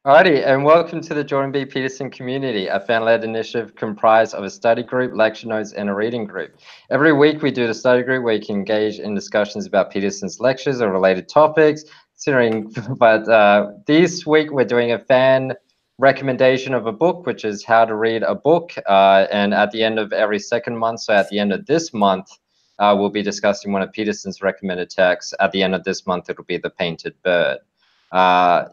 Alrighty, and welcome to the Jordan B. Peterson community, a fan-led initiative comprised of a study group, lecture notes, and a reading group. Every week we do the study group where you can engage in discussions about Peterson's lectures or related topics. But this week we're doing a fan recommendation of a book, which is how to read a book. And at the end of every second month, so at the end of this month, we'll be discussing one of Peterson's recommended texts. At the end of this month, it'll be The Painted Bird.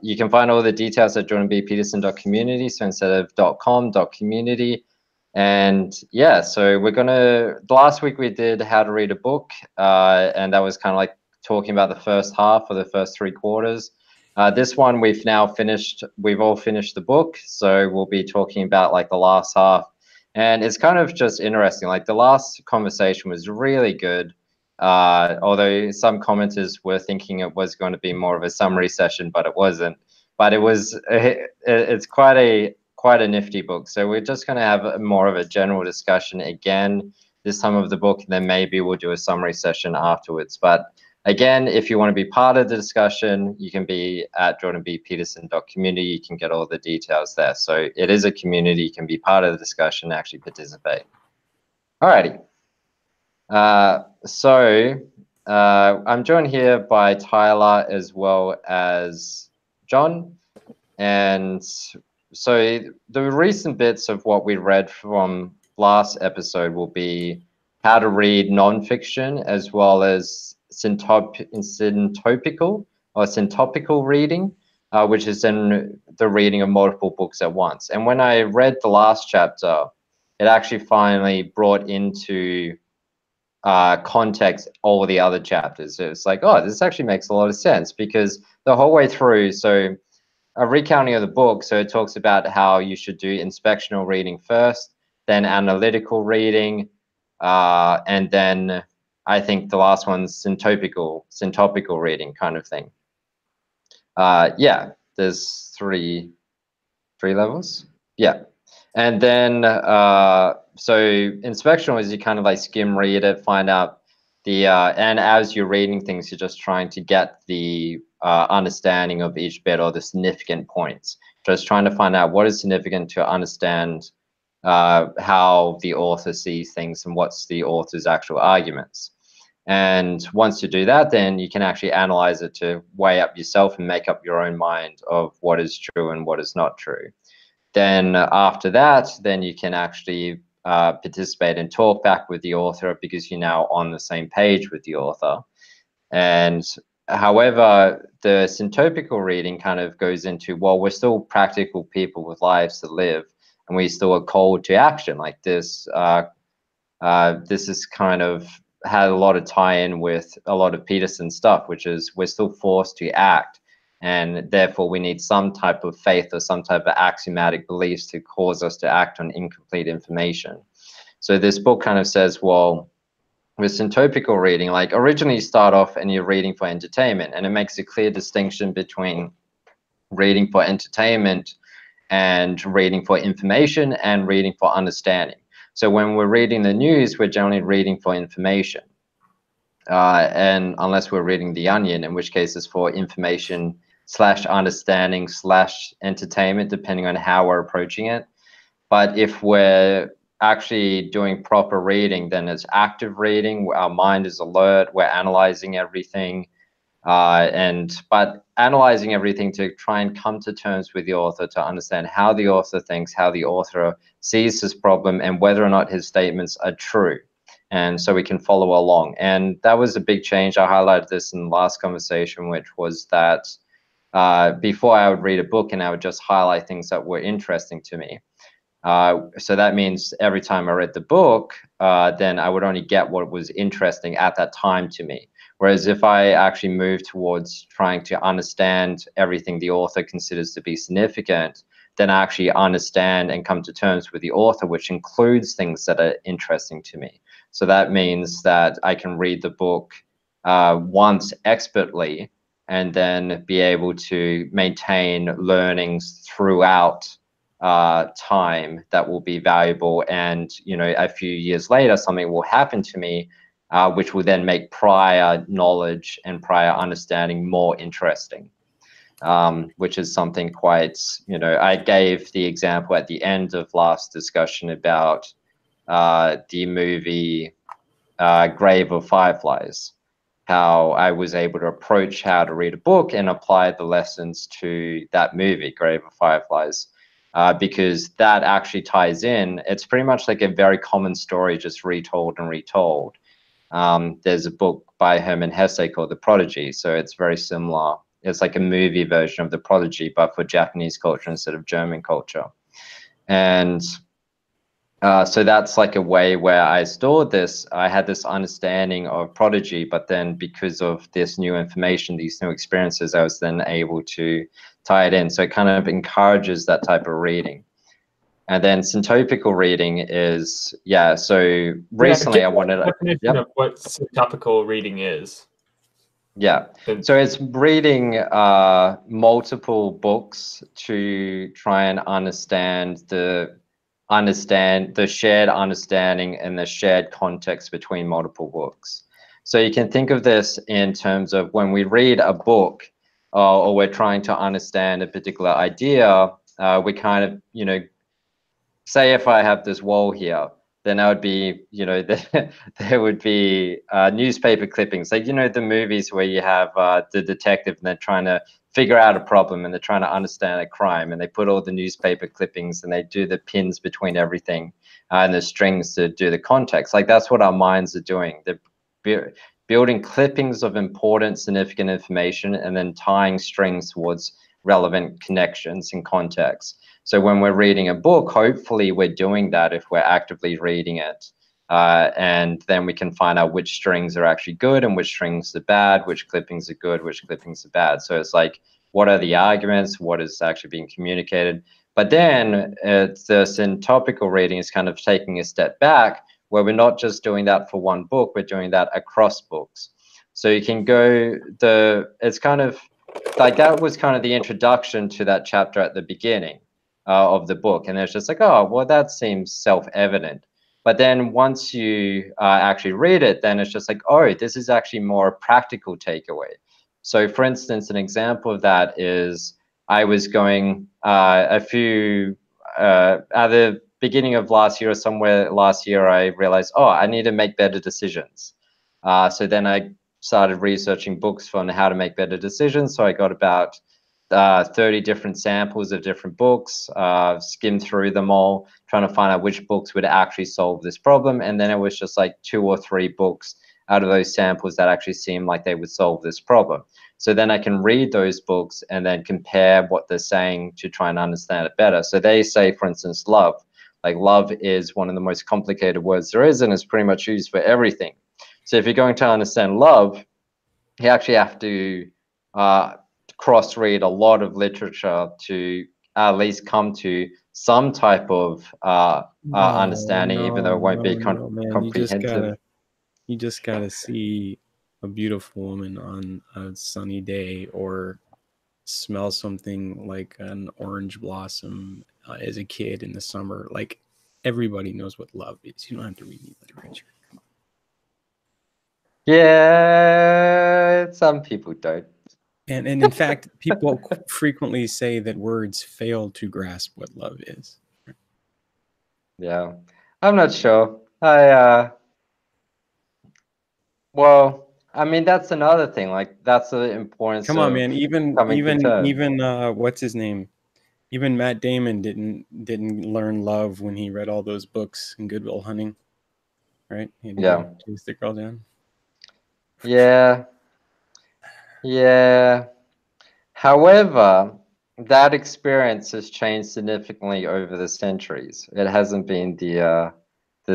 You can find all the details at jordanbpeterson.community. So instead of .com.community. And yeah, so last week we did how to read a book. And that was kind of like talking about the first half or the first 3 quarters. This one we've all finished the book. So we'll be talking about like the last half. And it's kind of just interesting. Like the last conversation was really good. Although some commenters were thinking it was going to be more of a summary session, but it wasn't. But it's quite a nifty book. So we're just going to have more of a general discussion again this time of the book, and then maybe we'll do a summary session afterwards. But again, if you want to be part of the discussion, you can be at jordanbpeterson.community. You can get all the details there. So it is a community. You can be part of the discussion and actually participate. Alrighty. I'm joined here by Tyler as well as John. And so the recent bits of what we read from last episode will be how to read nonfiction as well as syntopical reading, which is in the reading of multiple books at once. And when I read the last chapter, it actually finally brought into context all the other chapters. So it's like, oh, this actually makes a lot of sense, because the whole way through, so a recounting of the book, so it talks about how you should do inspectional reading first, then analytical reading, and then I think the last one's syntopical reading kind of thing. Yeah, there's three levels. Yeah. And then, so inspectional is you kind of like skim read it, find out and as you're reading things, you're just trying to get the understanding of each bit or the significant points. Just trying to find out what is significant to understand how the author sees things and what's the author's actual arguments. And once you do that, then you can actually analyze it to weigh up yourself and make up your own mind of what is true and what is not true. Then after that, then you can actually participate and talk back with the author, because you're now on the same page with the author. And however, the syntopical reading kind of goes into, well, we're still practical people with lives to live, and we still are called to action. Like this, this is kind of had a lot of tie-in with a lot of Peterson stuff, which is we're still forced to act. And therefore, we need some type of faith or some type of axiomatic beliefs to cause us to act on incomplete information. So this book kind of says, well, with syntopical reading, like originally you start off and you're reading for entertainment, and it makes a clear distinction between reading for entertainment and reading for information and reading for understanding. So when we're reading the news, we're generally reading for information. And unless we're reading The Onion, in which case it's for information / understanding / entertainment, depending on how we're approaching it. But if we're actually doing proper reading, then it's active reading. Our mind is alert. We're analyzing everything. But analyzing everything to try and come to terms with the author, to understand how the author thinks, how the author sees this problem, and whether or not his statements are true. And so we can follow along. And that was a big change. I highlighted this in the last conversation, which was that before I would read a book and I would just highlight things that were interesting to me. So that means every time I read the book, then I would only get what was interesting at that time to me. Whereas if I actually move towards trying to understand everything the author considers to be significant, then I actually understand and come to terms with the author, which includes things that are interesting to me. So that means that I can read the book once expertly and then be able to maintain learnings throughout time that will be valuable. And, you know, a few years later, something will happen to me, which will then make prior knowledge and prior understanding more interesting. which is something quite, I gave the example at the end of last discussion about the movie Grave of Fireflies, how I was able to approach how to read a book and apply the lessons to that movie, Grave of Fireflies, because that actually ties in. It's pretty much like a very common story, just retold and retold. There's a book by Hermann Hesse called The Prodigy, so it's very similar. It's like a movie version of The Prodigy, but for Japanese culture instead of German culture. And so that's like a way where I stored this. I had this understanding of Prodigy, but then because of this new information, these new experiences, I was then able to tie it in. So it kind of encourages that type of reading. And then syntopical reading is, yeah, so recently I wanted to, definition of what syntopical reading is. Yeah, so it's reading multiple books to try and understand the shared understanding and the shared context between multiple books. So you can think of this in terms of when we read a book or we're trying to understand a particular idea, we kind of, say if I have this wall here, then that would be, there would be newspaper clippings, like, the movies where you have the detective and they're trying to figure out a problem and they're trying to understand a crime, and they put all the newspaper clippings and they do the pins between everything and the strings to do the context. Like, that's what our minds are doing. They're building clippings of important, significant information and then tying strings towards relevant connections and context. So when we're reading a book, hopefully we're doing that if we're actively reading it. And then we can find out which strings are actually good and which strings are bad, which clippings are good, which clippings are bad. So it's like, what are the arguments? What is actually being communicated? But then the syntopical reading is kind of taking a step back, where we're not just doing that for one book, we're doing that across books. So you can go, it's kind of like, that was kind of the introduction to that chapter at the beginning of the book. And it's just like, oh, well, that seems self-evident. But then once you actually read it, then it's just like, oh, this is actually more a practical takeaway. So for instance, an example of that is I was going at the beginning of last year or somewhere last year, I realized, oh, I need to make better decisions. So then I started researching books on how to make better decisions. So I got about 30 different samples of different books, skimmed through them all, trying to find out which books would actually solve this problem. And then it was just like 2 or 3 books out of those samples that actually seemed like they would solve this problem. So then I can read those books and then compare what they're saying to try and understand it better. So they say, for instance, love. Like, love is one of the most complicated words there is, and it's pretty much used for everything. So if you're going to understand love, you actually have to cross-read a lot of literature to at least come to some type of understanding, even though it won't be comprehensive. You just gotta see a beautiful woman on a sunny day, or smell something like an orange blossom as a kid in the summer. Like, everybody knows what love is. You don't have to read literature. Yeah, some people don't. And in fact, people frequently say that words fail to grasp what love is. Yeah, I'm not sure. Well, I mean, that's another thing. Like, that's the importance. Come on, man. Even what's his name? Even Matt Damon didn't learn love when he read all those books in Good Will Hunting, right? He didn't chase the girl down. Yeah. Yeah. However, that experience has changed significantly over the centuries. It hasn't been the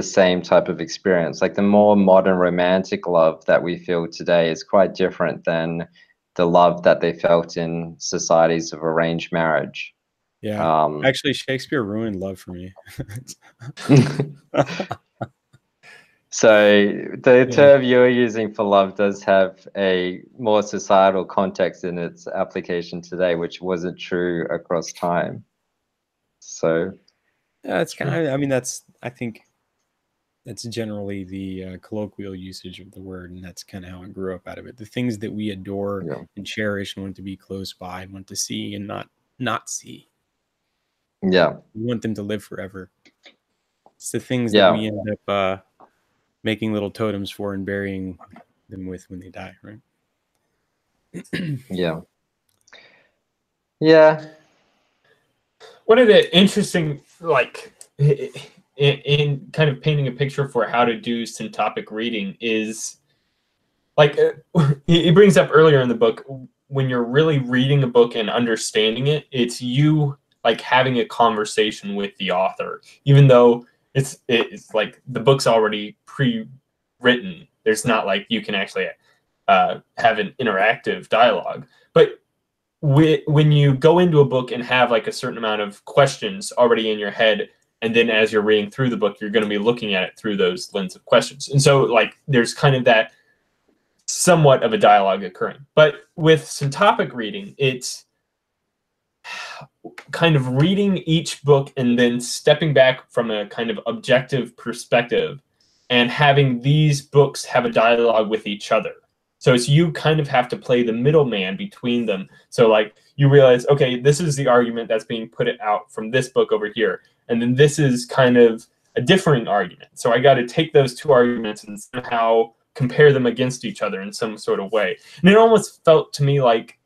same type of experience. Like, the more modern romantic love that we feel today is quite different than the love that they felt in societies of arranged marriage. Yeah. Actually, Shakespeare ruined love for me. So the term you're using for love does have a more societal context in its application today, which wasn't true across time. So yeah, it's kind of, I mean, I think That's generally the colloquial usage of the word, and that's kind of how I grew up out of it. The things that we adore and cherish and want to be close by, want to see and not see. Yeah. We want them to live forever. It's the things that we end up making little totems for and burying them with when they die, right? Yeah. Yeah. One of the interesting, like, in kind of painting a picture for how to do syntopic reading is, like, he brings up earlier in the book, when you're really reading a book and understanding it, it's you like having a conversation with the author, even though it's like the book's already pre-written. There's not like you can actually have an interactive dialogue. But when you go into a book and have like a certain amount of questions already in your head, and then as you're reading through the book, you're going to be looking at it through those lens of questions. And so like there's kind of that somewhat of a dialogue occurring. But with syntopic reading, it's kind of reading each book and then stepping back from a kind of objective perspective and having these books have a dialogue with each other. So it's you kind of have to play the middleman between them. So like you realize, okay, this is the argument that's being put out from this book over here. And then this is kind of a differing argument. So I got to take those two arguments and somehow compare them against each other in some sort of way. And it almost felt to me like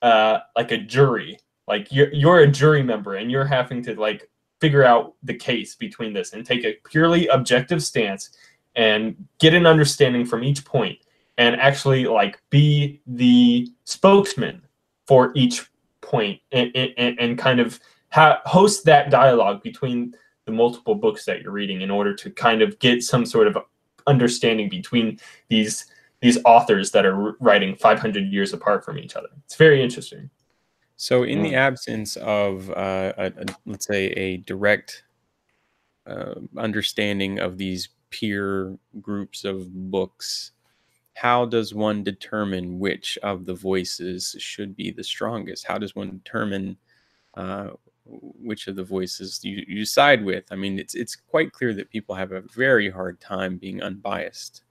a jury. Like you're a jury member and you're having to like figure out the case between this and take a purely objective stance and get an understanding from each point and actually like be the spokesman for each point and kind of host that dialogue between the multiple books that you're reading in order to kind of get some sort of understanding between these authors that are writing 500 years apart from each other. It's very interesting. So in the absence of, let's say, a direct understanding of these peer groups of books, how does one determine which of the voices should be the strongest? How does one determine which of the voices you side with? I mean, it's quite clear that people have a very hard time being unbiased.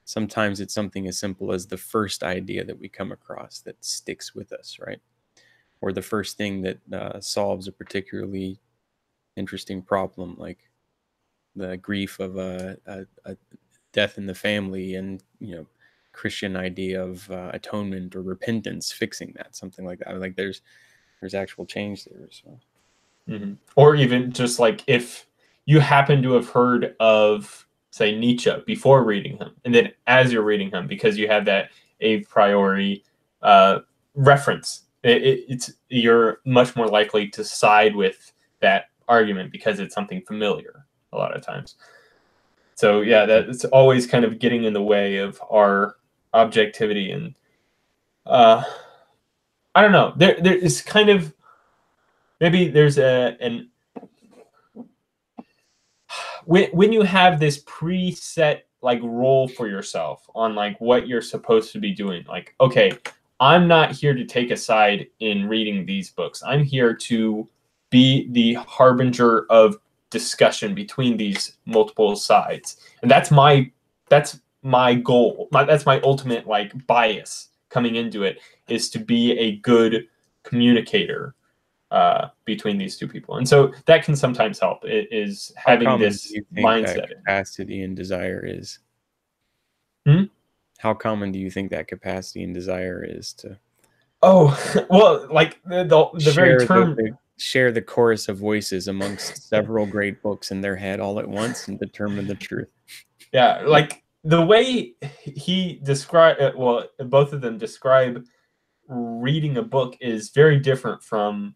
Sometimes it's something as simple as the first idea that we come across that sticks with us, right? Or the first thing that solves a particularly interesting problem, like the grief of a death in the family, and Christian idea of atonement or repentance, fixing that, something like that. Like there's actual change there. So. Mm-hmm. Or even just like if you happen to have heard of, say, Nietzsche before reading him, and then as you're reading him, because you have that a priori reference, you're much more likely to side with that argument because it's something familiar a lot of times. So yeah, it's always kind of getting in the way of our objectivity. And I don't know, there is kind of, maybe there's when you have this preset like role for yourself on like what you're supposed to be doing, like, okay, I'm not here to take a side in reading these books. I'm here to be the harbinger of discussion between these multiple sides. And that's my goal. That's my ultimate like bias coming into it, is to be a good communicator between these two people. And so that can sometimes help, is having this mindset. That capacity and desire is. How common do you think that capacity and desire is to? Oh, well, like the very term. Share the chorus of voices amongst several great books in their head all at once and determine the truth. Yeah, like the way he described, well, both of them describe reading a book is very different from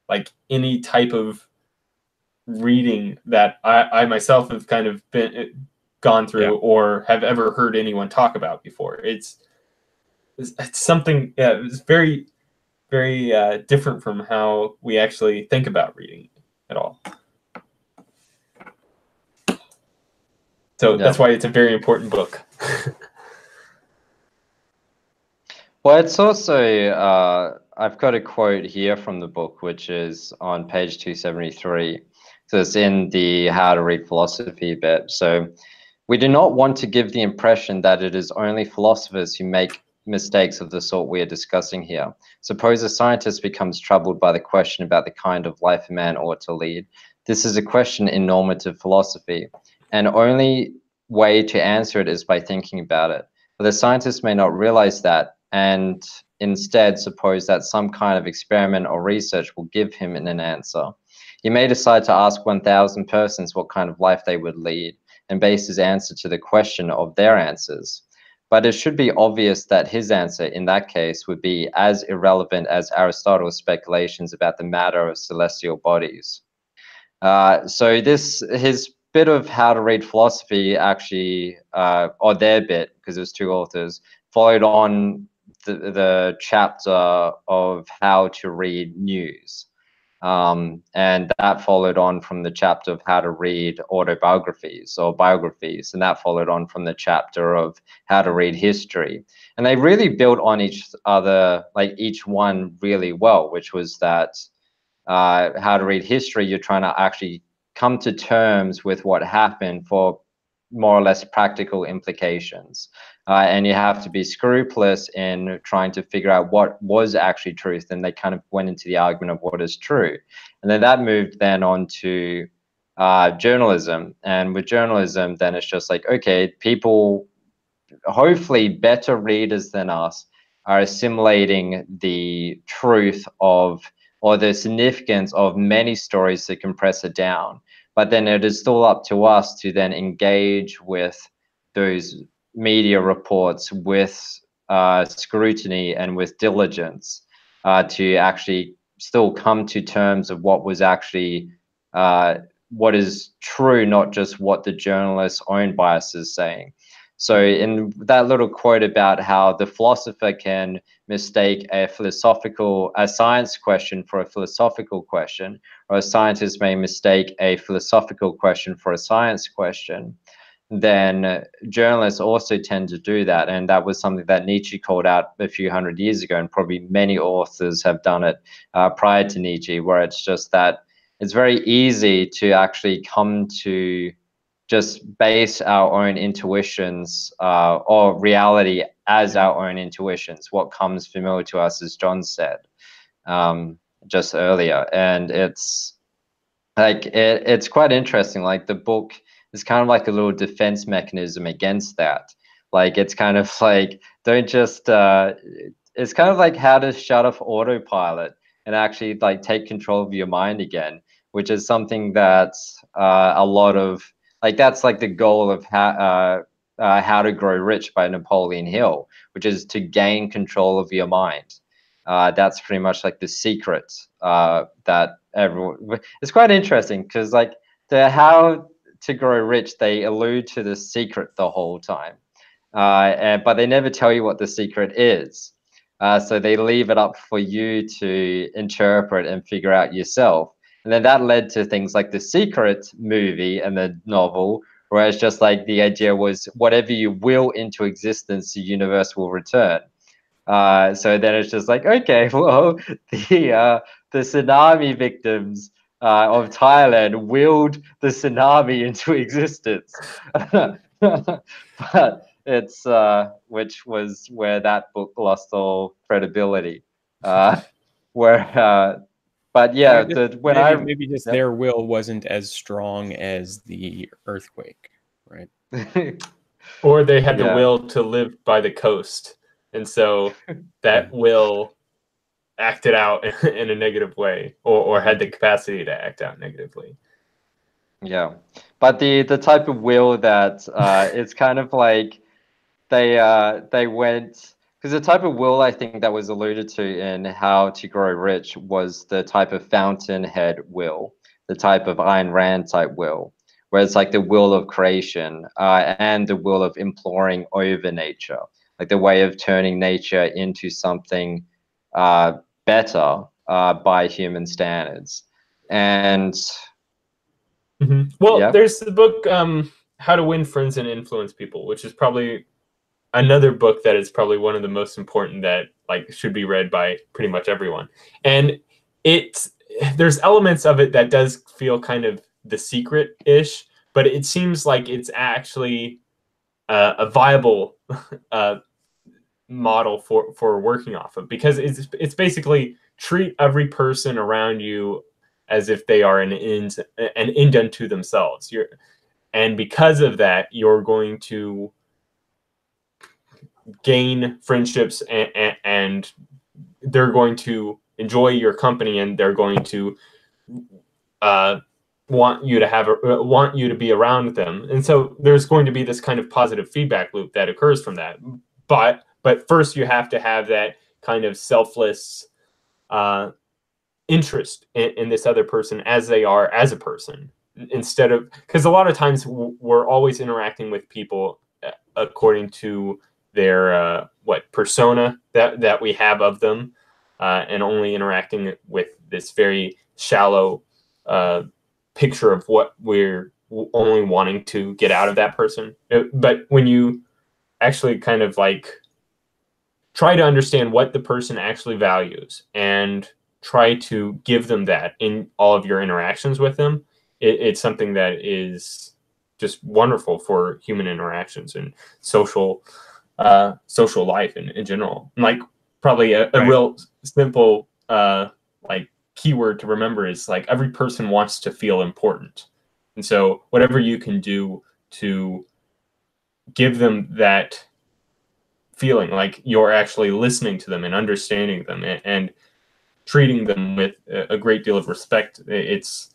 like any type of reading that I myself have kind of gone through or have ever heard anyone talk about before. It's something, it's very, very different from how we actually think about reading at all. So that's why it's a very important book. Well, it's also, I've got a quote here from the book, which is on page 273. So it's in the How to Read Philosophy bit. So We do not want to give the impression that it is only philosophers who make mistakes of the sort we are discussing here. Suppose a scientist becomes troubled by the question about the kind of life a man ought to lead. This is a question in normative philosophy, and only way to answer it is by thinking about it. But the scientist may not realize that, and instead suppose that some kind of experiment or research will give him an answer. He may decide to ask 1,000 persons what kind of life they would lead, and base his answer to the question of their answers. But it should be obvious that his answer in that case would be as irrelevant as Aristotle's speculations about the matter of celestial bodies. So his bit of how to read philosophy actually, or their bit, because there's two authors, followed on the chapter of how to read news. And that followed on from the chapter of how to read autobiographies or biographies, and that followed on from the chapter of how to read history. And they really built on each other, like each one really well, which was that how to read history, you're trying to actually come to terms with what happened for more or less practical implications. And you have to be scrupulous in trying to figure out what was actually truth. And they kind of went into the argument of what is true. And then that moved then on to journalism. And with journalism, then it's just like, okay, people, hopefully better readers than us, are assimilating the truth of, or the significance of many stories to compress it down. But then it is still up to us to then engage with those media reports with scrutiny and with diligence to actually still come to terms of what was actually, what is true, not just what the journalist's own bias is saying. So in that little quote about how the philosopher can mistake a science question for a philosophical question, or a scientist may mistake a philosophical question for a science question, then journalists also tend to do that. And that was something that Nietzsche called out a few hundred years ago, and probably many authors have done it prior to Nietzsche, where it's just that it's very easy to actually come to just base our own intuitions or reality as our own intuitions, what comes familiar to us, as John said just earlier. And it's like, it's quite interesting. Like the book is kind of like a little defense mechanism against that. Like, it's kind of like, don't just, it's kind of like how to shut off autopilot and actually like take control of your mind again, which is something that a lot of, like, that's like the goal of How to Grow Rich by Napoleon Hill, which is to gain control of your mind. That's pretty much like the secret that everyone, it's quite interesting because like the How to Grow Rich, they allude to the secret the whole time, but they never tell you what the secret is. So they leave it up for you to interpret and figure out yourself. And then that led to things like The Secret movie and the novel, where it's just like the idea was whatever you will into existence, the universe will return. So then it's just like, okay, well, the tsunami victims of Thailand willed the tsunami into existence. But it's which was where that book lost all credibility. But yeah, maybe just their will wasn't as strong as the earthquake, right? Or they had the will to live by the coast, and so that will acted out in a negative way, or had the capacity to act out negatively. Yeah, but the type of will that it's kind of like they went. Because the type of will I think that was alluded to in How to Grow Rich was the type of fountainhead will, the type of Ayn Rand type will, where it's like the will of creation and the will of imploring over nature, like the way of turning nature into something better by human standards. And well, there's the book How to Win Friends and Influence People, which is probably another book that is probably one of the most important that like should be read by pretty much everyone. And there's elements of it that does feel kind of The Secret-ish, but it seems like it's actually a viable model for working off of, because it's basically treat every person around you as if they are an end unto themselves. And because of that, you're going to gain friendships, and they're going to enjoy your company, and they're going to want you to be around them. And so there's going to be this kind of positive feedback loop that occurs from that. But first you have to have that kind of selfless interest in this other person as they are as a person, instead of, because a lot of times we're always interacting with people according to their persona that we have of them, and only interacting with this very shallow picture of what we're only wanting to get out of that person. But when you actually kind of like try to understand what the person actually values and try to give them that in all of your interactions with them, it's something that is just wonderful for human interactions and social life in general. And like probably a real simple like keyword to remember is like every person wants to feel important. And so whatever you can do to give them that feeling like you're actually listening to them and understanding them and treating them with a great deal of respect, it's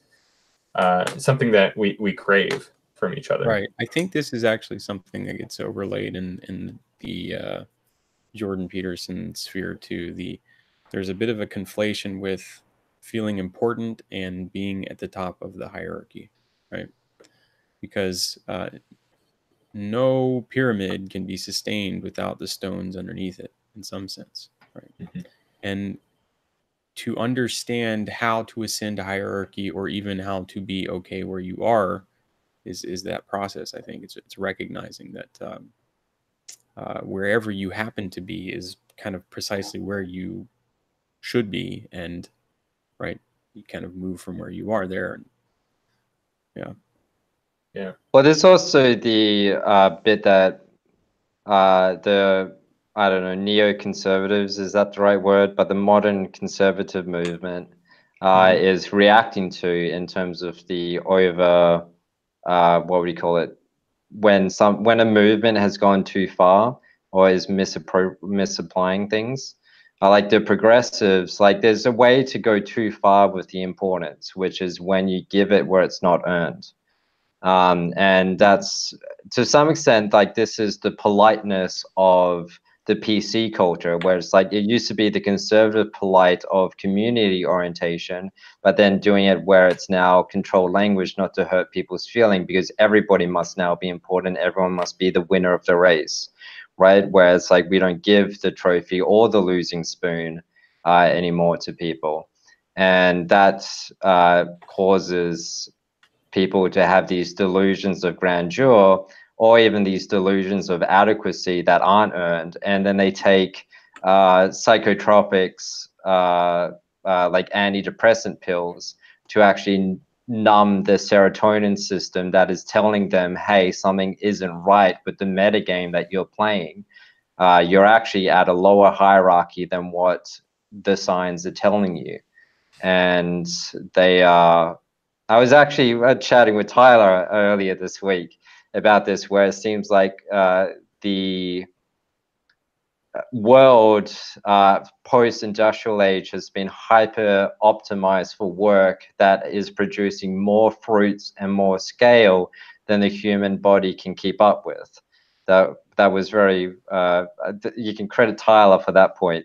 something that we crave from each other. Right. I think this is actually something that gets overlaid in the Jordan Peterson sphere too. There's a bit of a conflation with feeling important and being at the top of the hierarchy, right? Because no pyramid can be sustained without the stones underneath it, in some sense, right? Mm-hmm. And to understand how to ascend a hierarchy, or even how to be okay where you are, is that process. I think it's recognizing that wherever you happen to be is kind of precisely where you should be, and right, you kind of move from where you are there. Yeah. Well, there's also the bit that the, I don't know, neoconservatives, is that the right word? But the modern conservative movement is reacting to, in terms of the over, what would you call it? When a movement has gone too far or is misapplying things. Like the progressives, like there's a way to go too far with the importance, which is when you give it where it's not earned. And that's, to some extent, like this is the politeness of the PC culture, where it's like it used to be the conservative polite of community orientation, but then doing it where it's now controlled language, not to hurt people's feeling, because everybody must now be important. Everyone must be the winner of the race, right? Where it's like we don't give the trophy or the losing spoon anymore to people. And that causes people to have these delusions of grandeur, or even these delusions of adequacy that aren't earned. And then they take psychotropics, like antidepressant pills, to actually numb the serotonin system that is telling them, hey, something isn't right with the metagame that you're playing. You're actually at a lower hierarchy than what the signs are telling you. And they are, I was actually chatting with Tyler earlier this week about this, where it seems like the world post-industrial age has been hyper optimized for work that is producing more fruits and more scale than the human body can keep up with. That was very, you can credit Tyler for that point.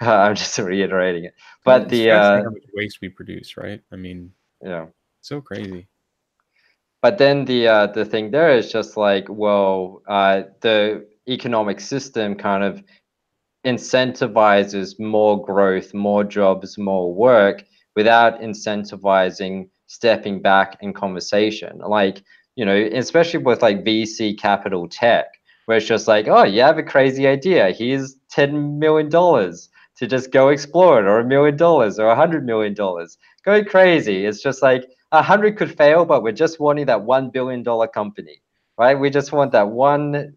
I'm just reiterating it. But it's fascinating how much waste we produce, right? I mean, yeah, so crazy. But then the thing there is just like, well, the economic system kind of incentivizes more growth, more jobs, more work, without incentivizing stepping back in conversation. Like, you know, especially with like VC capital tech, where it's just like, oh, you have a crazy idea. Here's $10 million to just go explore it, or $1 million or $100 million. Go crazy. It's just like 100 could fail, but we're just wanting that $1 billion company, right? We just want that one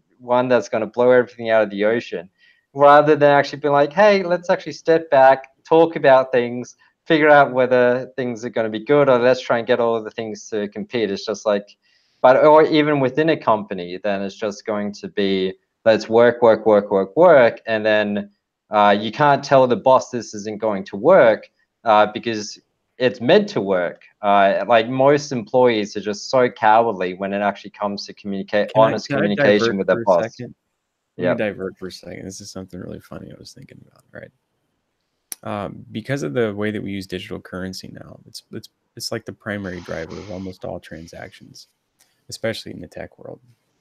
that's going to blow everything out of the ocean, rather than actually being like, hey, let's actually step back, talk about things, figure out whether things are going to be good, or let's try and get all of the things to compete. It's just like, or even within a company, then it's just going to be, let's work, and then you can't tell the boss this isn't going to work because it's meant to work. Like most employees are just so cowardly when it actually comes to honest communication with their boss. Let me divert for a second. This is something really funny I was thinking about, right? Because of the way that we use digital currency now, it's like the primary driver of almost all transactions, especially in the tech world.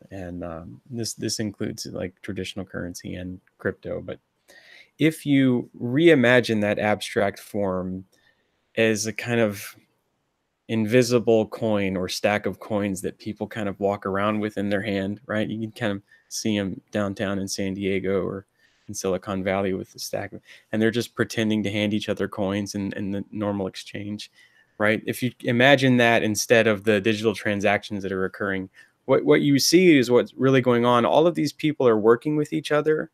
And this includes like traditional currency and crypto. But if you reimagine that abstract form as a kind of invisible coin or stack of coins that people kind of walk around with in their hand, right? You can kind of see them downtown in San Diego or in Silicon Valley with the stack, and they're just pretending to hand each other coins in the normal exchange, right? If you imagine that instead of the digital transactions that are occurring, what you see is what's really going on. All of these people are working with each other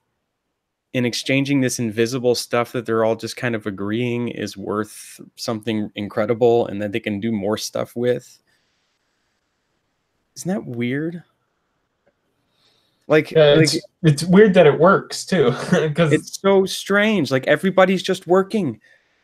and exchanging this invisible stuff that they're all just kind of agreeing is worth something incredible and that they can do more stuff with. Isn't that weird? Like, it's weird that it works too, because it's so strange. Like everybody's just working,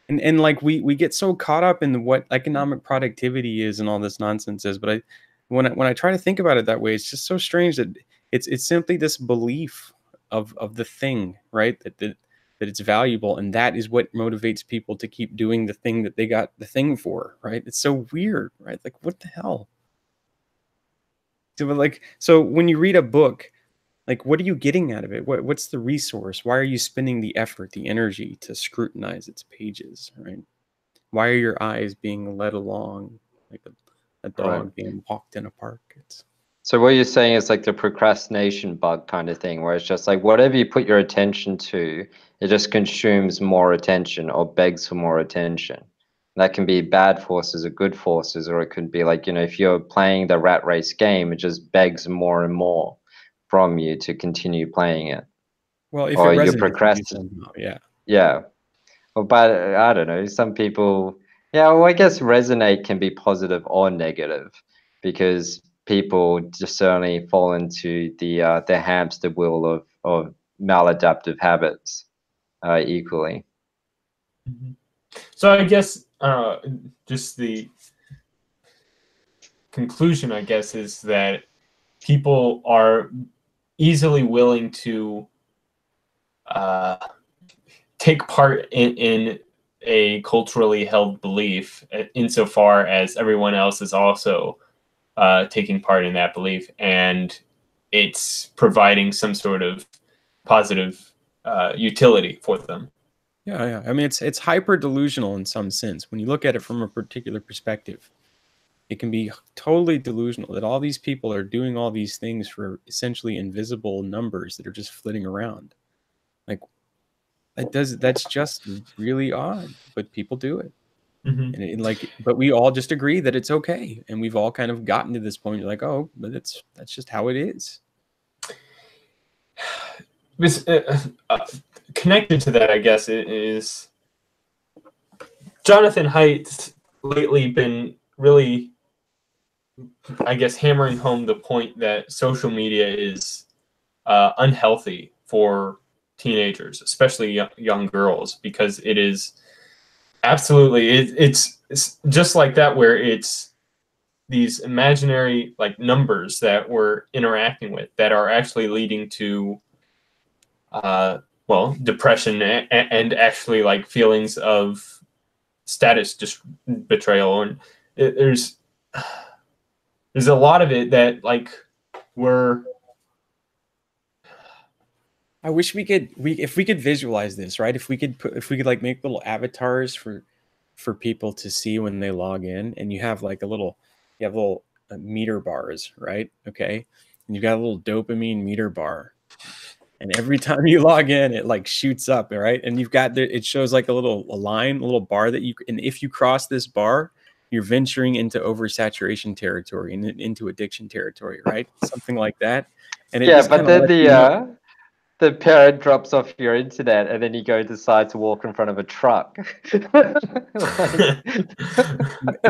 and like we get so caught up in what economic productivity is and all this nonsense is. But when I try to think about it that way, it's just so strange that it's simply this belief of the thing, right? That it's valuable, and that is what motivates people to keep doing the thing that they got the thing for, right? It's so weird, right? Like what the hell? So when you read a book, like, what are you getting out of it? What's the resource? Why are you spending the effort, the energy to scrutinize its pages, right? Why are your eyes being led along like a dog being walked in a park? So what you're saying is like the procrastination bug kind of thing, where it's just like whatever you put your attention to, it just consumes more attention or begs for more attention. That can be bad forces or good forces, or it could be like, if you're playing the rat race game, it just begs more and more from you to continue playing it. Well, if or it resonates, yeah. Well, but I don't know. Some people, well, I guess resonate can be positive or negative, because people just certainly fall into the hamster wheel of maladaptive habits equally. Mm-hmm. So I guess just the conclusion, I guess, is that people are easily willing to take part in a culturally held belief insofar as everyone else is also taking part in that belief, and it's providing some sort of positive utility for them. Yeah. I mean, it's hyper delusional in some sense. When you look at it from a particular perspective, it can be totally delusional that all these people are doing all these things for essentially invisible numbers that are just flitting around. Like, that's just really odd, but people do it. Mm-hmm. And but we all just agree that it's okay, and we've all kind of gotten to this point. You're like, oh, but that's just how it is. Connected to that, I guess, is Jonathan Haidt's lately been really, I guess, hammering home the point that social media is unhealthy for teenagers, especially young girls, because it is absolutely it's just like that, where it's these imaginary like numbers that we're interacting with that are actually leading to depression and actually like feelings of status betrayal, and there's a lot of it that like I wish if we could visualize this, right? If we could like make little avatars for people to see when they log in, and you have little meter bars, right? Okay. And you've got a little dopamine meter bar, and every time you log in, it like shoots up, right? And you've got it shows like a little bar that you, and if you cross this bar, you're venturing into oversaturation territory and into addiction territory, right? Something like that. And it Yeah, just but kind of then lets you know. the parent drops off your internet, and then you go decide to walk in front of a truck.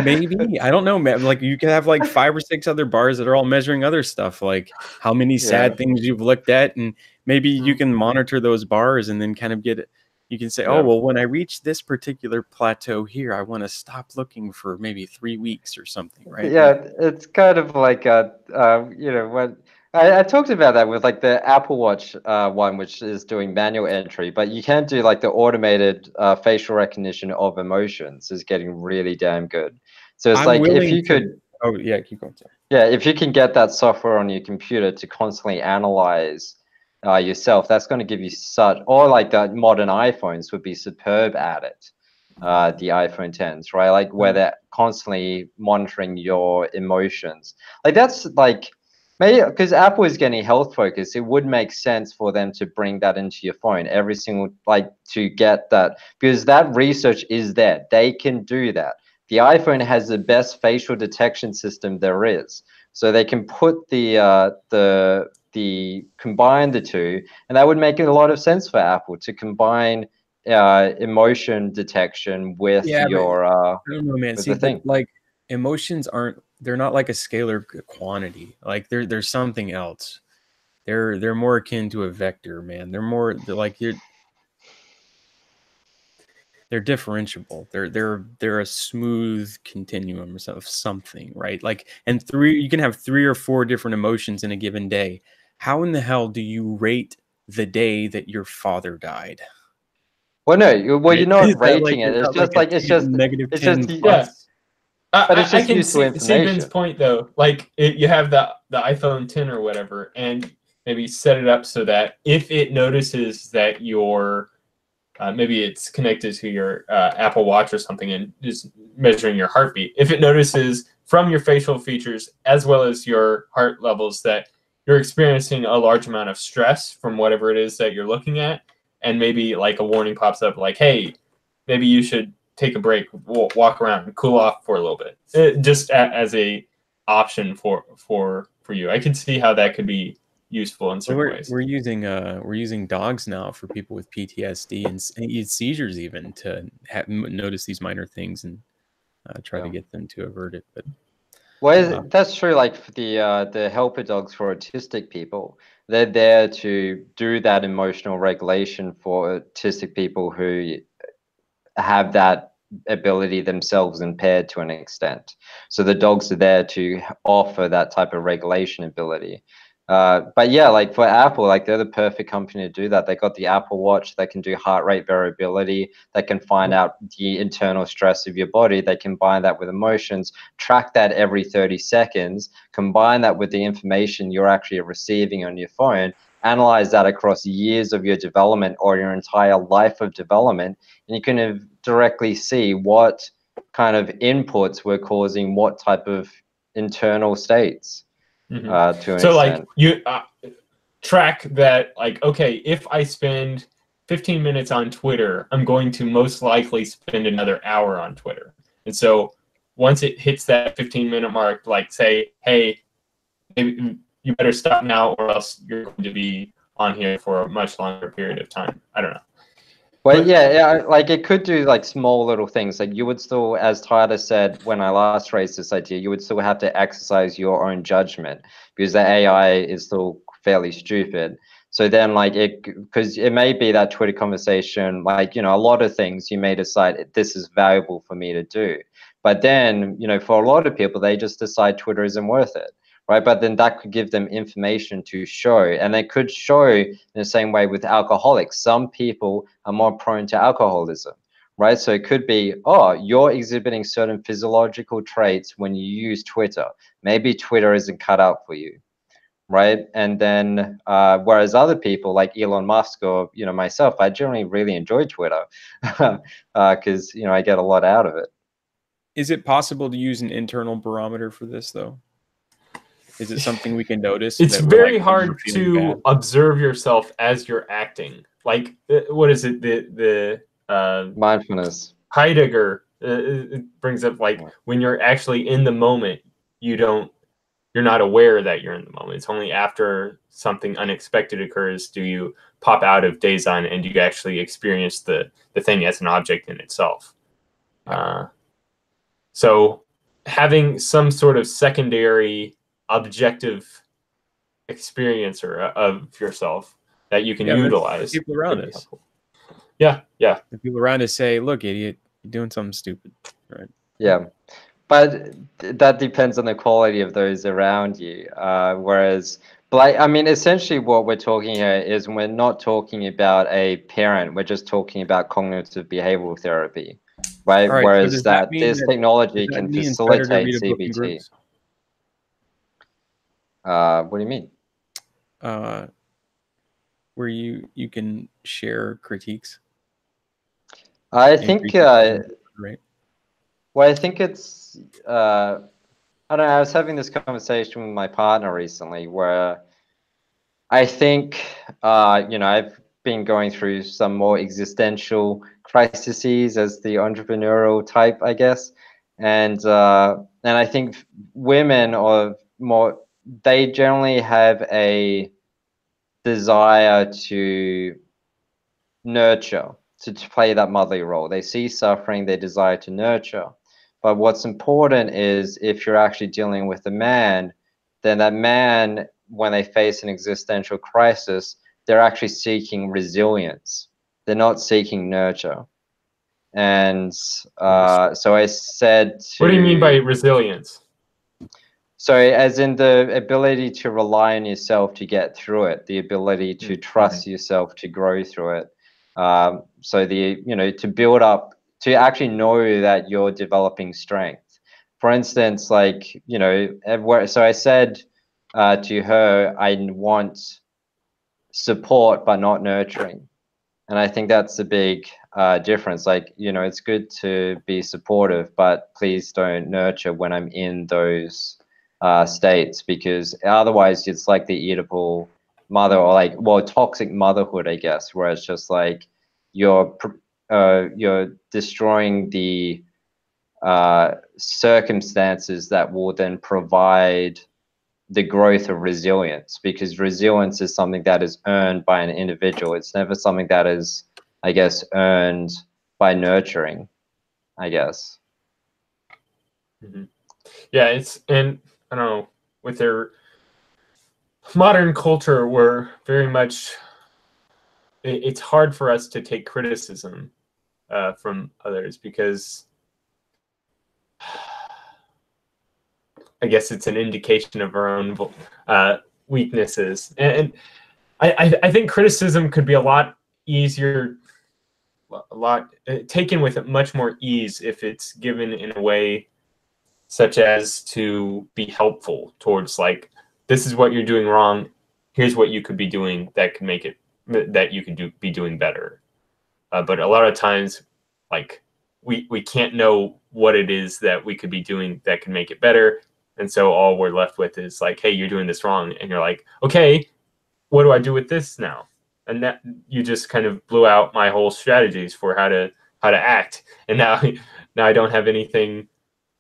Maybe, I don't know, man. Like you can have like 5 or 6 other bars that are all measuring other stuff, like how many sad things you've looked at, and maybe you can monitor those bars and then kind of get it. You can say, oh, well, when I reach this particular plateau here, I want to stop looking for maybe 3 weeks or something, right? Yeah, it's kind of like when I talked about that with like the Apple Watch one, which is doing manual entry, but you can't do like the automated facial recognition of emotions is getting really damn good. So it's I'm like if willing you to. could, Oh yeah, keep going. Sorry. yeah, if you can get that software on your computer to constantly analyze yourself, that's going to give you such, or like the modern iPhones would be superb at it. The iPhone 10s, right? Like where they're constantly monitoring your emotions. Like that's like maybe because Apple is getting health focused, it would make sense for them to bring that into your phone every single, like to get that, because that research is there. They can do that. The iPhone has the best facial detection system there is, so they can put the combine the two, and that would make it a lot of sense for Apple to combine emotion detection with your I don't know, man. with See, the but thing. like emotions they're not like a scalar quantity. Like there's something else. They're more akin to a vector, man. They're differentiable. They're a smooth continuum of something, right? Like, and you can have 3 or 4 different emotions in a given day. How in the hell do you rate the day that your father died? Well, no, well, Right? you're not Is that rating it. is It's that like just a like negative it's 10 just Yeah. plus? but it's I just can useful see Ben's information. point though. Like you have the iPhone 10 or whatever, and maybe set it up so that if it notices that your maybe it's connected to your Apple Watch or something and is measuring your heartbeat. If it notices from your facial features as well as your heart levels that you're experiencing a large amount of stress from whatever it is that you're looking at, and maybe like a warning pops up like, hey, maybe you should take a break, walk around, and cool off for a little bit, just as a option for you. I can see how that could be useful in certain ways. We're using dogs now for people with PTSD and seizures even to notice these minor things and try to get them to avert it. But well, that's true. Like for the helper dogs for autistic people, they're there to do that emotional regulation for autistic people who have that ability themselves impaired to an extent. So the dogs are there to offer that type of regulation ability. But yeah, like for Apple, like they're the perfect company to do that. They got the Apple Watch that can do heart rate variability, that can find out the internal stress of your body. They combine that with emotions, track that every 30 seconds, combine that with the information you're actually receiving on your phone, analyze that across years of your development or your entire life of development, and you can directly see what kind of inputs were causing what type of internal states. To an So extent. like you track that, like, okay, if I spend 15 minutes on Twitter, I'm going to most likely spend another hour on Twitter. And so once it hits that 15-minute mark, like say, hey, maybe you better stop now or else you're going to be on here for a much longer period of time. I don't know. Well, yeah, like it could do like small little things. Like you would still, as Tyler said when I last raised this idea, you would still have to exercise your own judgment because the AI is still fairly stupid. So then like because it may be that Twitter conversation, like, a lot of things you may decide this is valuable for me to do. But then, for a lot of people, they just decide Twitter isn't worth it. Right, but then that could give them information to show, and they could show in the same way with alcoholics. Some people are more prone to alcoholism, right? So it could be, oh, you're exhibiting certain physiological traits when you use Twitter. Maybe Twitter isn't cut out for you, right? And then whereas other people like Elon Musk or myself, I generally really enjoy Twitter because I get a lot out of it. is it possible to use an internal barometer for this though? Is it something we can notice? It's that we're very like, hard feeling to bad? observe yourself as you're acting. Like, what is it? The Mindfulness. Heidegger it brings up, like, when you're actually in the moment, you're not aware that you're in the moment. It's only after something unexpected occurs do you pop out of Dasein and you actually experience the thing as an object in itself. So having some sort of secondary objective experiencer of yourself that you can utilize. People around us. Yeah. The people around us say, "Look, idiot, you're doing something stupid." Right. Yeah. But that depends on the quality of those around you. Whereas, like, I mean, essentially what we're talking here is we're not talking about a parent. We're just talking about cognitive behavioral therapy, right? All right, so Whereas does that mean this that- technology does that can mean it's better to facilitate read a book in CBT. groups? What do you mean? Where you can share critiques? I think, right? well, I think it's, I don't know, I was having this conversation with my partner recently where I think, you know, I've been going through some more existential crises as the entrepreneurial type, I guess. And I think women are more, they generally have a desire to nurture, to play that motherly role. They see suffering, they desire to nurture. But what's important is if you're actually dealing with a man, then that man, when they face an existential crisis, they're actually seeking resilience. They're not seeking nurture. And so I said to... What do you mean by resilience? So as in the ability to rely on yourself to get through it, the ability to trust yourself to grow through it. So to build up, to actually know that you're developing strength. For instance, like, so I said to her, I want support, but not nurturing. And I think that's a big difference. Like, it's good to be supportive, but please don't nurture when I'm in those states, because otherwise it's like the Oedipal mother, or like, well, toxic motherhood, I guess, where it's just like you're destroying the circumstances that will then provide the growth of resilience, because resilience is something that is earned by an individual. It's never something that is, I guess, earned by nurturing, I guess. Yeah, and I don't know, with their modern culture, we're very much, it's hard for us to take criticism from others, because I guess it's an indication of our own weaknesses. And I think criticism could be a lot easier, taken with much more ease if it's given in a way such as to be helpful towards, like, this is what you're doing wrong, here's what you could be doing that could make it, that you could be doing better. But a lot of times, like, we can't know what it is that we could be doing that can make it better. And so all we're left with is like, hey, you're doing this wrong. And you're like, okay, what do I do with this now? And that, you just kind of blew out my whole strategies for how to act. And now I don't have anything.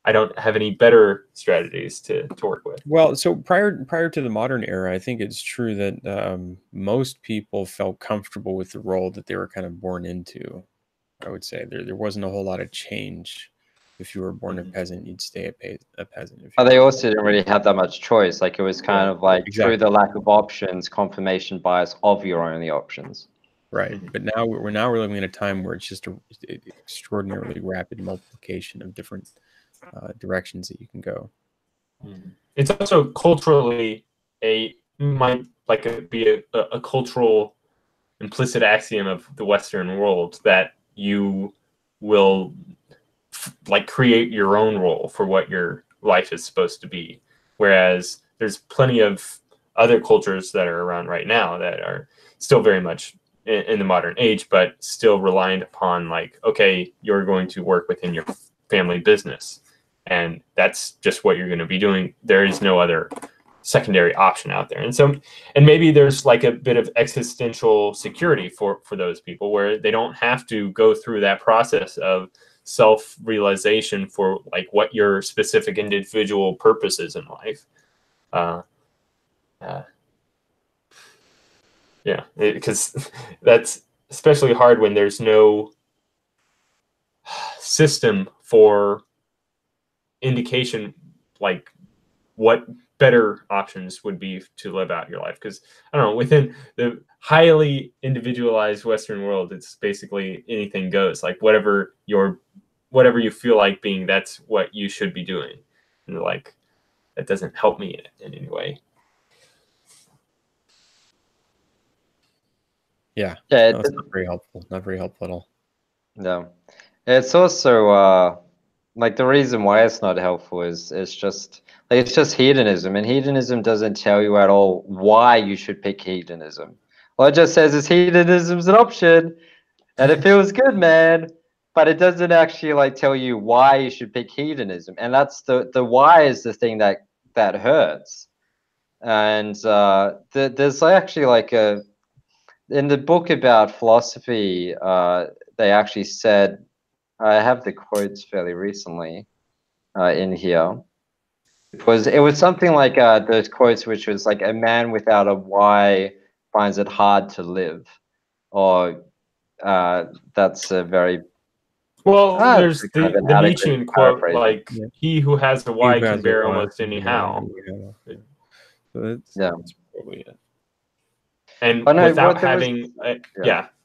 I don't have any better strategies to work with. Well, so prior to the modern era, I think it's true that most people felt comfortable with the role that they were kind of born into. I would say there wasn't a whole lot of change. If you were born a peasant, you'd stay a peasant. But they also didn't really have that much choice. Like, it was kind of like, exactly, through the lack of options, confirmation bias of your only options. Right. But now we're living in a time where it's just an extraordinarily rapid multiplication of different directions that you can go. It's also culturally might be a cultural implicit axiom of the Western world that you will like create your own role for what your life is supposed to be, whereas there's plenty of other cultures that are around right now that are still very much in the modern age, but still reliant upon, like, okay, you're going to work within your family business, and that's just what you're going to be doing. There is no other secondary option out there. And maybe there's like a bit of existential security for those people, where they don't have to go through that process of self-realization for like what your specific individual purpose is in life. Yeah, because that's especially hard when there's no system for indication, like what better options would be to live out your life. Because I don't know, within the highly individualized Western world, it's basically anything goes. Like whatever you feel like being, that's what you should be doing. And like that doesn't help me in any way. Yeah, Yeah, no, it's not very helpful. Not very helpful at all. no. It's also like the reason why it's not helpful is it's just hedonism, and hedonism doesn't tell you at all why you should pick hedonism. All it just says is hedonism's an option, and it feels good, man. But it doesn't actually like tell you why you should pick hedonism, and that's the why is the thing that hurts. And there's actually like in the book about philosophy, they actually said, I have the quotes fairly recently in here. It was something like those quotes, which was like, a man without a why finds it hard to live, or that's a very there's kind the of an adequate Nietzschean quote, paraphrasing. like he who has a why can bear almost anyhow. So that's probably it. And no, without having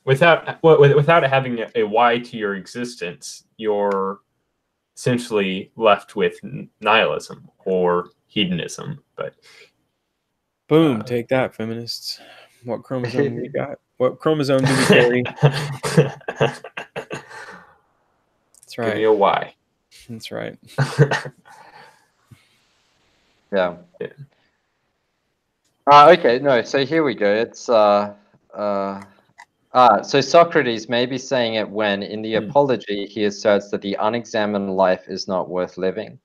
without having a why to your existence, you're essentially left with nihilism or hedonism. But boom, take that, feminists. What chromosome we got? What chromosome do we carry? That's right. Give me a why. That's right. Yeah. Okay, no, so here we go. It's so Socrates may be saying it when, in the Apology, he asserts that the unexamined life is not worth living.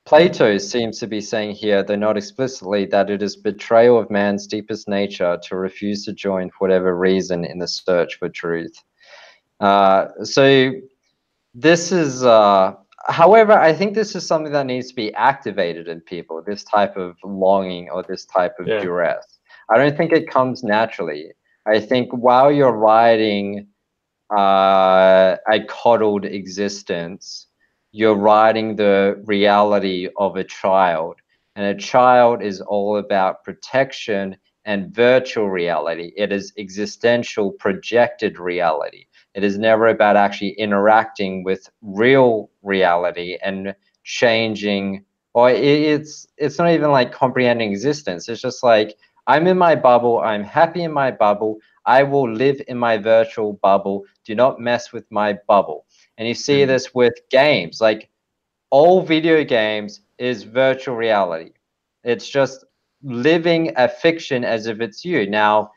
Plato seems to be saying here, though not explicitly, that it is betrayal of man's deepest nature to refuse to join for whatever reason in the search for truth. So this is, however, I think this is something that needs to be activated in people, this type of longing or this type of duress. I don't think it comes naturally. I think while you're riding a coddled existence, you're riding the reality of a child. And a child is all about protection and virtual reality. It is existential projected reality. It is never about actually interacting with real reality and changing, or it's not even like comprehending existence. It's just like, I'm in my bubble, I'm happy in my bubble, I will live in my virtual bubble, do not mess with my bubble. And you see this with games, like all video games is virtual reality. It's just living a fiction as if it's you. Now,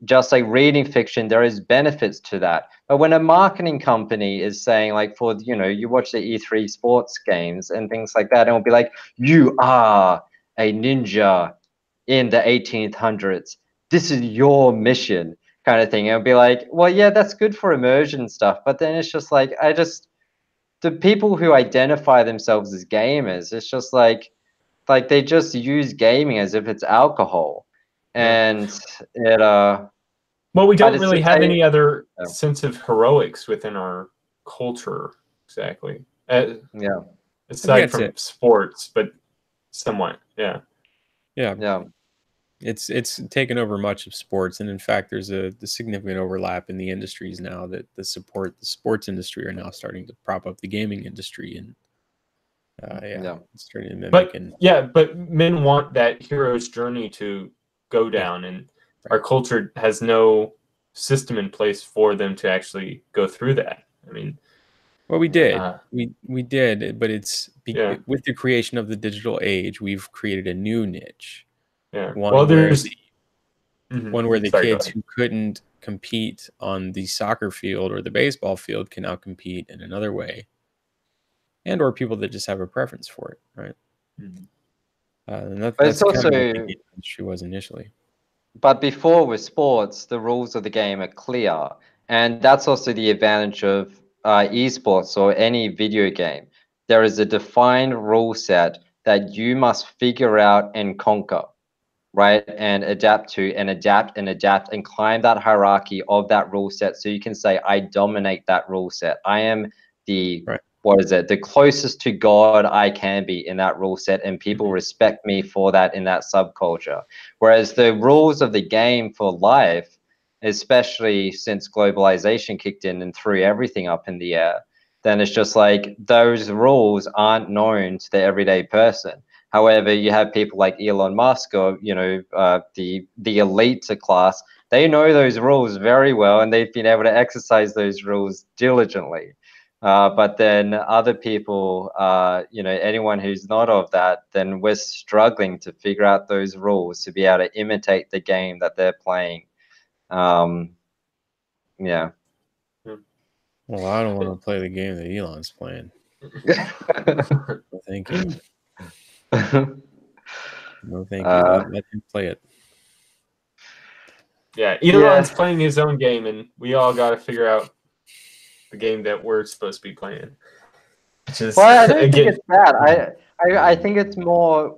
just like reading fiction, there is benefits to that. But when a marketing company is saying, like, for, you know, you watch the E3 sports games and things like that, and it'll be like, you are a ninja in the 1800s. This is your mission, kind of thing. It'll be like, well, yeah, that's good for immersion stuff. But then it's just like, the people who identify themselves as gamers, it's just like they just use gaming as if it's alcohol. And it well, we don't really have any other sense of heroics within our culture, exactly. Aside from sports, but somewhat, yeah. It's taken over much of sports, and in fact, there's a significant overlap in the industries now that the sports industry are now starting to prop up the gaming industry, and it's starting to mimic. But men want that hero's journey to go down, and our culture has no system in place for them to actually go through that. I mean, well, we did, we did, but it's with the creation of the digital age, we've created a new niche. One where the kids who couldn't compete on the soccer field or the baseball field can now compete in another way, and or people that just have a preference for it, right? And But that's it's kind of what the also, game industry was initially. but before with sports, the rules of the game are clear. And that's also the advantage of esports or any video game. There is a defined rule set that you must figure out and conquer, right? And adapt to and adapt and adapt and climb that hierarchy of that rule set. So you can say, I dominate that rule set. I am the, Right. what is it? The closest to God I can be in that rule set. And people respect me for that in that subculture. Whereas the rules of the game for life, especially since globalization kicked in and threw everything up in the air, then it's just like those rules aren't known to the everyday person. However, you have people like Elon Musk or, you know, the elite class. They know those rules very well, and they've been able to exercise those rules diligently. But then other people, you know, anyone who's not of that, then we're struggling to figure out those rules to be able to imitate the game that they're playing. Yeah. Well, I don't want to play the game that Elon's playing. No, thank you. No, thank you. Let him play it. Yeah, Elon's playing his own game, and we all got to figure out the game that we're supposed to be playing. Which is, well, I don't think it's that. I think it's more.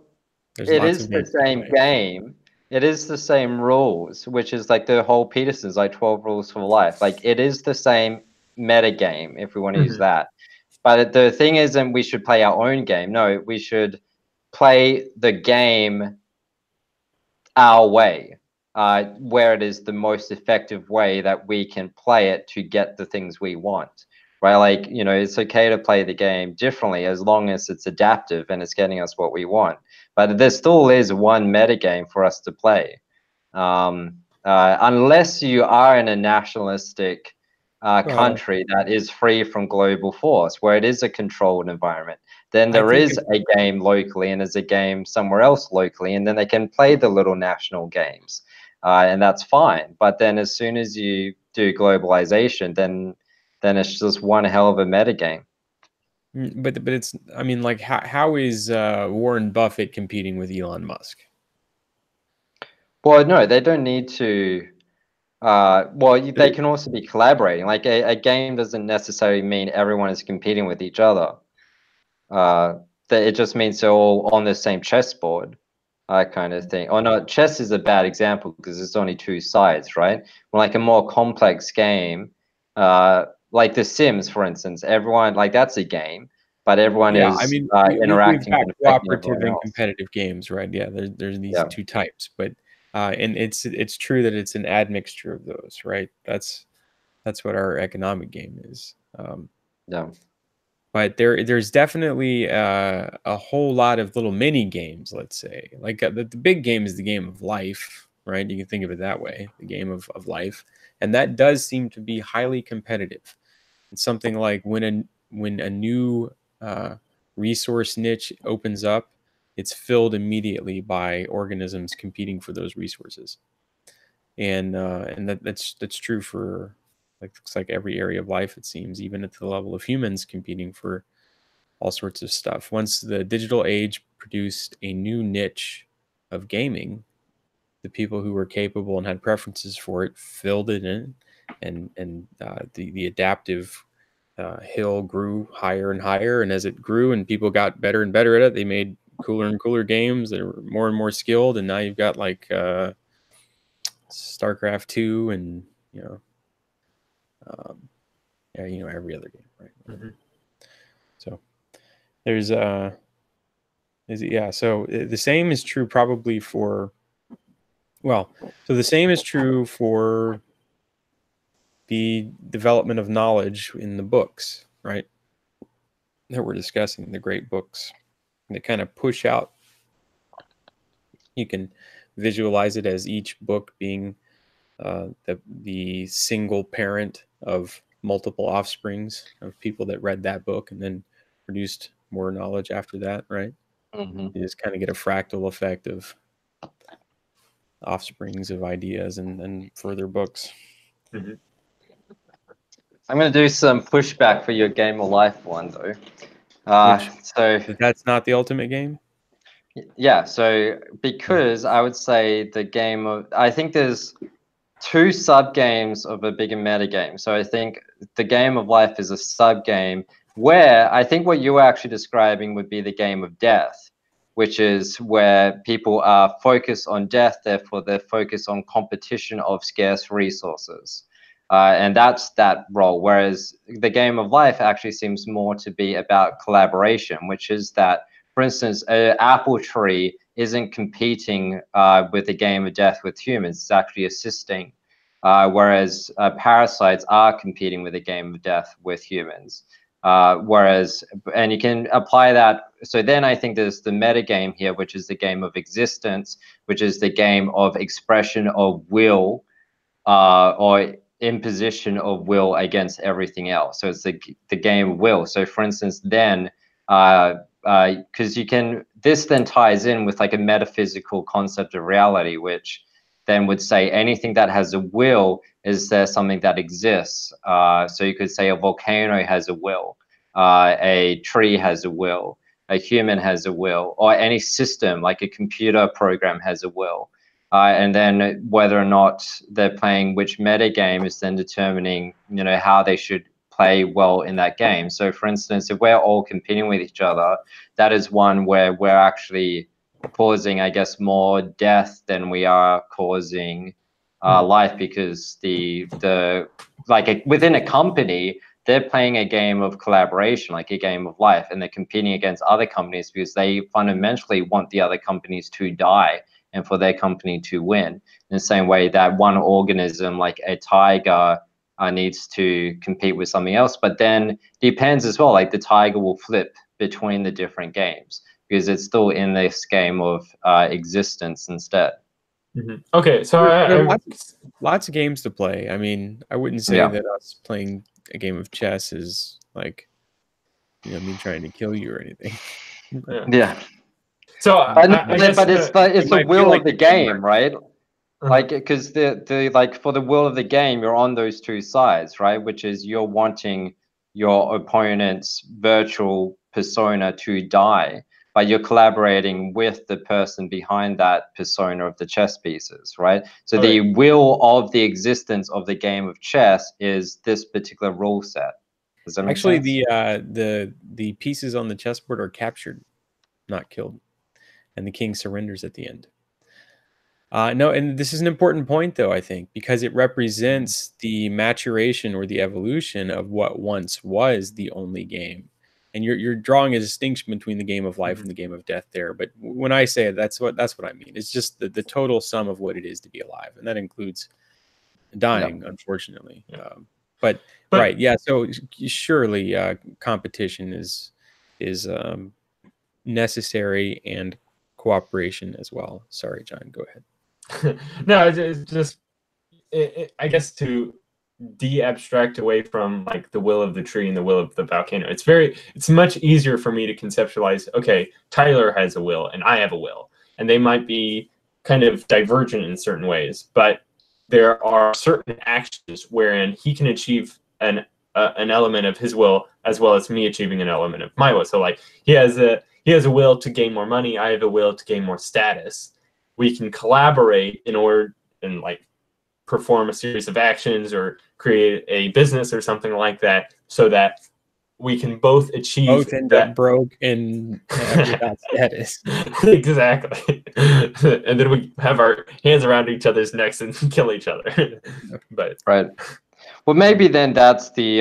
It is the same game. It is the same rules, which is like the whole Peterson's like 12 rules for life. Like it is the same meta game, if we want to use that. But the thing isn't we should play our own game. No, we should play the game our way, where it is the most effective way that we can play it to get the things we want. Right? Like, you know, it's okay to play the game differently as long as it's adaptive and it's getting us what we want. But there still is one metagame for us to play. Unless you are in a nationalistic country that is free from global force, where it is a controlled environment, then there is a game locally and there's a game somewhere else locally, and then they can play the little national games. And that's fine. But then as soon as you do globalization, then it's just one hell of a metagame. But it's, I mean, like how is Warren Buffett competing with Elon Musk? Well, no, they don't need to. Well, they can also be collaborating. Like a game doesn't necessarily mean everyone is competing with each other. It just means they're all on the same chessboard, kind of thing. Or no, chess is a bad example because it's only two sides, right? Well, like a more complex game, like The Sims, for instance, everyone, like that's a game, but everyone is I mean, interacting we've and got affecting cooperative everyone and else. competitive games, right? Yeah, there's these two types, but and it's true that it's an admixture of those, right? That's what our economic game is. Yeah. But there's definitely a whole lot of little mini games, let's say. Like the big game is the game of life, right? You can think of it that way, the game of life. And that does seem to be highly competitive. It's something like when a new resource niche opens up, it's filled immediately by organisms competing for those resources. And that's true for looks like every area of life, it seems, even at the level of humans competing for all sorts of stuff. Once the digital age produced a new niche of gaming, the people who were capable and had preferences for it filled it in, and the adaptive hill grew higher and higher. And as it grew and people got better and better at it, they made cooler and cooler games that were more and more skilled. And now you've got like StarCraft 2 and every other game, right? So there's so the same is true probably for the same is true for the development of knowledge in the books, right? That we're discussing, the great books. They kind of push out. You can visualize it as each book being the single parent of multiple offsprings of people that read that book and then produced more knowledge after that, right? You just kind of get a fractal effect of offsprings of ideas and further books. I'm going to do some pushback for your game of life one, though. So that's not the ultimate game? Yeah, so because I would say I think there's two sub games of a bigger meta game. So I think the game of life is a sub game where I think what you were actually describing would be the game of death, which is where people are focused on death, therefore they're focused on competition of scarce resources. And that's that role. Whereas the game of life actually seems more to be about collaboration, which is that, for instance, an apple tree isn't competing with the game of death with humans. It's actually assisting. Whereas parasites are competing with a game of death with humans. And you can apply that. So then I think there's the meta game here, which is the game of existence, which is the game of expression of will, or imposition of will against everything else. So it's the game of will. So for instance, then, because this then ties in with like a metaphysical concept of reality, which then would say anything that has a will, is there something that exists? So you could say a volcano has a will, a tree has a will, a human has a will, or any system like a computer program has a will. And then whether or not they're playing which meta game is then determining, how they should play well in that game. So for instance, if we're all competing with each other, that is one where we're actually causing, I guess, more death than we are causing life, because within a company, they're playing a game of collaboration, like a game of life, and they're competing against other companies because they fundamentally want the other companies to die and for their company to win. In the same way that one organism, like a tiger, needs to compete with something else, but then depends as well, like the tiger will flip between the different games because it's still in this game of existence instead. Okay, so there are lots of games to play. I mean, I wouldn't say that us playing a game of chess is like, me trying to kill you or anything. Yeah. So, but it's the will of the game, right? Like, because for the will of the game, you're on those two sides, right? Which is you're wanting your opponent's virtual persona to die, but you're collaborating with the person behind that persona of the chess pieces, right? So the will of the existence of the game of chess is this particular rule set. Does that make sense? The pieces on the chessboard are captured, not killed, and the king surrenders at the end. No, and this is an important point, though, I think, because it represents the maturation or the evolution of what once was the only game. And you're drawing a distinction between the game of life and the game of death there. But when I say it, that's what I mean. It's just the total sum of what it is to be alive, and that includes dying, unfortunately. But right, yeah. So surely competition is necessary, and cooperation as well. Sorry, John, go ahead. No, it's just I guess to de-abstract away from like the will of the tree and the will of the volcano. It's much easier for me to conceptualize, okay, Tyler has a will and I have a will, and they might be kind of divergent in certain ways, but there are certain actions wherein he can achieve an element of his will as well as me achieving an element of my will. So like he has a will to gain more money, I have a will to gain more status. We can collaborate in order and like perform a series of actions or create a business or something like that, so that we can both achieve both end up broke and without status. Exactly. And then we have our hands around each other's necks and kill each other. But right. Well, maybe then that's the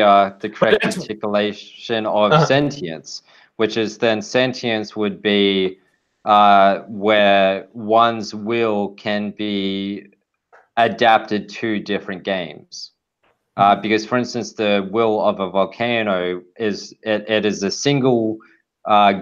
correct articulation of sentience, which is then sentience would be where one's will can be adapted to different games. Because, for instance, the will of a volcano is a single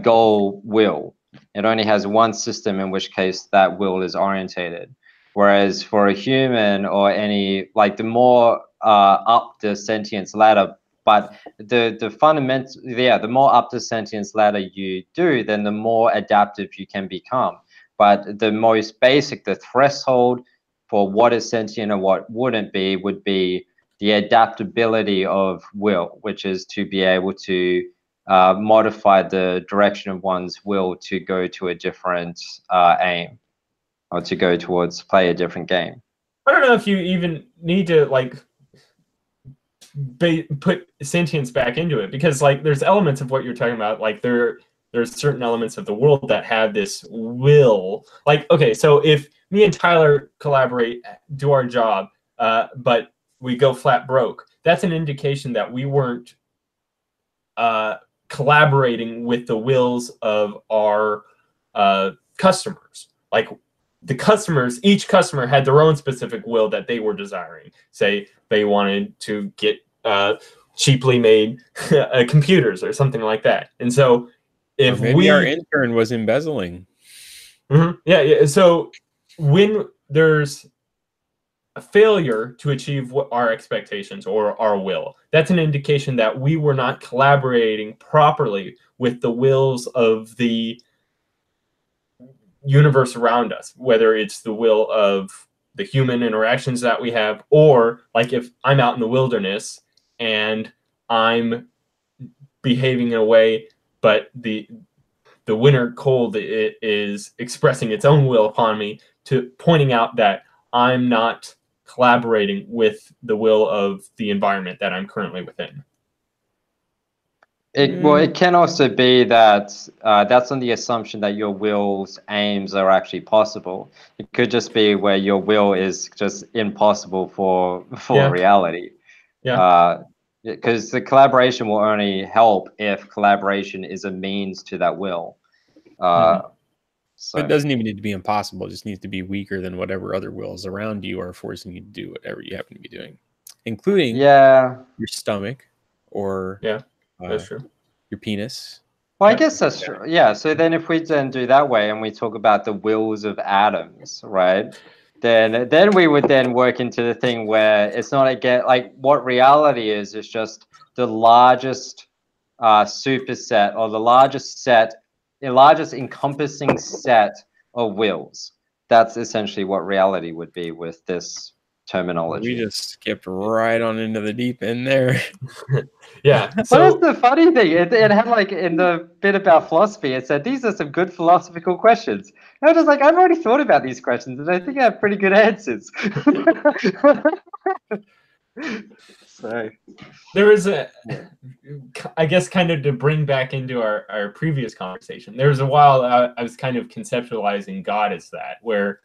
goal will. It only has one system, in which case that will is orientated. Whereas for a human or any, like the more up the sentience ladder, but the fundamental, the more up the sentience ladder you do, then the more adaptive you can become. But the most basic, the threshold for what is sentient and what wouldn't be, would be the adaptability of will, which is to be able to modify the direction of one's will to go to a different aim, or to go towards play a different game. I don't know if you even need to like put sentience back into it, because like there's elements of what you're talking about, like there's certain elements of the world that have this will. Like, okay, so if me and Tyler collaborate, do our job, but we go flat broke, that's an indication that we weren't collaborating with the wills of our customers. Like the customers, each customer had their own specific will that they were desiring. Say they wanted to get cheaply made computers or something like that. And so if maybe our intern was embezzling. Yeah. So when there's a failure to achieve what our expectations or our will, that's an indication that we were not collaborating properly with the wills of the universe around us, whether it's the will of the human interactions that we have, or like if I'm out in the wilderness and I'm behaving in a way, but the winter cold is expressing its own will upon me, to pointing out that I'm not collaborating with the will of the environment that I'm currently within. Well, it can also be that that's on the assumption that your will's aims are actually possible. It could just be where your will is just impossible for reality. Yeah. Because the collaboration will only help if collaboration is a means to that will. So it doesn't even need to be impossible. It just needs to be weaker than whatever other wills around you are forcing you to do whatever you happen to be doing, including your stomach or that's true. your penis. Well, I guess that's true. Yeah. So then if we then do that way and we talk about the wills of atoms, right? Then we would then work into the thing where it's not, again, like what reality is just the largest superset, or the largest encompassing set of wills. That's essentially what reality would be with this terminology. We just skipped right on into the deep end there. Yeah. So that's the funny thing. It had, like, in the bit about philosophy, it said these are some good philosophical questions. And I was just like, I've already thought about these questions, and I think I have pretty good answers. So there is I guess, kind of to bring back into our previous conversation, there was a while I was kind of conceptualizing God as that, where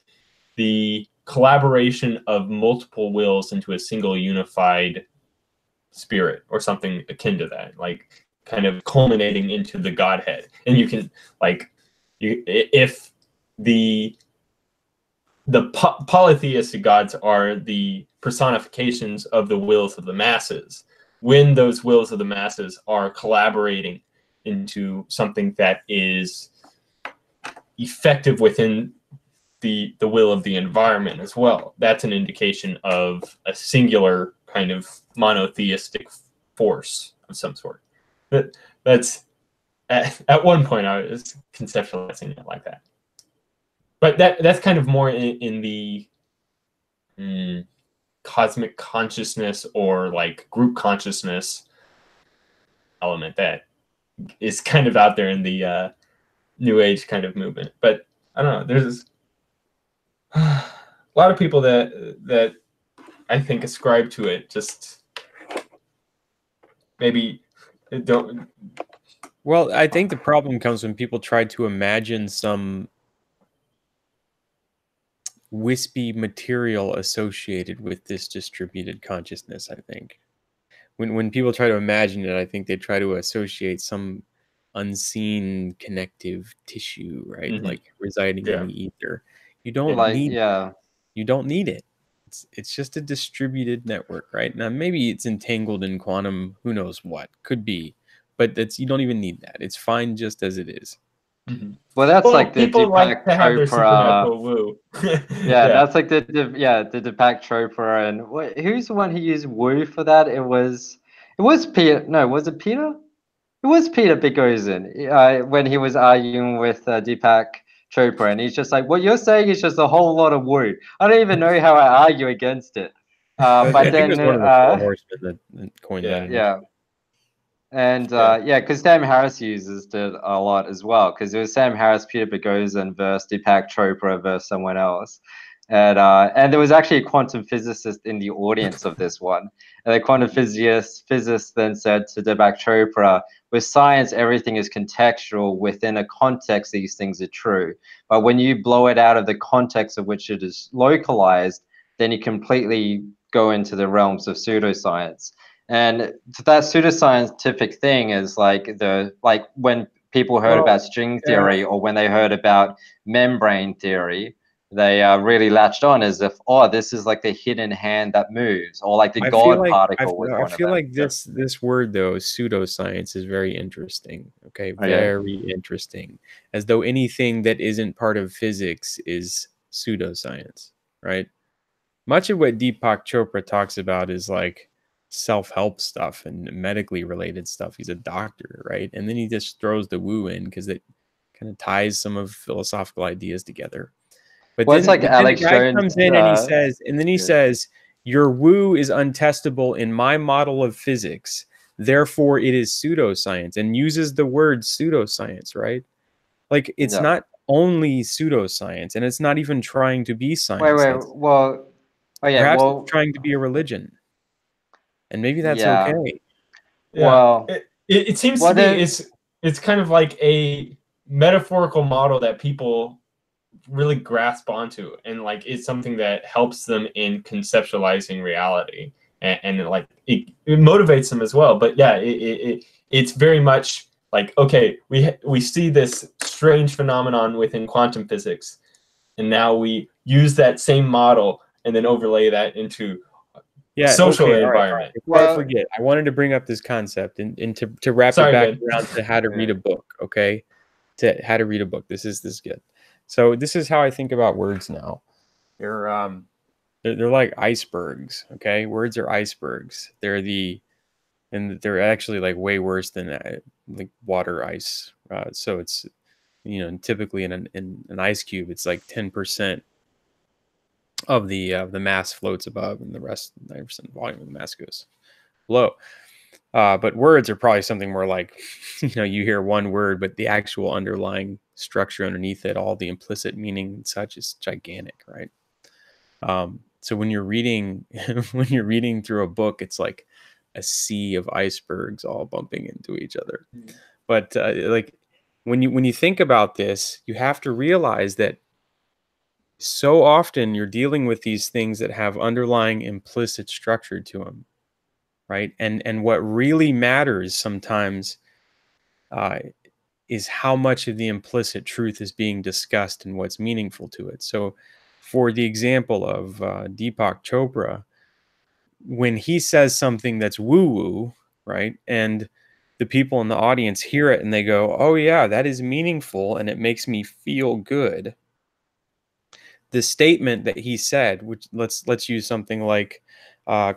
the collaboration of multiple wills into a single unified spirit, or something akin to that, like kind of culminating into the Godhead. And you can, like, if the polytheistic gods are the personifications of the wills of the masses, when those wills of the masses are collaborating into something that is effective within the will of the environment as well, that's an indication of a singular kind of monotheistic force of some sort. That's at one point I was conceptualizing it like that. But that's kind of more in the cosmic consciousness, or like group consciousness element that is kind of out there in the New Age kind of movement. But I don't know, there's a lot of people that I think ascribe to it, just maybe don't. Well, I think the problem comes when people try to imagine some wispy material associated with this distributed consciousness. I think when people try to imagine it, I think they try to associate some unseen connective tissue, right? Like residing in the ether. You don't need you don't need it. It's just a distributed network, right? Now maybe it's entangled in quantum, who knows what, could be, but you don't even need that. It's fine just as it is. Well, that's like the people Deepak like to have their supernatural woo. That's like the Deepak Chopra, and who's the one who used woo for that? It was Peter. No, was it Peter? It was Peter Boghossian when he was arguing with Deepak Chopra, and he's just like, what you're saying is just a whole lot of woo. I don't even know how I argue against it. But I then think it was one of the four horsemen that coined that. Yeah. And yeah, because Sam Harris uses it a lot as well. Because it was Sam Harris, Peter Boghossian versus Deepak Chopra versus someone else, and there was actually a quantum physicist in the audience of this one. And the quantum physicist then said to Deepak Chopra, "With science, everything is contextual. Within a context, these things are true. But when you blow it out of the context of which it is localized, then you completely go into the realms of pseudoscience." And that pseudoscientific thing is like when people heard about string theory or when they heard about membrane theory, they really latched on as if, oh, this is like the hidden hand that moves, or like the God particle was one of them. I feel like this word though, pseudoscience, is very interesting. Okay, very interesting. As though anything that isn't part of physics is pseudoscience, right? Much of what Deepak Chopra talks about is like self-help stuff and medically related stuff. He's a doctor, right? And then he just throws the woo in because it kind of ties some of philosophical ideas together. But well, then, it's like Alex the guy Jones comes in and he says, your woo is untestable in my model of physics, therefore it is pseudoscience, and uses the word pseudoscience, right? Like it's not only pseudoscience, and it's not even trying to be science. Well, oh yeah, perhaps well, it's trying to be a religion, and maybe that's yeah. okay. Yeah. Well, it seems to me it's kind of like a metaphorical model that people really grasp onto, and like it's something that helps them in conceptualizing reality, and like it motivates them as well. But yeah, it's very much like, okay, we see this strange phenomenon within quantum physics, and now we use that same model and then overlay that into social environment. Before I forget, I wanted to bring up this concept and to wrap it back around to how to read a book. Okay, to how to read a book. This is good. So this is how I think about words now. They're like icebergs. Okay, words are icebergs. And they're actually like way worse than like water ice. So it's, you know, typically in an ice cube, it's like 10% of the mass floats above, and the rest 90% volume of the mass goes below. But words are probably something more like, you know, you hear one word, but the actual underlying structure underneath it, all the implicit meaning and such, is gigantic, right? So when you're reading through a book, it's like a sea of icebergs all bumping into each other. But like when you think about this, you have to realize that so often you're dealing with these things that have underlying implicit structure to them, right? And what really matters sometimes is how much of the implicit truth is being discussed and what's meaningful to it. So for the example of Deepak Chopra, when he says something that's woo-woo, right, and the people in the audience hear it and they go, oh yeah, that is meaningful and it makes me feel good. The statement that he said, which let's use something like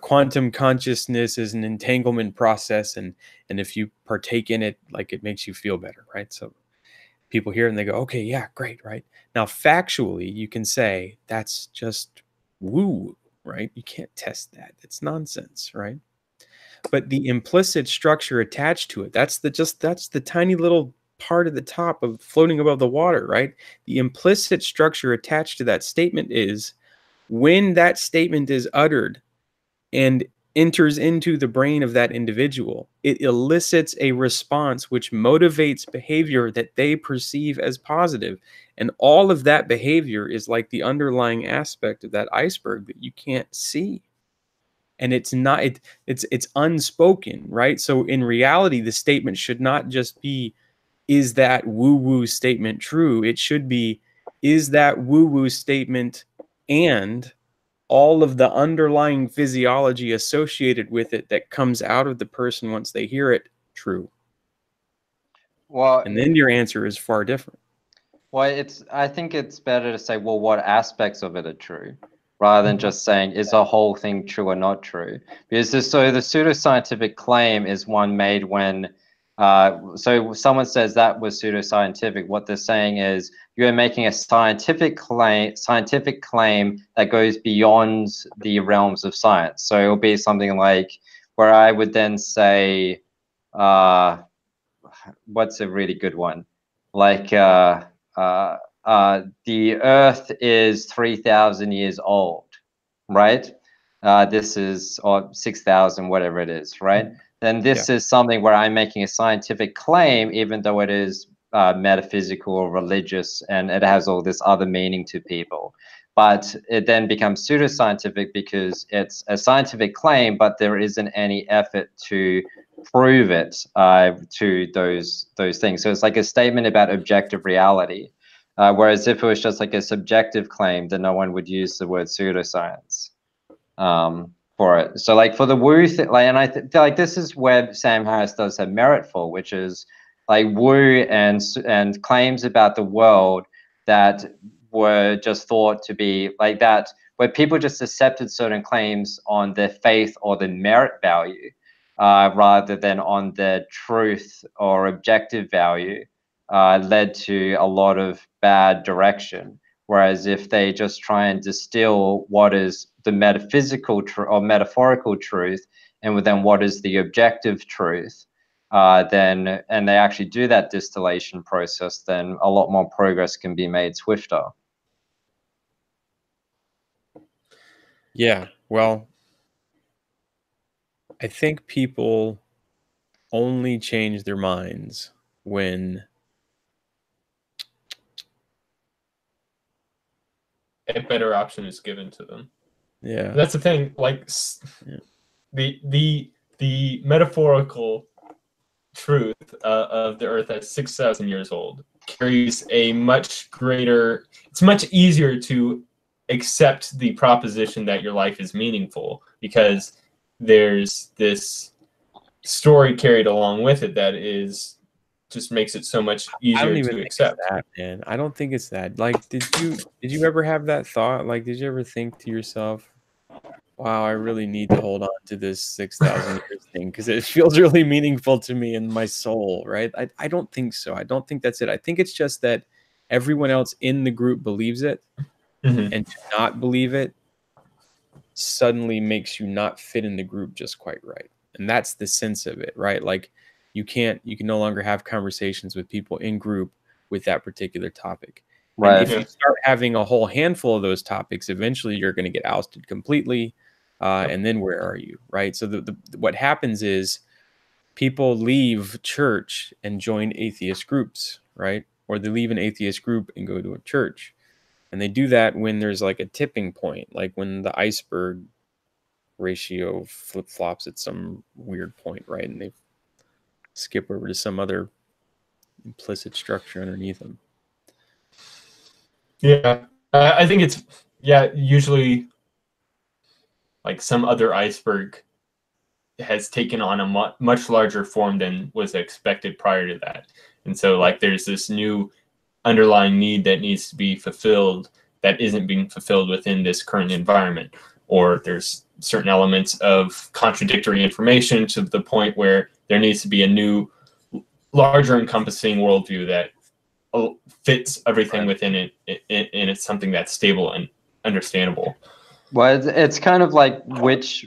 quantum consciousness is an entanglement process, and if you partake in it, like, it makes you feel better, right? So people hear it and they go, okay, yeah, great, right? Now factually, you can say that's just woo, right? You can't test that. It's nonsense, right? But the implicit structure attached to it, that's the tiny little part at the top of floating above the water, right? The implicit structure attached to that statement is when that statement is uttered and enters into the brain of that individual, it elicits a response which motivates behavior that they perceive as positive. And all of that behavior is like the underlying aspect of that iceberg that you can't see. And it's not, it's unspoken, right? So in reality, the statement should not just be, is that woo-woo statement true? It should be, is that woo-woo statement and all of the underlying physiology associated with it that comes out of the person once they hear it true? Well, and then your answer is far different. Well, I think it's better to say, well, what aspects of it are true, rather than just saying, is the whole thing true or not true? Because the pseudoscientific claim is one made when, so someone says that was pseudoscientific. What they're saying is you're making a scientific claim that goes beyond the realms of science. So it'll be something like where I would then say, what's a really good one? Like the Earth is 3,000 years old, right? This is, or 6,000, whatever it is, right? Then this is something where I'm making a scientific claim, even though it is metaphysical or religious, and it has all this other meaning to people. But it then becomes pseudoscientific because it's a scientific claim, but there isn't any effort to prove it to those things. So it's like a statement about objective reality. Whereas if it was just like a subjective claim, then no one would use the word pseudoscience for it. So like for the woo thing, like, and I feel like this is where Sam Harris does have merit for, which is like woo and claims about the world that were just thought to be like that, where people just accepted certain claims on their faith or the merit value rather than on their truth or objective value, led to a lot of bad direction. Whereas if they just try and distill what is the metaphysical or metaphorical truth, and then what is the objective truth, then, and they actually do that distillation process, then a lot more progress can be made swifter. Yeah, well, I think people only change their minds when a better option is given to them. Yeah, that's the thing. Like the metaphorical truth of the Earth as 6,000 years old carries a much greater. It's much easier to accept the proposition that your life is meaningful because there's this story carried along with it that is just makes it so much easier to accept. That, man. I don't think it's that. Like, did you ever have that thought? Like, did you ever think to yourself, wow, I really need to hold on to this 6,000 years thing because it feels really meaningful to me in my soul, right? I don't think so. I don't think that's it. I think it's just that everyone else in the group believes it, and to not believe it suddenly makes you not fit in the group just quite right. And that's the sense of it, right? Like you can no longer have conversations with people in group with that particular topic. Right. And if you start having a whole handful of those topics, eventually you're going to get ousted completely. And then where are you, right? So what happens is people leave church and join atheist groups, right? Or they leave an atheist group and go to a church. And they do that when there's like a tipping point, like when the iceberg ratio flip-flops at some weird point, right? And they skip over to some other implicit structure underneath them. Yeah, I think it's, usually like some other iceberg has taken on a much larger form than was expected prior to that. And so like there's this new underlying need that needs to be fulfilled that isn't being fulfilled within this current environment, or there's certain elements of contradictory information to the point where there needs to be a new, larger encompassing worldview that fits everything within it, and it's something that's stable and understandable. Well, it's kind of like which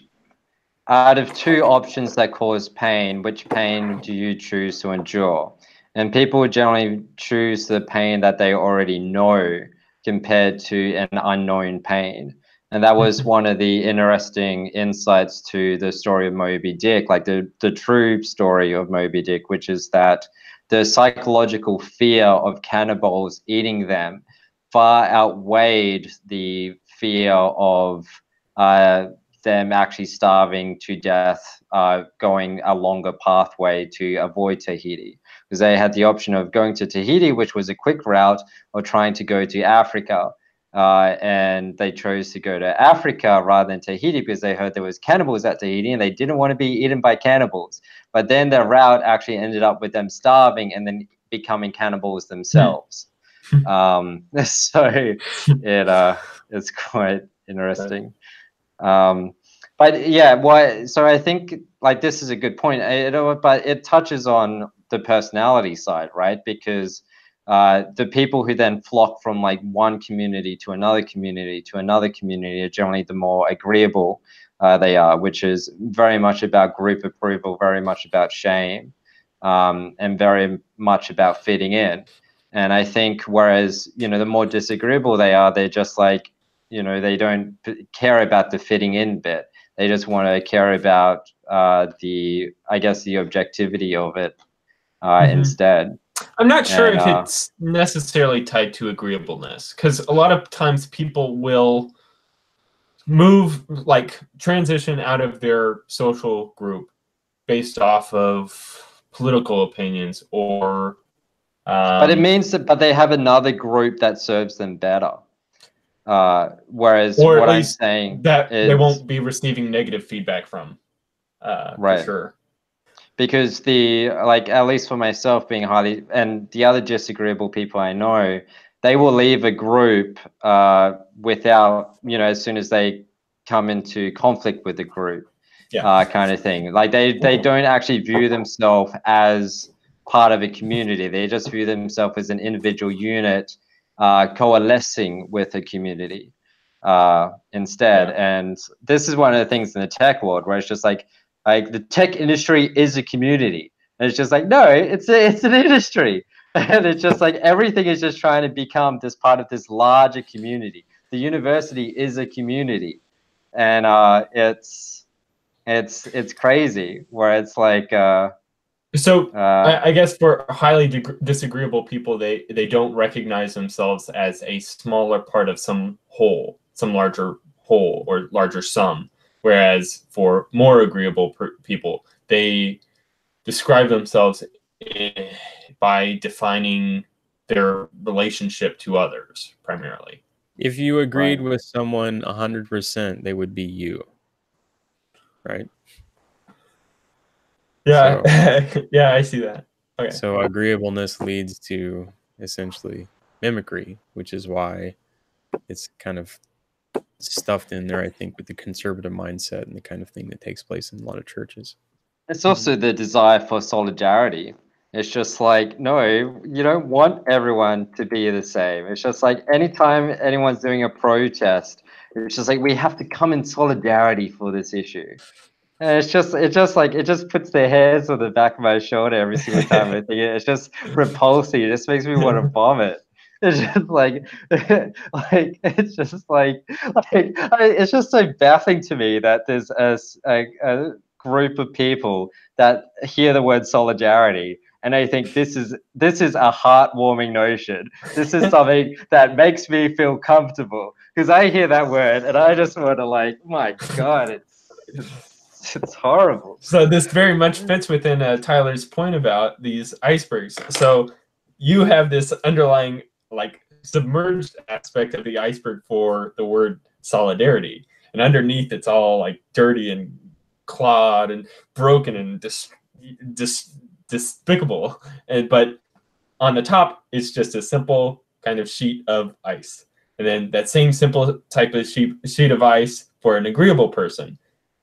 out of two options that cause pain, which pain do you choose to endure? And people generally choose the pain that they already know compared to an unknown pain. And that was one of the interesting insights to the story of Moby Dick, like the true story of Moby Dick, which is that the psychological fear of cannibals eating them far outweighed the fear of them actually starving to death, going a longer pathway to avoid Tahiti. Because they had the option of going to Tahiti, which was a quick route, or trying to go to Africa. And they chose to go to Africa rather than Tahiti because they heard there was cannibals at Tahiti and they didn't want to be eaten by cannibals. But then their route actually ended up with them starving and then becoming cannibals themselves. So it's quite interesting. But yeah, so I think like this is a good point, but it touches on the personality side, right? Because the people who then flock from like one community to another community to another community are generally the more agreeable they are, which is very much about group approval, very much about shame, and very much about fitting in. And I think whereas, you know, the more disagreeable they are, they're just like, you know, they don't care about the fitting in bit. They just want to care about the, I guess, the objectivity of it instead. I'm not sure if it's necessarily tied to agreeableness, because a lot of times people will move, like transition out of their social group based off of political opinions or but it means that, but they have another group that serves them better. Whereas or what at I'm least saying that is, they won't be receiving negative feedback from, right. for sure. Because the, like, at least for myself being highly, and the other disagreeable people I know, they will leave a group without, you know, as soon as they come into conflict with the group, kind of thing. Like they don't actually view themselves as part of a community. They just view themselves as an individual unit coalescing with a community instead. And this is one of the things in the tech world where it's just like the tech industry is a community. And it's just like, no, it's an industry. And it's just like everything is just trying to become this part of this larger community. The university is a community. And it's crazy where it's like I guess for highly disagreeable people, they don't recognize themselves as a smaller part of some whole, some larger whole or larger sum. Whereas for more agreeable people, they describe themselves by defining their relationship to others primarily. If you agreed with someone 100%, they would be you, right? Yeah, so, yeah, I see that. Okay. So agreeableness leads to essentially mimicry, which is why it's kind of stuffed in there, I think, with the conservative mindset and the kind of thing that takes place in a lot of churches. It's also the desire for solidarity. It's just like, no, you don't want everyone to be the same. It's just like anytime anyone's doing a protest, it's just like we have to come in solidarity for this issue. And it just puts their hairs on the back of my shoulder every single time I think it's just repulsive. It just makes me want to vomit. It's just like, it's just like it's just so baffling to me that there's a group of people that hear the word solidarity and I think this is a heartwarming notion. This is something that makes me feel comfortable because I hear that word and I just want to like, my God, it's horrible. So this very much fits within Tyler's point about these icebergs. So you have this underlying like submerged aspect of the iceberg for the word solidarity, and underneath it's all like dirty and clawed and broken and despicable. But on the top it's just a simple kind of sheet of ice, and then that same simple type of sheet of ice for an agreeable person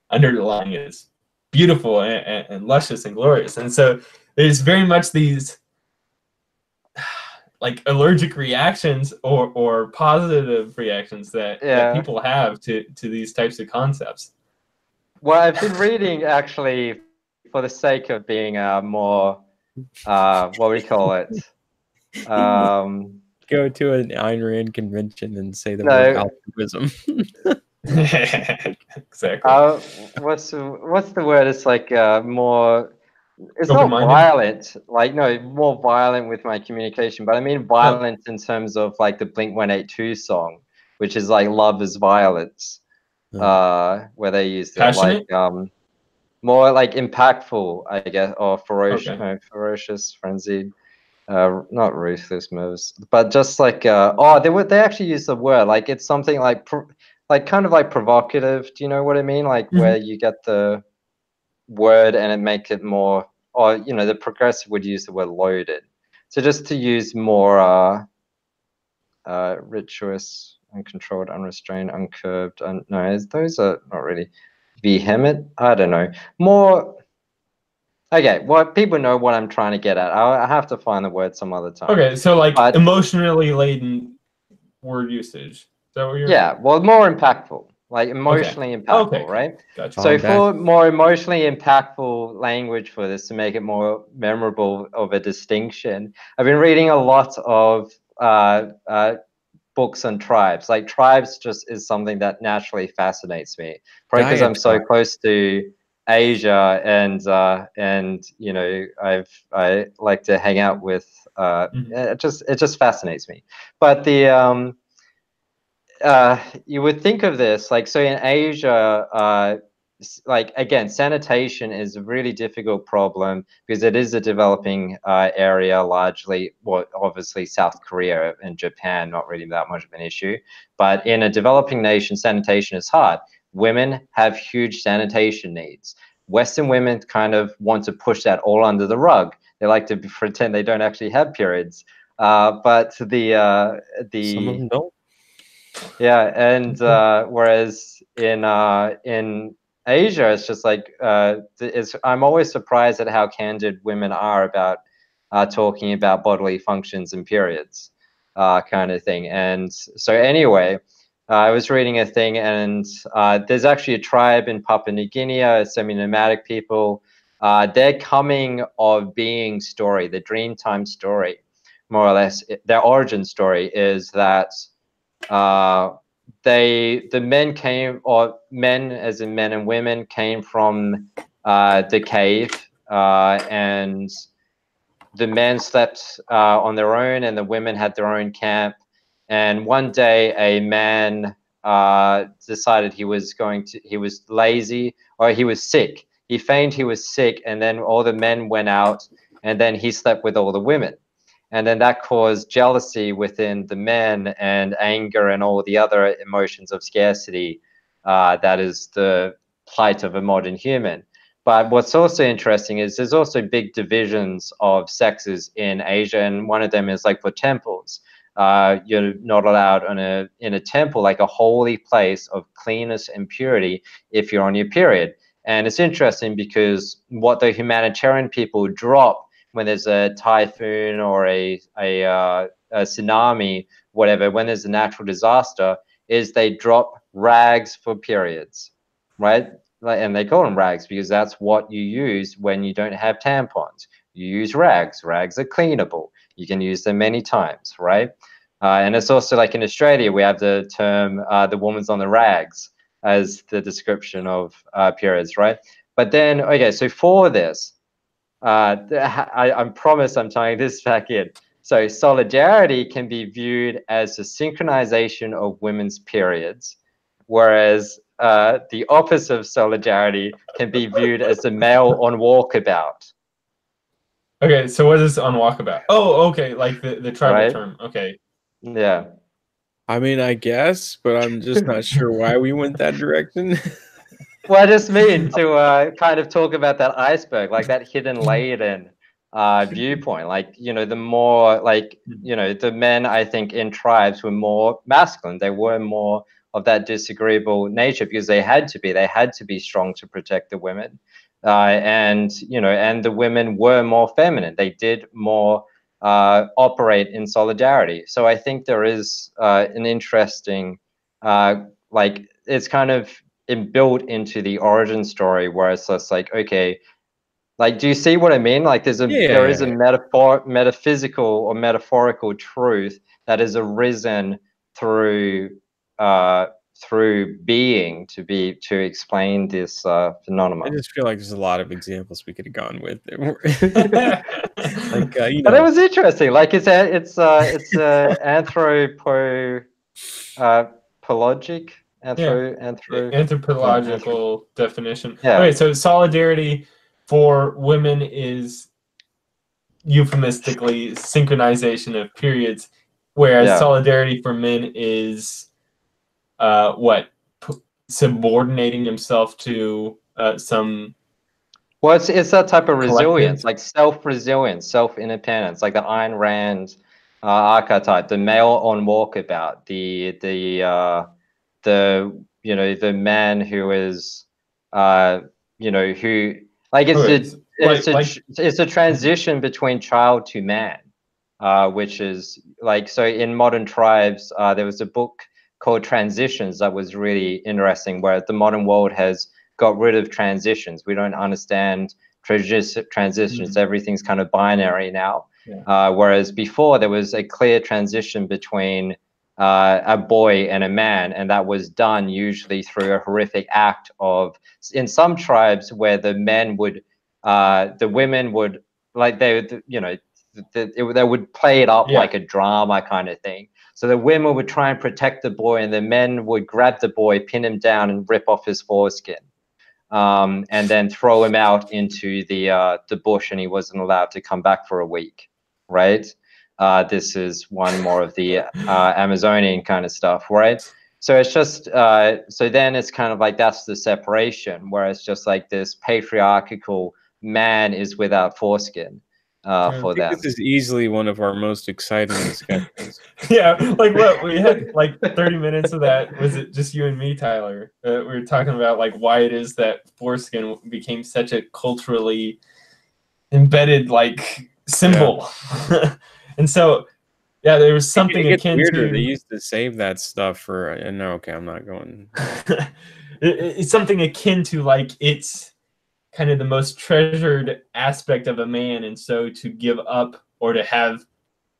underlying is beautiful and luscious and glorious. And so there's very much these like allergic reactions or positive reactions that people have to these types of concepts. Well, I've been reading actually for the sake of being more what do we call it? Go to an Ayn Rand convention and say the word altruism. Exactly. What's the word? It's like more. It's not violent. Like no, more violent with my communication. But I mean violent in terms of like the Blink-182 song, which is like "Love is Violence," where they use it like more like impactful, I guess, or ferocious, ferocious, frenzied. Not ruthless moves, but just like they actually use the word like it's something like kind of like provocative. Do you know what I mean? Like where you get the word and it make it more, or you know, the progressive would use the word loaded. So just to use more rituous, uncontrolled, unrestrained, uncurbed. No, those are not really vehement. I don't know. More. Okay, well, people know what I'm trying to get at. I have to find the word some other time. Okay, so like But emotionally laden word usage. Is that what you're? yeah, well, more impactful, like Okay. emotionally impactful, Okay. right? Gotcha. So back. for more emotionally impactful language for this, to make it more memorable of a distinction, I've been reading a lot of books on tribes. Like tribes just is something that naturally fascinates me, probably because I'm so close to Asia, and you know, I like to hang out with. It just fascinates me. But the you would think of this like, so in Asia, like again, sanitation is a really difficult problem because it is a developing area largely. Well, obviously South Korea and Japan, not really that much of an issue, but in a developing nation, sanitation is hard. Women have huge sanitation needs. Western women kind of want to push that all under the rug. They like to pretend they don't actually have periods. But Some of them don't. yeah, and whereas in Asia, it's just like I'm always surprised at how candid women are about talking about bodily functions and periods, kind of thing. And so anyway, I was reading a thing, and there's actually a tribe in Papua New Guinea, semi-nomadic people. Their coming of being story, the Dreamtime story, more or less, their origin story is that the men came, or men as in men and women, came from the cave, and the men slept on their own, and the women had their own camp. And one day, a man decided he was lazy, or he was sick. He feigned he was sick, and then all the men went out, and then he slept with all the women. And then that caused jealousy within the men, and anger, and all the other emotions of scarcity. That is the plight of a modern human. But what's also interesting is there's also big divisions of sexes in Asia, and one of them is like for temples. You're not allowed in a temple, like a holy place of cleanness and purity, if you're on your period. And it's interesting because what the humanitarian people drop when there's a typhoon or a tsunami, whatever, when there's a natural disaster, is they drop rags for periods, right? And they call them rags because that's what you use when you don't have tampons. You use rags. Rags are cleanable. You can use them many times, right? And it's also like in Australia, we have the term the woman's on the rags as the description of periods, right? But then, okay, so for this, I promise I'm tying this back in. So solidarity can be viewed as a synchronization of women's periods, whereas the opposite of solidarity can be viewed as the male on walkabout. Okay, so what is on walkabout? Oh, okay, like the tribal term. Okay. Yeah. I mean, I guess, but I'm just not sure why we went that direction. Well, I just mean to kind of talk about that iceberg, like that hidden laden viewpoint. Like, you know, the more, like, you know, the men, I think, in tribes were more masculine. They were more of that disagreeable nature because they had to be. They had to be strong to protect the women. And, you know, and the women were more feminine. They did more operate in solidarity. So I think there is an interesting, like, it's kind of built into the origin story where it's just like, okay, like, do you see what I mean? Like there is a metaphysical or metaphorical truth that has arisen through being to explain this I phenomenon. just feel like there's a lot of examples we could have gone with. Like you know, but it was interesting. Like it's anthropological definition. Yeah. Okay, so solidarity for women is euphemistically synchronization of periods, whereas solidarity for men is subordinating himself to some. Well, it's that type of resilience, like self-resilience, self-independence, like the Ayn Rand archetype, the male on walkabout, the you know, the man who is you know, who, like, it's a transition between child to man, which is like, so in modern tribes, there was a book called Transitions that was really interesting, where the modern world has got rid of transitions. We don't understand transitions. Everything's kind of binary now. Whereas before there was a clear transition between a boy and a man, and that was done usually through a horrific act of, in some tribes where the men would, the women would, like they would, you know, they would play it up like a drama kind of thing. So the women would try and protect the boy, and the men would grab the boy, pin him down, and rip off his foreskin, and then throw him out into the bush, and he wasn't allowed to come back for a week, right? This is one more of the Amazonian kind of stuff, right? So it's just, so then it's kind of like, that's the separation, where it's just like this patriarchal man is without foreskin for them. This is easily one of our most exciting discussions. Yeah, like what we had like 30 minutes of that. Was it just you and me, Tyler? We were talking about like why it is that foreskin became such a culturally embedded like symbol. And so, yeah, there was something akin to. They used to save that stuff for. No, okay, I'm not going. It's something akin to like, it's kind of the most treasured aspect of a man, and so to give up or to have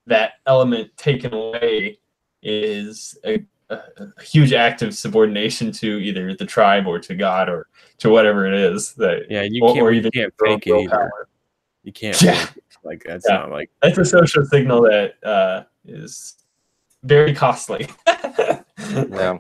that element taken away is a huge act of subordination to either the tribe or to God or to whatever it is that. Yeah, you can't fake it either. You can't. Fake it. Like that's not like, that's a social signal that is very costly. Yeah.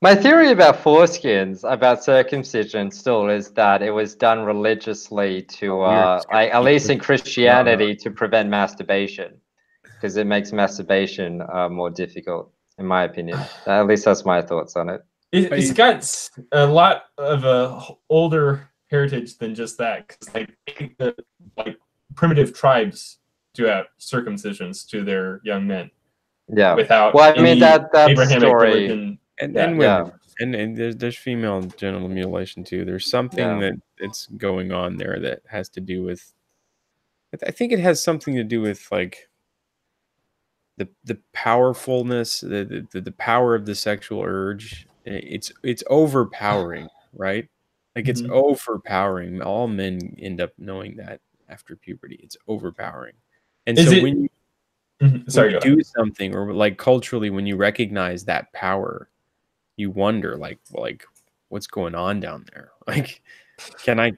My theory about foreskins, about circumcision, still is that it was done religiously to, like, at least in Christianity, to prevent masturbation, because it makes masturbation more difficult, in my opinion. At least that's my thoughts on it. It's got a lot of older heritage than just that, because like primitive tribes do have circumcisions to their young men. Yeah. Without, well, I mean, that story. Religion. And women. And there's female genital mutilation too. There's something that it's going on there that has to do with. I think it has something to do with like the powerfulness, the power of the sexual urge. It's overpowering, right? Like it's overpowering. All men end up knowing that after puberty. It's overpowering. And so when you do something, or like culturally, when you recognize that power, you wonder like what's going on down there? Like, can I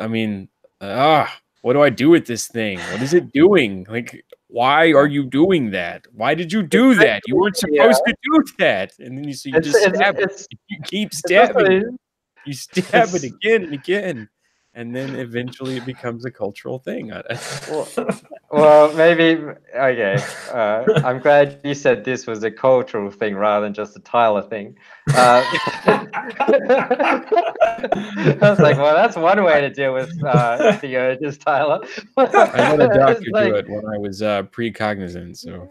mean, what do I do with this thing? What is it doing? Like, why are you doing that? Why did you do that? You weren't supposed to do that. And then you just stab it. You keep stabbing. You stab it again and again. And then eventually it becomes a cultural thing. Well, maybe, okay. I'm glad you said this was a cultural thing rather than just a Tyler thing. I was like, well, that's one way to deal with the urges, Tyler. I had a doctor do it when I was pre-cognizant, so.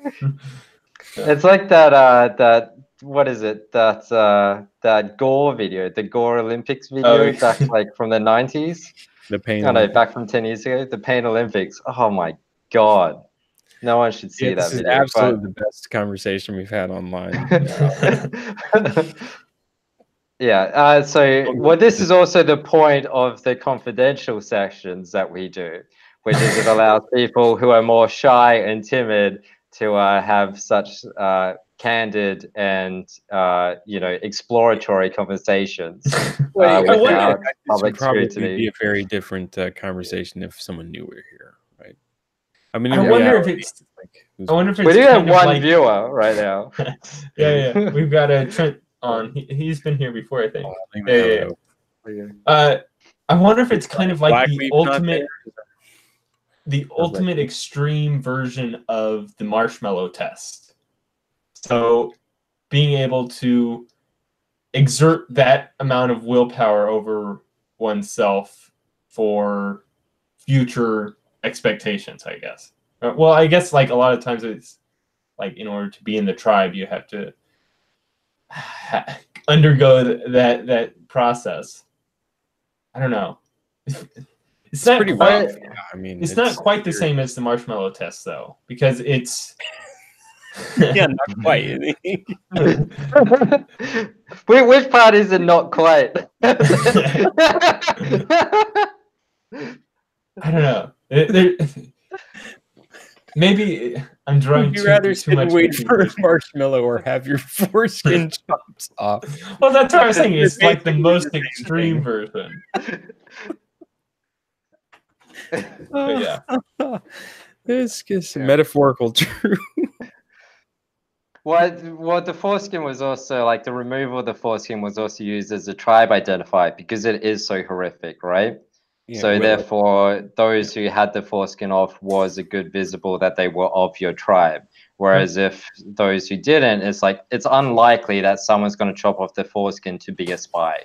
It's like that, what is it? That Gore video, the Gore Olympics video, back like from the 90s. The Pain. No, back from 10 years ago. The Pain Olympics. Oh my God, no one should see that this video. Is absolutely the best conversation we've had online. Yeah. So, well, this is also the point of the confidential sessions that we do, which is it allows people who are more shy and timid to have such candid and exploratory conversations without public scrutiny. Be a very different conversation if someone knew we were here, right? I mean, I wonder if it's we do have one viewer right now. Yeah. We've got a Trent on. He's been here before, I think. I wonder if it's kind of like the ultimate extreme version of the marshmallow test. So being able to exert that amount of willpower over oneself for future expectations, I guess. Well, I guess like a lot of times it's like in order to be in the tribe, you have to undergo that process. I don't know. It's not pretty quite, rough. Yeah, I mean, it's not quite the same as the marshmallow test, though, because it's yeah, not quite. Which part is it not quite? I don't know. Maybe I'm drawing Would you rather too sit much and wait for a conclusion. marshmallow or have your foreskin chopped off? Well, that's what I was saying. They're It's like the basically most the same extreme thing. version. But yeah. This is metaphorical truth. Well, the foreskin was also like the removal of the foreskin was also used as a tribe identifier because it is so horrific, right? Yeah, So therefore, those who had the foreskin off was a good visible that they were of your tribe. Whereas if those who didn't, it's like it's unlikely that someone's going to chop off the foreskin to be a spy.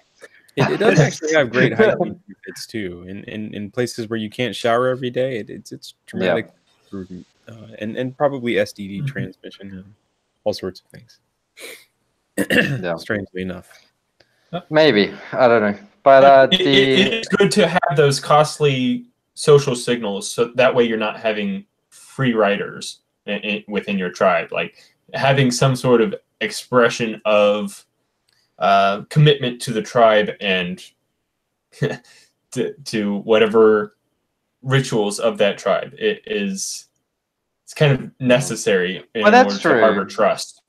it does actually have great hygiene benefits too. In places where you can't shower every day, it's dramatic improvement, and probably STD transmission and all sorts of things. Strangely enough. Maybe, I don't know, but it's good to have those costly social signals, so that way you're not having free riders within your tribe. Like having some sort of expression of commitment to the tribe and to whatever rituals of that tribe. It's kind of necessary in order to harbor trust.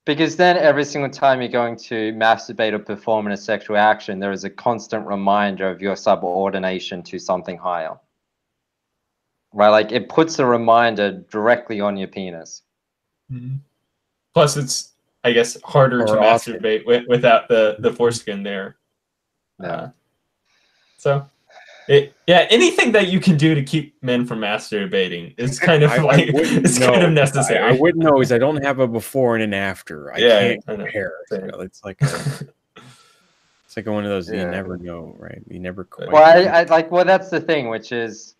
Because then every single time you're going to masturbate or perform in a sexual action, there is a constant reminder of your subordination to something higher. Right? Like it puts a reminder directly on your penis. Mm-hmm. Plus, it's, I guess, harder to masturbate without the foreskin there. So, anything that you can do to keep men from masturbating is kind of kind of necessary. I wouldn't know because I don't have a before and an after. I can't compare. It's like it's like one of those you never know, right? You never quite. Well, that's the thing, which is,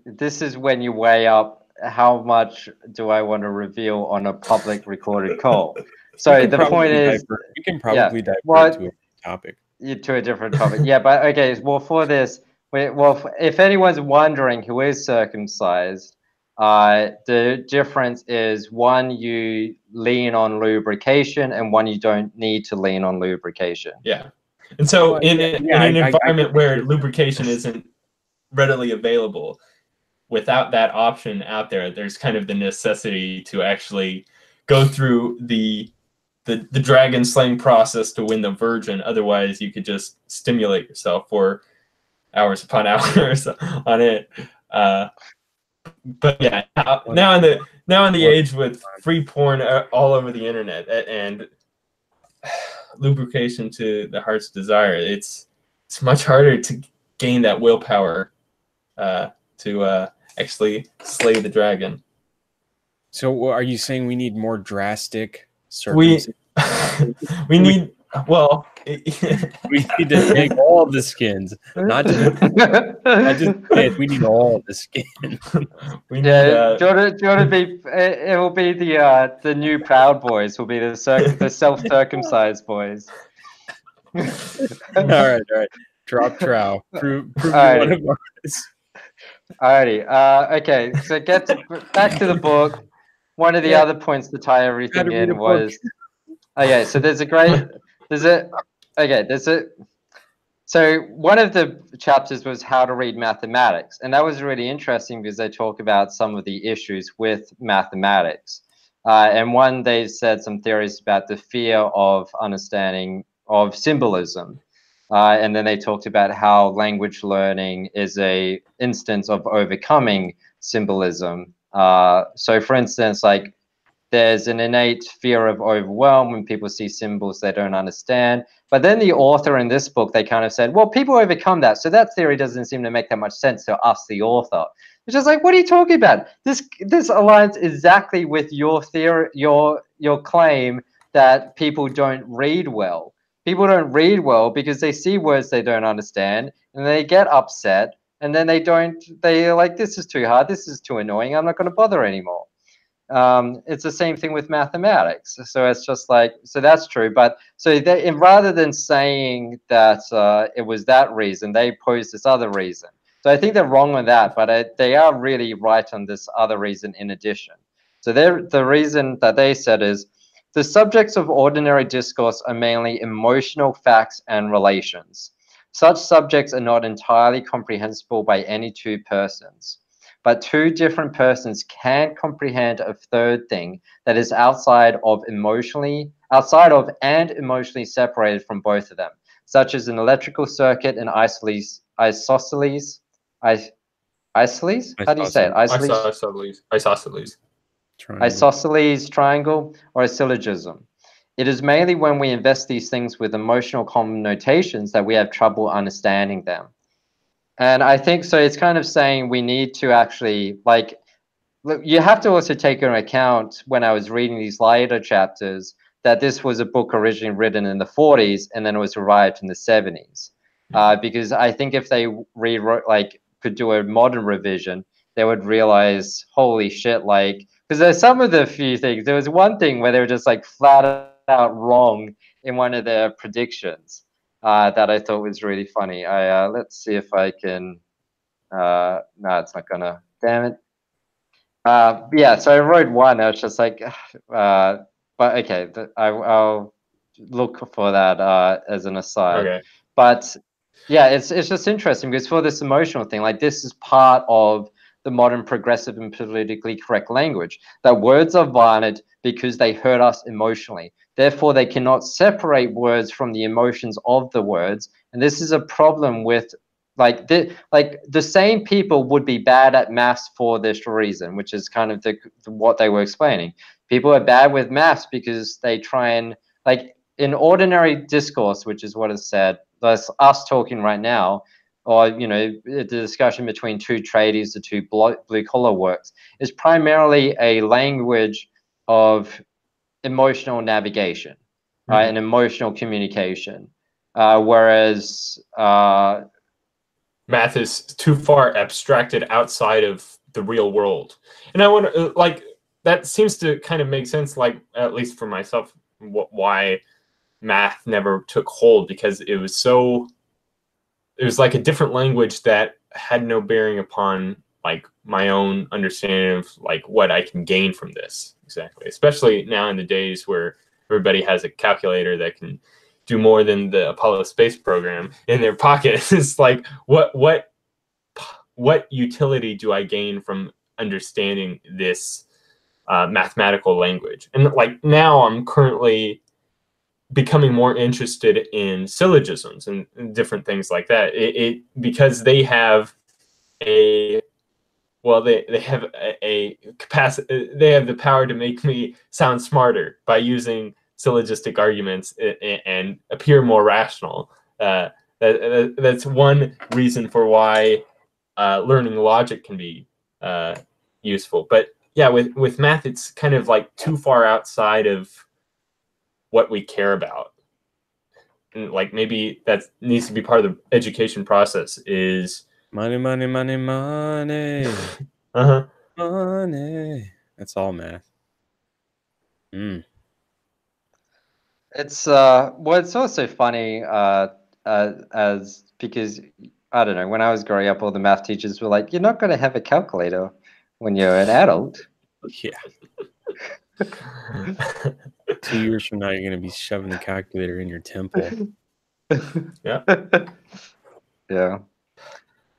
this is when you weigh up how much do I want to reveal on a public recorded call. So the point is, we can probably divert to a topic. To a different topic. Yeah, but okay. Well, for this, if anyone's wondering who is circumcised, the difference is one, you lean on lubrication, and one, you don't need to lean on lubrication. Yeah. And so in an environment where lubrication isn't readily available, without that option out there, there's kind of the necessity to actually go through the dragon slaying process to win the virgin. Otherwise, you could just stimulate yourself for hours upon hours on it. But yeah, now in the age with free porn all over the internet and lubrication to the heart's desire, it's much harder to gain that willpower to actually slay the dragon. So, are you saying we need more drastic circumcision? We need we need to take all the skins, not just kids. We need all the skins. Jordan it will be the new Proud Boys. Will be the self-circumcised boys. all right. Drop trow. Prove one of us. Alrighty. Okay. So back to the book. One of the other points to tie everything in was. Okay, so so one of the chapters was how to read mathematics, and that was really interesting because they talk about some of the issues with mathematics. And one, they said some theories about the fear of understanding of symbolism. And then they talked about how language learning is a instance of overcoming symbolism. So for instance, like, there's an innate fear of overwhelm when people see symbols they don't understand. But then the author in this book, they kind of said, well, people overcome that. So that theory doesn't seem to make that much sense to us, the author. It's just like, what are you talking about? This aligns exactly with your theory, your claim that people don't read well. People don't read well because they see words they don't understand and they get upset. And then they're like, this is too hard. This is too annoying. I'm not going to bother anymore. it's the same thing with mathematics. So it's just like, so that's true. But so they, and rather than saying that it was that reason, they posed this other reason. So I think they're wrong on that, but they are really right on this other reason in addition. So the reason that they said is, the subjects of ordinary discourse are mainly emotional facts and relations. Such subjects are not entirely comprehensible by any two persons, but two different persons can comprehend a third thing that is outside of and emotionally separated from both of them, such as an electrical circuit and isosceles. How do you say it? Isosceles triangle, or a syllogism. It is mainly when we invest these things with emotional connotations that we have trouble understanding them. And I think so it's kind of saying we need to actually, like, look, you have to also take into account when I was reading these later chapters that this was a book originally written in the 40s and then it was revived in the 70s. Because I think if they rewrote, like, could do a modern revision, they would realize, holy shit, like, because there's some of the few things. There was one thing where they were just like flat out wrong in one of their predictions that I thought was really funny. Let's see if I can. No, it's not gonna. Damn it. Yeah, so I wrote one. I was just like, but okay, I'll look for that as an aside. Okay. But yeah, it's just interesting because for this emotional thing, like, this is part of the modern progressive and politically correct language, that words are violent because they hurt us emotionally. Therefore, they cannot separate words from the emotions of the words. And this is a problem with, like, the same people would be bad at maths for this reason, which is kind of what they were explaining. People are bad with maths because they try and, like, in ordinary discourse, which is what is said, that's us talking right now, or, you know, the discussion between two tradies, the two blue-collar works, is primarily a language of emotional navigation, and emotional communication, whereas math is too far abstracted outside of the real world. And I want to, like, that seems to kind of make sense, like, at least for myself, why math never took hold, because it was like a different language that had no bearing upon, like, my own understanding of, like, what I can gain from this exactly, especially now in the days where everybody has a calculator that can do more than the Apollo space program in their pocket. It's like, what utility do I gain from understanding this mathematical language? And, like, now I'm currently becoming more interested in syllogisms and different things like that. Because they have they have a capacity, they have the power to make me sound smarter by using syllogistic arguments and appear more rational. That's one reason for why learning logic can be useful. But yeah, with math, it's kind of like too far outside of what we care about. And, like, maybe that needs to be part of the education process is money. money. That's all math. It's well, it's also funny as because I don't know, when I was growing up, all the math teachers were like, "You're not going to have a calculator when you're an adult." Yeah. 2 years from now, you're going to be shoving the calculator in your temple. Yeah. Yeah.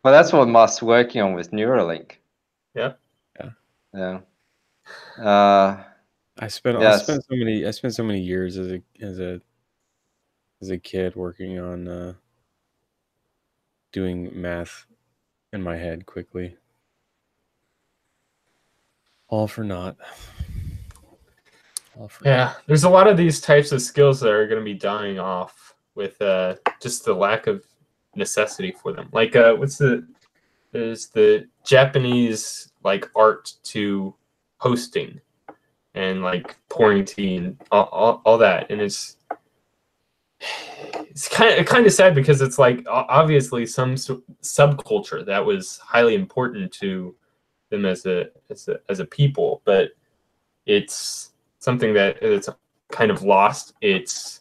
Well, that's what Musk's working on with Neuralink. Yeah. Yeah. I spent so many years as a kid working on doing math in my head quickly. All for naught. Yeah, there's a lot of these types of skills that are going to be dying off with just the lack of necessity for them. Like, there's the Japanese, like, art to hosting and, like, pouring tea and all that, and it's kind of sad because it's like obviously some subculture that was highly important to them as a people, but it's something that it's kind of lost its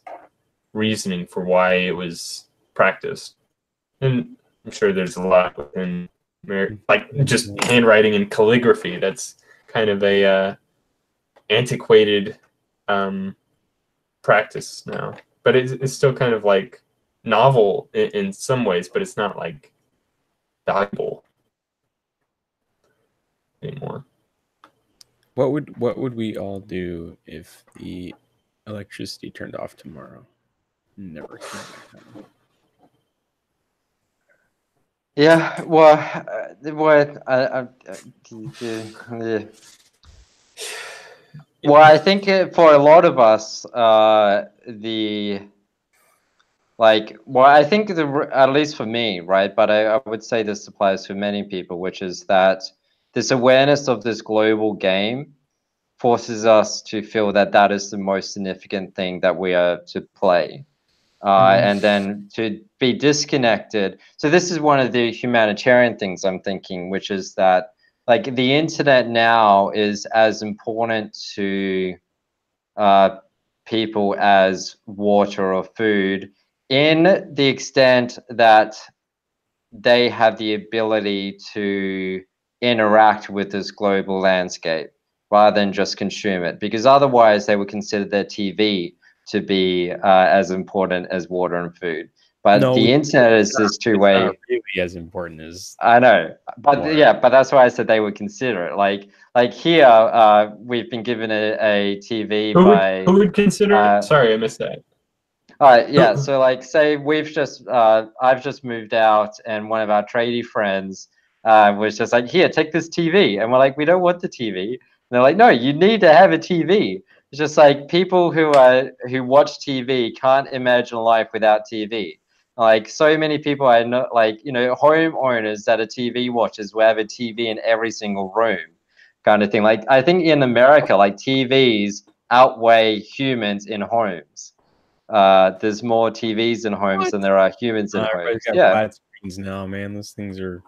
reasoning for why it was practiced. And I'm sure there's a lot within like just handwriting and calligraphy. That's kind of a antiquated practice now, but it's still kind of like novel in some ways, but it's not like valuable anymore. What would we all do if the electricity turned off tomorrow? Never came back on. Yeah, well, well, I think for a lot of us, I think at least for me, right? But I would say this applies to many people, which is that this awareness of this global game forces us to feel that that is the most significant thing that we are to play. And then to be disconnected. So this is one of the humanitarian things I'm thinking, which is that like the internet now is as important to people as water or food, in the extent that they have the ability to interact with this global landscape rather than just consume it, because otherwise they would consider their TV to be as important as water and food. But No, the internet is this two-way. Not really as important as I know, but water. yeah, but that's why I said they would consider it. Like here, we've been given a TV Who would consider it? Sorry, I missed that. Yeah, so like say I've just moved out, and one of our tradie friends was just like, here, take this TV. And we're like, we don't want the TV. And they're like, no, you need to have a TV. It's just like people who watch TV can't imagine life without TV. Like so many people I know, like, you know, home owners that are TV watchers will have a TV in every single room kind of thing. Like I think in America, like TVs outweigh humans in homes. There's more TVs in homes than there are humans in homes. Yeah, flat screens now, man. Those things are.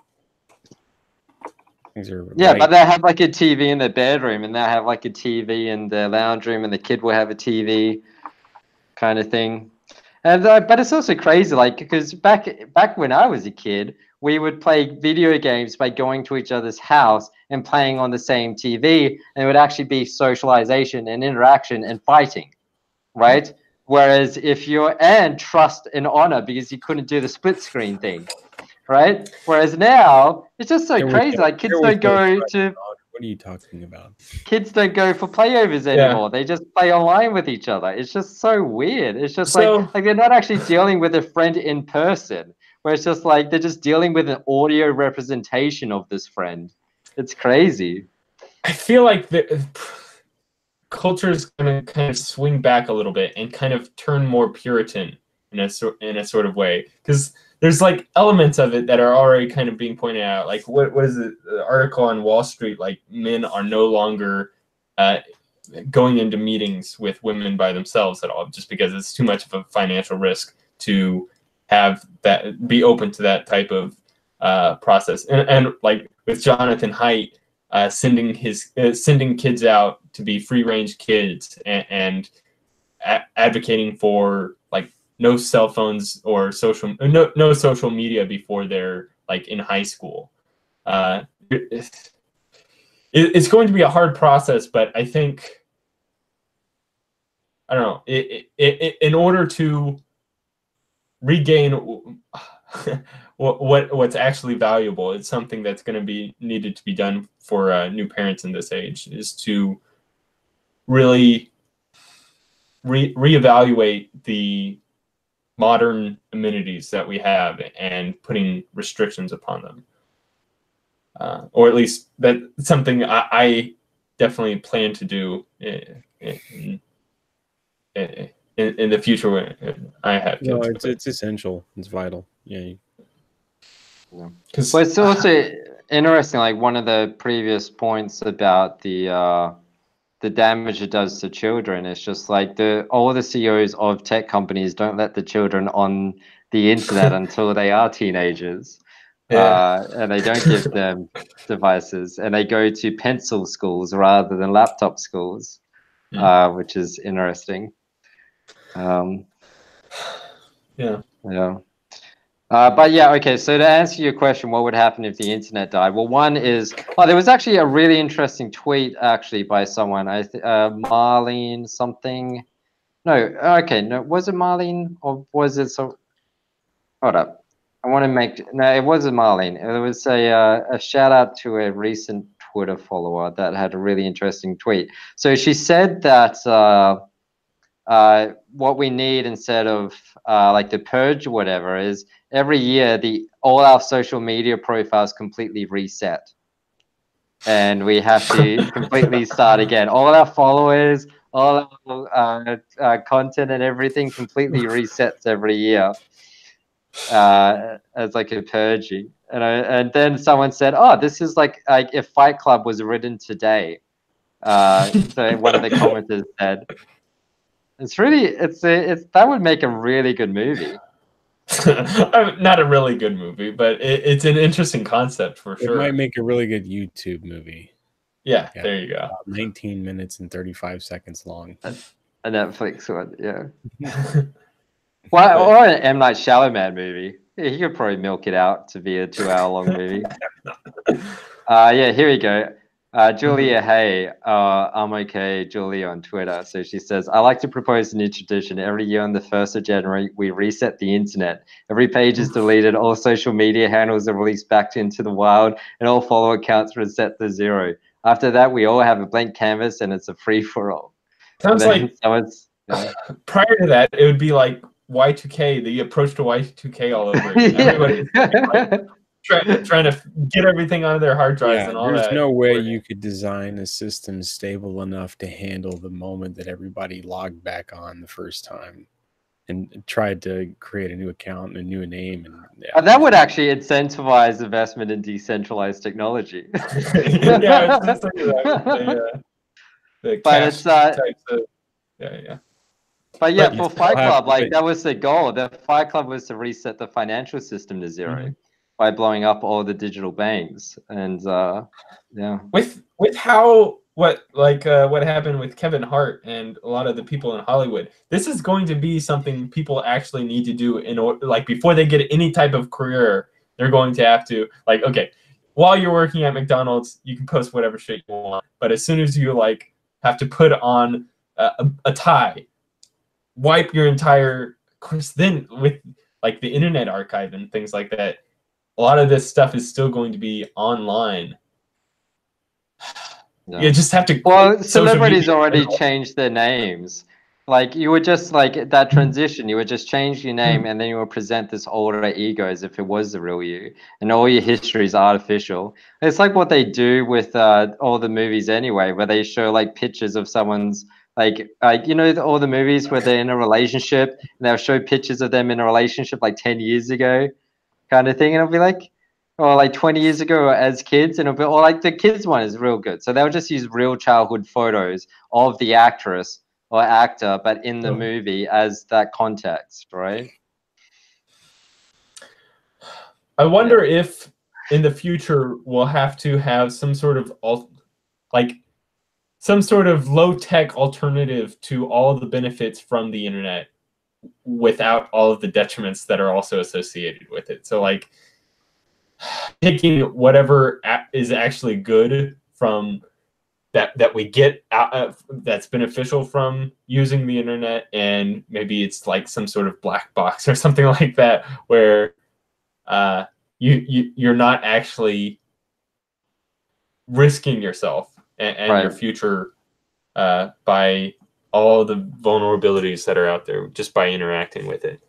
Yeah, but they have like a TV in their bedroom, and they have like a TV in their lounge room, and the kid will have a TV, kind of thing. And but it's also crazy, like because back when I was a kid, we would play video games by going to each other's house and playing on the same TV, and it would actually be socialization and interaction and fighting, right? Whereas if you're and trust and honor, because you couldn't do the split screen thing, right? Whereas now it's just so crazy. Like kids don't go to. What are you talking about? Kids don't go for playovers anymore. They just play online with each other. It's just so weird. It's just like they're not actually dealing with a friend in person. Where it's just like they're just dealing with an audio representation of this friend. It's crazy. I feel like the culture is going to kind of swing back a little bit and kind of turn more Puritan in a sort of way, because there's like elements of it that are already kind of being pointed out. Like what is the article on Wall Street? Like men are no longer going into meetings with women by themselves at all, just because it's too much of a financial risk to have that be open to that type of process. And like with Jonathan Haidt sending kids out to be free range kids and advocating for like no cell phones or no social media before they're like in high school. It's going to be a hard process, but I think, I don't know, in order to regain what's actually valuable, it's something that's going to be needed to be done for new parents in this age, is to really reevaluate the modern amenities that we have and putting restrictions upon them. Or at least that's something I definitely plan to do in the future when I have kids. No, it's essential. It's vital. Yeah. But it's also interesting. Like one of the previous points about the damage it does to children. It's just like all the CEOs of tech companies don't let the children on the internet until they are teenagers. and they don't give them devices, and they go to pencil schools rather than laptop schools, which is interesting. Yeah. But yeah, okay. So to answer your question, what would happen if the internet died? Well, one is, there was actually a really interesting tweet actually by someone. Marlene something. No, okay, no, was it Marlene or was it so? Hold up, I want to make no, it wasn't Marlene. It was a shout out to a recent Twitter follower that had a really interesting tweet. So she said that what we need instead of like the purge or whatever is every year all our social media profiles completely reset, and we have to completely start again. All our followers, all our content and everything completely resets every year as like a purging. And then someone said, "Oh, this is like if Fight Club was written today." So one of the commenters said, "It's really that would make a really good movie." Not a really good movie, but it's an interesting concept for sure. It might make a really good YouTube movie. Yeah, there you go. 19 minutes and 35 seconds long. A Netflix one, yeah. Well, or an M. Night Shyamalan movie. Yeah, he could probably milk it out to be a 2-hour-long movie. Yeah, here we go. Julia Hay, I'm okay, Julia on Twitter. So she says, I like to propose a new tradition. Every year on the 1st of January, we reset the internet. Every page is deleted, all social media handles are released back into the wild, and all follower accounts reset to 0. After that, we all have a blank canvas, and it's a free-for-all. Sounds like prior to that, it would be like Y2K, the approach to Y2K all over again. Everybody's like, trying to get everything onto their hard drives and all that. There's no way you could design a system stable enough to handle the moment that everybody logged back on the first time and tried to create a new account and a new name. And that would actually incentivize investment in decentralized technology. Yeah, it's just like the cash types of yeah. But yeah, for Fight Club, like that was the goal. The Fight Club was to reset the financial system to 0 by blowing up all the digital banks. And yeah, with what happened with Kevin Hart and a lot of the people in Hollywood, this is going to be something people actually need to do in order, like before they get any type of career, they're going to have to like, okay, while you're working at McDonald's, you can post whatever shit you want, but as soon as you like have to put on a tie, wipe your entire course. Then with like the Internet Archive and things like that, a lot of this stuff is still going to be online. Yeah. You just have to. Well, celebrities already changed their names. Like you would just like that transition. You would just change your name, and then you would present this alter ego as if it was the real you, and all your history is artificial. It's like what they do with all the movies anyway, where they show like pictures of someone's like you know, all the movies where they're in a relationship, and they'll show pictures of them in a relationship like 10 years ago, kind of thing, and it'll be like, or like 20 years ago as kids, and it'll be, or like the kids one is real good. So they'll just use real childhood photos of the actress or actor, but in the movie as that context, right? I wonder if in the future we'll have to have some sort of some sort of low-tech alternative to all of the benefits from the internet without all of the detriments that are also associated with it. So like taking whatever is actually good from that we get out that's beneficial from using the internet, and maybe it's like some sort of black box or something like that where you're not actually risking yourself and your future by all the vulnerabilities that are out there just by interacting with it.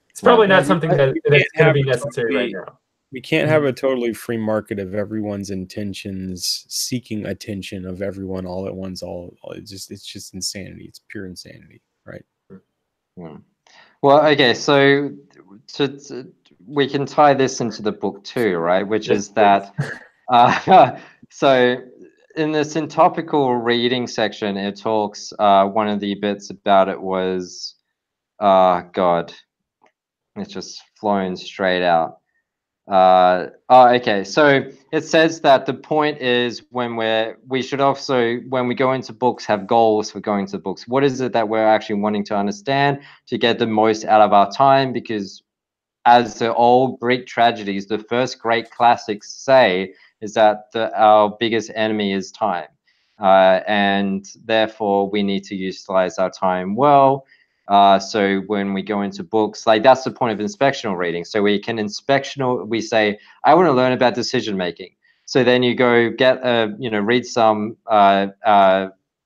It's probably not something that's going to be necessary right now. We can't have a totally free market of everyone's intentions seeking attention of everyone all at once. It's just insanity. It's pure insanity, right? Well, okay, so we can tie this into the book too, right? Which is that so in the Syntopical reading section, it talks, one of the bits about it was, God, it's just flown straight out. Okay. So it says that the point is we should also, when we go into books, have goals for going to books. What is it that we're actually wanting to understand to get the most out of our time? Because as the old Greek tragedies, the first great classics say, is that our biggest enemy is time. And therefore we need to utilize our time well. So when we go into books, like that's the point of inspectional reading. So we can we say, I want to learn about decision making. So then you go get read some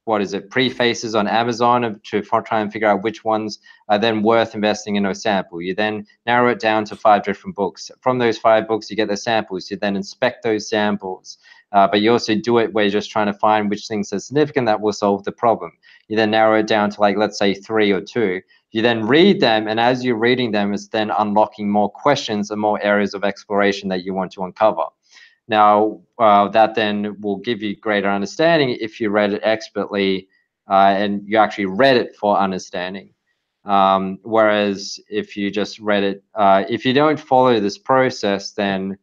what is it, prefaces on Amazon to try and figure out which ones are then worth investing in a sample. You then narrow it down to 5 different books. From those 5 books, you get the samples. You then inspect those samples. But you also do it where you're just trying to find which things are significant that will solve the problem. You then narrow it down to, like, let's say 3 or 2. You then read them, and as you're reading them, it's then unlocking more questions and more areas of exploration that you want to uncover. Now, that then will give you greater understanding if you read it expertly and you actually read it for understanding. Whereas if you just read it, if you don't follow this process, then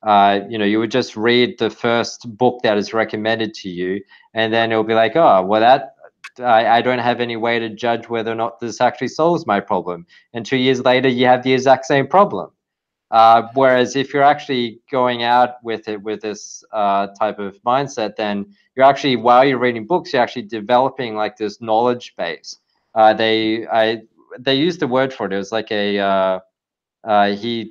you would just read the first book that is recommended to you, and then it'll be like, oh, well, I don't have any way to judge whether or not this actually solves my problem. And 2 years later, you have the exact same problem. Whereas if you're actually going out with it with this type of mindset, then you're actually, while you're reading books, you're actually developing like this knowledge base. They used the word for it. It was like he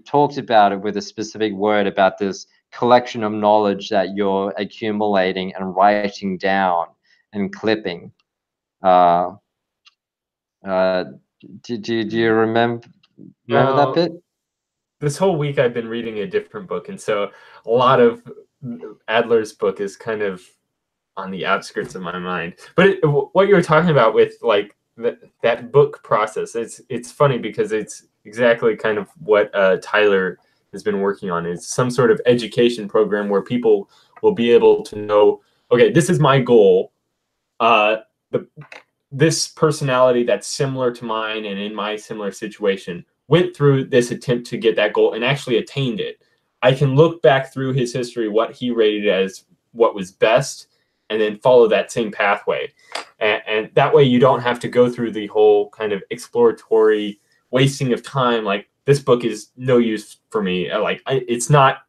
talked about it with a specific word about this collection of knowledge that you're accumulating and writing down and clipping. Do you remember that bit? This whole week I've been reading a different book, and so a lot of Adler's book is kind of on the outskirts of my mind. But what you were talking about with like that book process, it's funny because it's exactly kind of what Tyler has been working on. Is some sort of education program where people will be able to know, okay, this is my goal. This personality that's similar to mine and in my similar situation went through this attempt to get that goal and actually attained it. I can look back through his history, what he rated as what was best, and then follow that same pathway. And that way you don't have to go through the whole kind of exploratory wasting of time. Like, this book is no use for me. It's not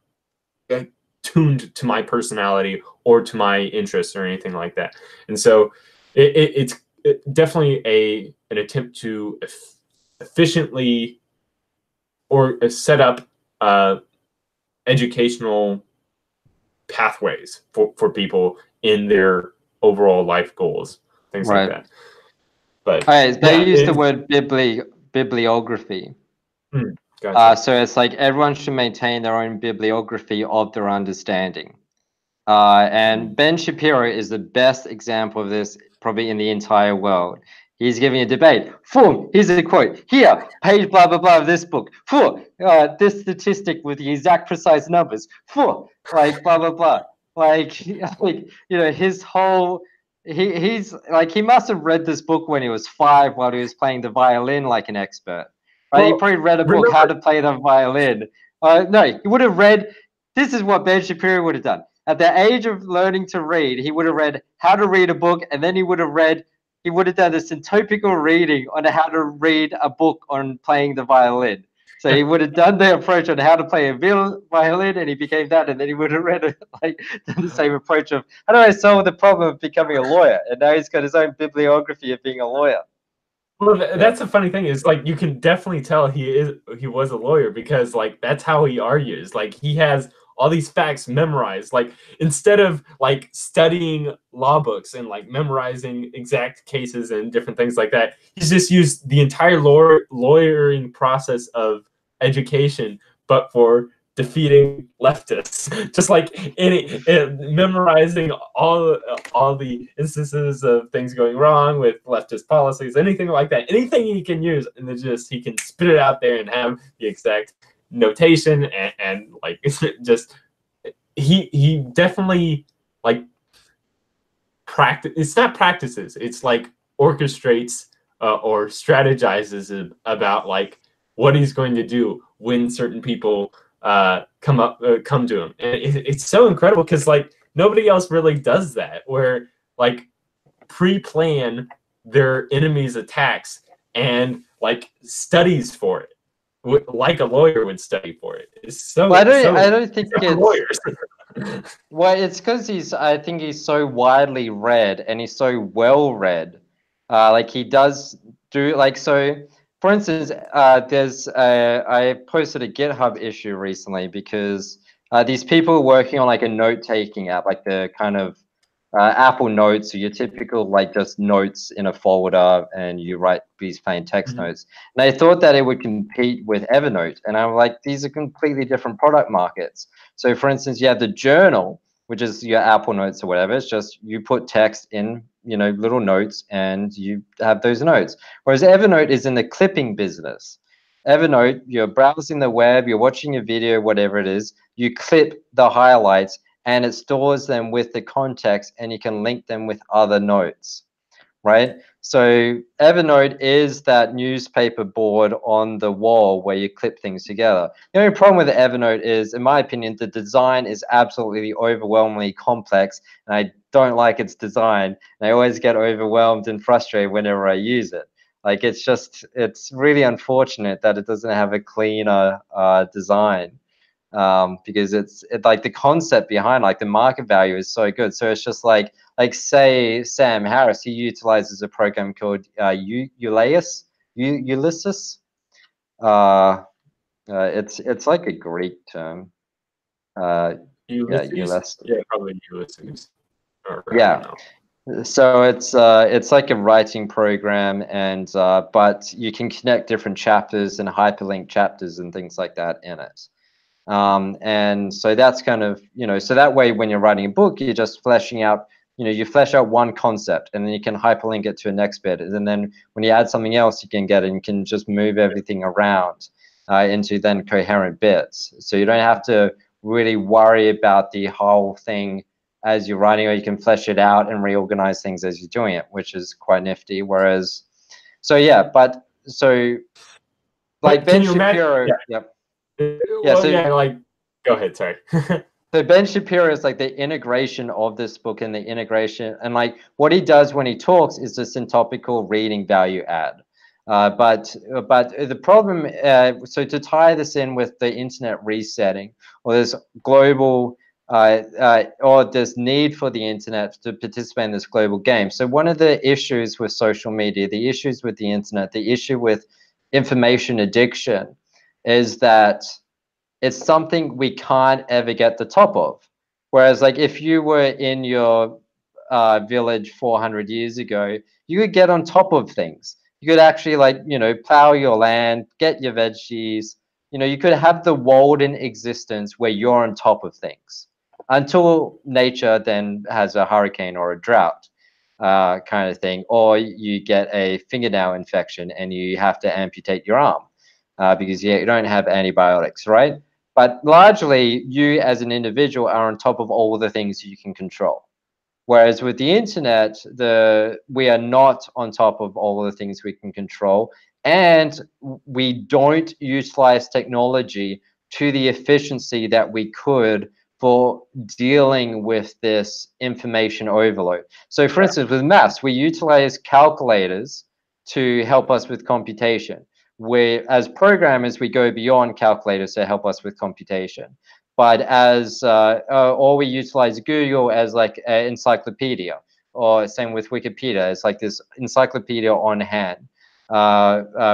tuned to my personality or to my interests or anything like that. And so it's definitely an attempt to efficiently or set up educational pathways for people in their overall life goals, things like that. But they use the word bibliography. Gotcha. So it's like everyone should maintain their own bibliography of their understanding. And Ben Shapiro is the best example of this probably in the entire world. He's giving a debate. Here's a quote. Here, page blah, blah, blah of this book. This statistic with the exact precise numbers. Like, blah, blah, blah. His whole... He's like, he must have read this book when he was 5 while he was playing the violin like an expert. Right? He probably read a book, How to Play the Violin. No, he would have read... This is what Ben Shapiro would have done. At the age of learning to read, he would have read How to Read a Book, and then he would have done a syntopical reading on how to read a book on playing the violin. So he would have done the approach on how to play a violin, and he became that, and then he would have done the same approach of how do I solve the problem of becoming a lawyer, and now he's got his own bibliography of being a lawyer. Well, that's the funny thing is, like, you can definitely tell he was a lawyer because, like, that's how he argues. Like, he has all these facts memorized. Like, instead of like studying law books and like memorizing exact cases and different things like that, he's just used the entire lawyering process of education, but for defeating leftists. Just like memorizing all the instances of things going wrong with leftist policies, anything like that, anything he can use, and then he can spit it out there and have the exact notation and like just he definitely like it's not practices, it's like orchestrates or strategizes about like what he's going to do when certain people come to him. And it's so incredible because like nobody else really does that, where like pre-plan their enemy's attacks and like studies for it, like a lawyer would study for it. It's so. Well, I don't think it's lawyers. Well, it's because I think he's so widely read and he's so well read. Like he does do like so. For instance, I posted a GitHub issue recently because these people working on like a note-taking app, like the kind of Apple Notes, or your typical like just notes in a folder, and you write these plain text notes. And I thought that it would compete with Evernote, and I'm like, these are completely different product markets. So, for instance, you have the journal, which is your Apple Notes or whatever. It's just you put text in, little notes, and you have those notes. Whereas Evernote is in the clipping business. Evernote, you're browsing the web, you're watching a video, whatever it is, you clip the highlights, and it stores them with the context, and you can link them with other notes, right? So Evernote is that newspaper board on the wall where you clip things together. The only problem with Evernote is, in my opinion, the design is absolutely overwhelmingly complex, and I don't like its design. And I always get overwhelmed and frustrated whenever I use it. Like, it's really unfortunate that it doesn't have a cleaner design. Because it's like the concept behind like the market value is so good. So it's just like say Sam Harris, he utilizes a program called Ulysses. It's like a Greek term. Ulysses? Yeah, probably Ulysses. Yeah. So it's like a writing program, and but you can connect different chapters and hyperlink chapters and things like that in it. And so that's kind of, so that way when you're writing a book, you're just fleshing out, you flesh out one concept, and then you can hyperlink it to a next bit. And then when you add something else, you can get it, and you can just move everything around into then coherent bits. So you don't have to really worry about the whole thing as you're writing, or you can flesh it out and reorganize things as you're doing it, which is quite nifty. Whereas, so yeah, but so like Ben Shapiro, yep. Well, so, go ahead, sorry. So Ben Shapiro is like the integration of this book, and the integration, and like what he does when he talks is the syntopical reading value add. But the problem, so to tie this in with the internet resetting, or this global, or this need for the internet to participate in this global game. So one of the issues with social media, the issues with the internet, the issue with information addiction is that it's something we can't ever get the top of. Whereas like if you were in your village 400 years ago, you could get on top of things. You could actually like, plow your land, get your veggies, you could have the Walden existence where you're on top of things until nature then has a hurricane or a drought kind of thing, or you get a fingernail infection and you have to amputate your arm because you don't have antibiotics, right? But largely, you as an individual are on top of all the things you can control. Whereas with the internet, we are not on top of all the things we can control, and we don't utilize technology to the efficiency that we could for dealing with this information overload. So for instance, with maths, we utilize calculators to help us with computation. As programmers, we go beyond calculators to help us with computation. But or we utilize Google as like an encyclopedia, or same with Wikipedia. It's like this encyclopedia on hand.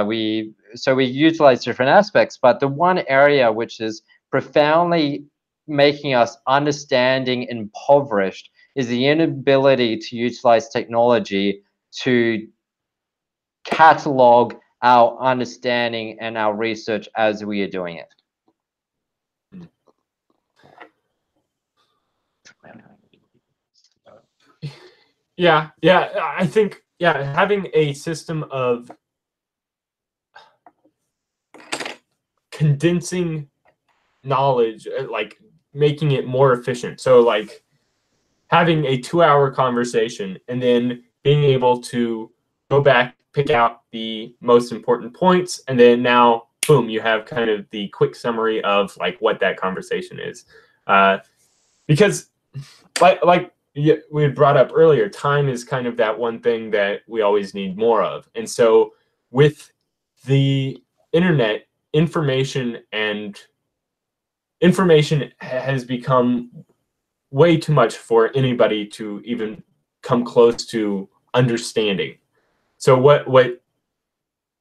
We utilize different aspects, but the one area which is profoundly making us understanding impoverished is the inability to utilize technology to catalog our understanding and our research as we are doing it. Yeah, I think, having a system of condensing knowledge, like making it more efficient. So like having a 2-hour conversation and then being able to go back, pick out the most important points, and then now boom, you have kind of the quick summary of like what that conversation is. Because like we had brought up earlier, time is kind of that one thing that we always need more of. And so with the internet, information has become way too much for anybody to even come close to understanding. So what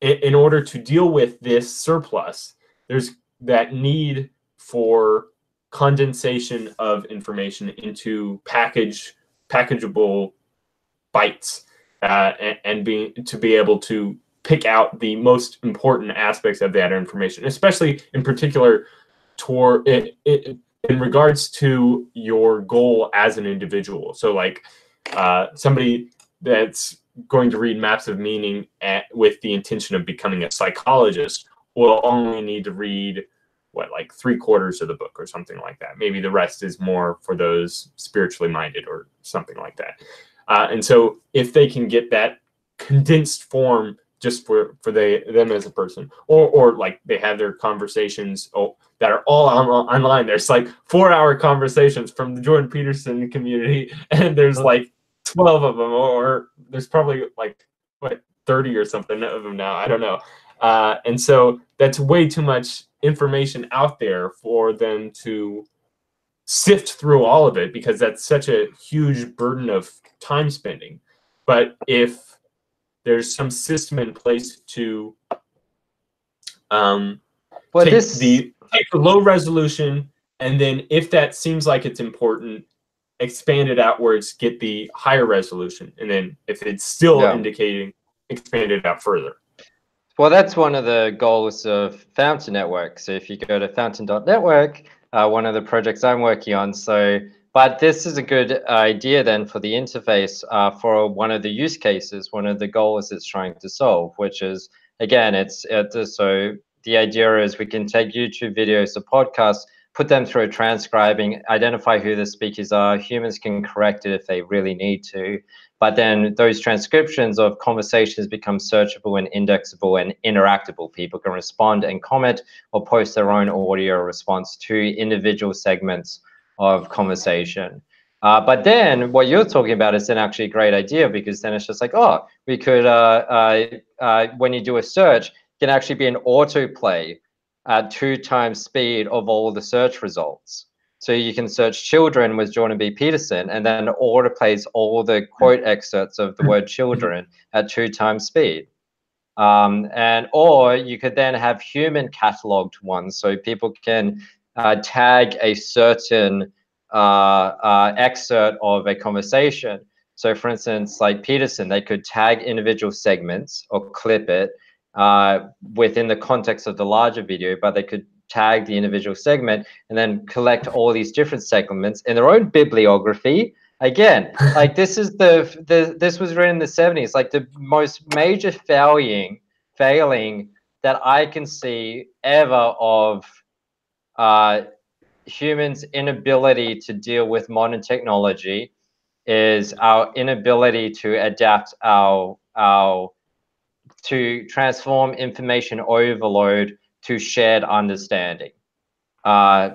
in order to deal with this surplus, there's that need for condensation of information into packageable bytes, and to be able to pick out the most important aspects of that information, especially in particular in regards to your goal as an individual. So like somebody that's going to read Maps of Meaning with the intention of becoming a psychologist will only need to read like 3/4 of the book or something like that. Maybe the rest is more for those spiritually minded or something like that. And so if they can get that condensed form just for them as a person, or like they have their conversations that are all online. There's like 4-hour conversations from the Jordan Peterson community, and there's like 12 of them, or there's probably like 30 or something of them now. I don't know. And so that's way too much information out there for them to sift through all of it, because that's such a huge burden of time spending. But if there's some system in place to take the low resolution, and then if that seems like it's important, expand it outwards, get the higher resolution, and then if it's still indicating, expand it out further. Well, that's one of the goals of Fountain Network. So if you go to fountain.network, one of the projects I'm working on. But this is a good idea then for the interface for one of the use cases, one of the goals it's trying to solve, which is, again, so the idea is we can take YouTube videos or podcasts, put them through transcribing, identify who the speakers are. Humans can correct it if they really need to. But then those transcriptions of conversations become searchable and indexable and interactable. People can respond and comment or post their own audio response to individual segments of conversation. But then what you're talking about is then actually a great idea, because then it's just like, oh, we could, when you do a search, it can actually be an autoplay at 2 times speed of all the search results. So you can search children with Jordan B. Peterson, and then autoplays all the quote excerpts of the word children at 2 times speed. Or you could then have human cataloged ones, so people can tag a certain excerpt of a conversation. So for instance, like Peterson, they could tag individual segments or clip it within the context of the larger video, but they could tag the individual segment and then collect all these different segments in their own bibliography. Again, like this was written in the 70s. Like the most major failing that I can see ever of humans' inability to deal with modern technology is our inability to adapt to transform information overload to shared understanding.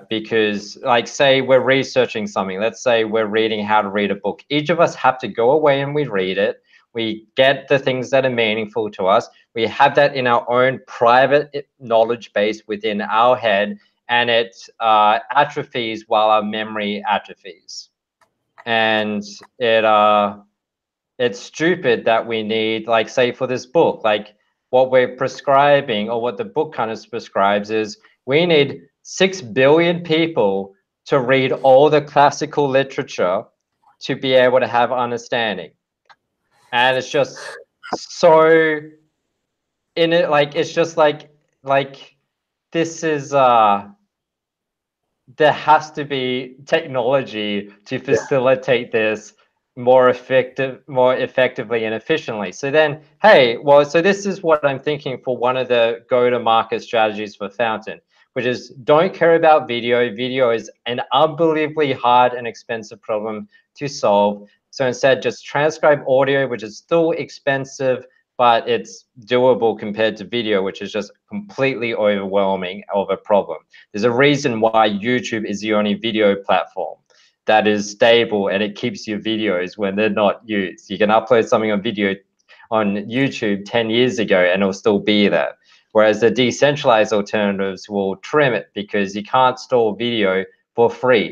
Because like, say we're researching something, let's say we're reading how to read a book. Each of us have to go away and we read it. We get the things that are meaningful to us. We have that in our own private knowledge base within our head, and it atrophies while our memory atrophies. And it's stupid that we need, like, say for this book, like what we're prescribing, or what the book kind of prescribes, is we need 6 billion people to read all the classical literature to be able to have understanding. And it's just so in it, like, it's just like this is there has to be technology to facilitate this more effectively and efficiently. So then, hey, well, so this is what I'm thinking for one of the go-to-market strategies for Fountain, which is don't care about video. Video is an unbelievably hard and expensive problem to solve. So instead, just transcribe audio, which is still expensive, but it's doable compared to video, which is just completely overwhelming of a problem. There's a reason why YouTube is the only video platform that is stable and it keeps your videos when they're not used. You can upload something on video on YouTube 10 years ago and it'll still be there. Whereas the decentralized alternatives will trim it because you can't store video for free.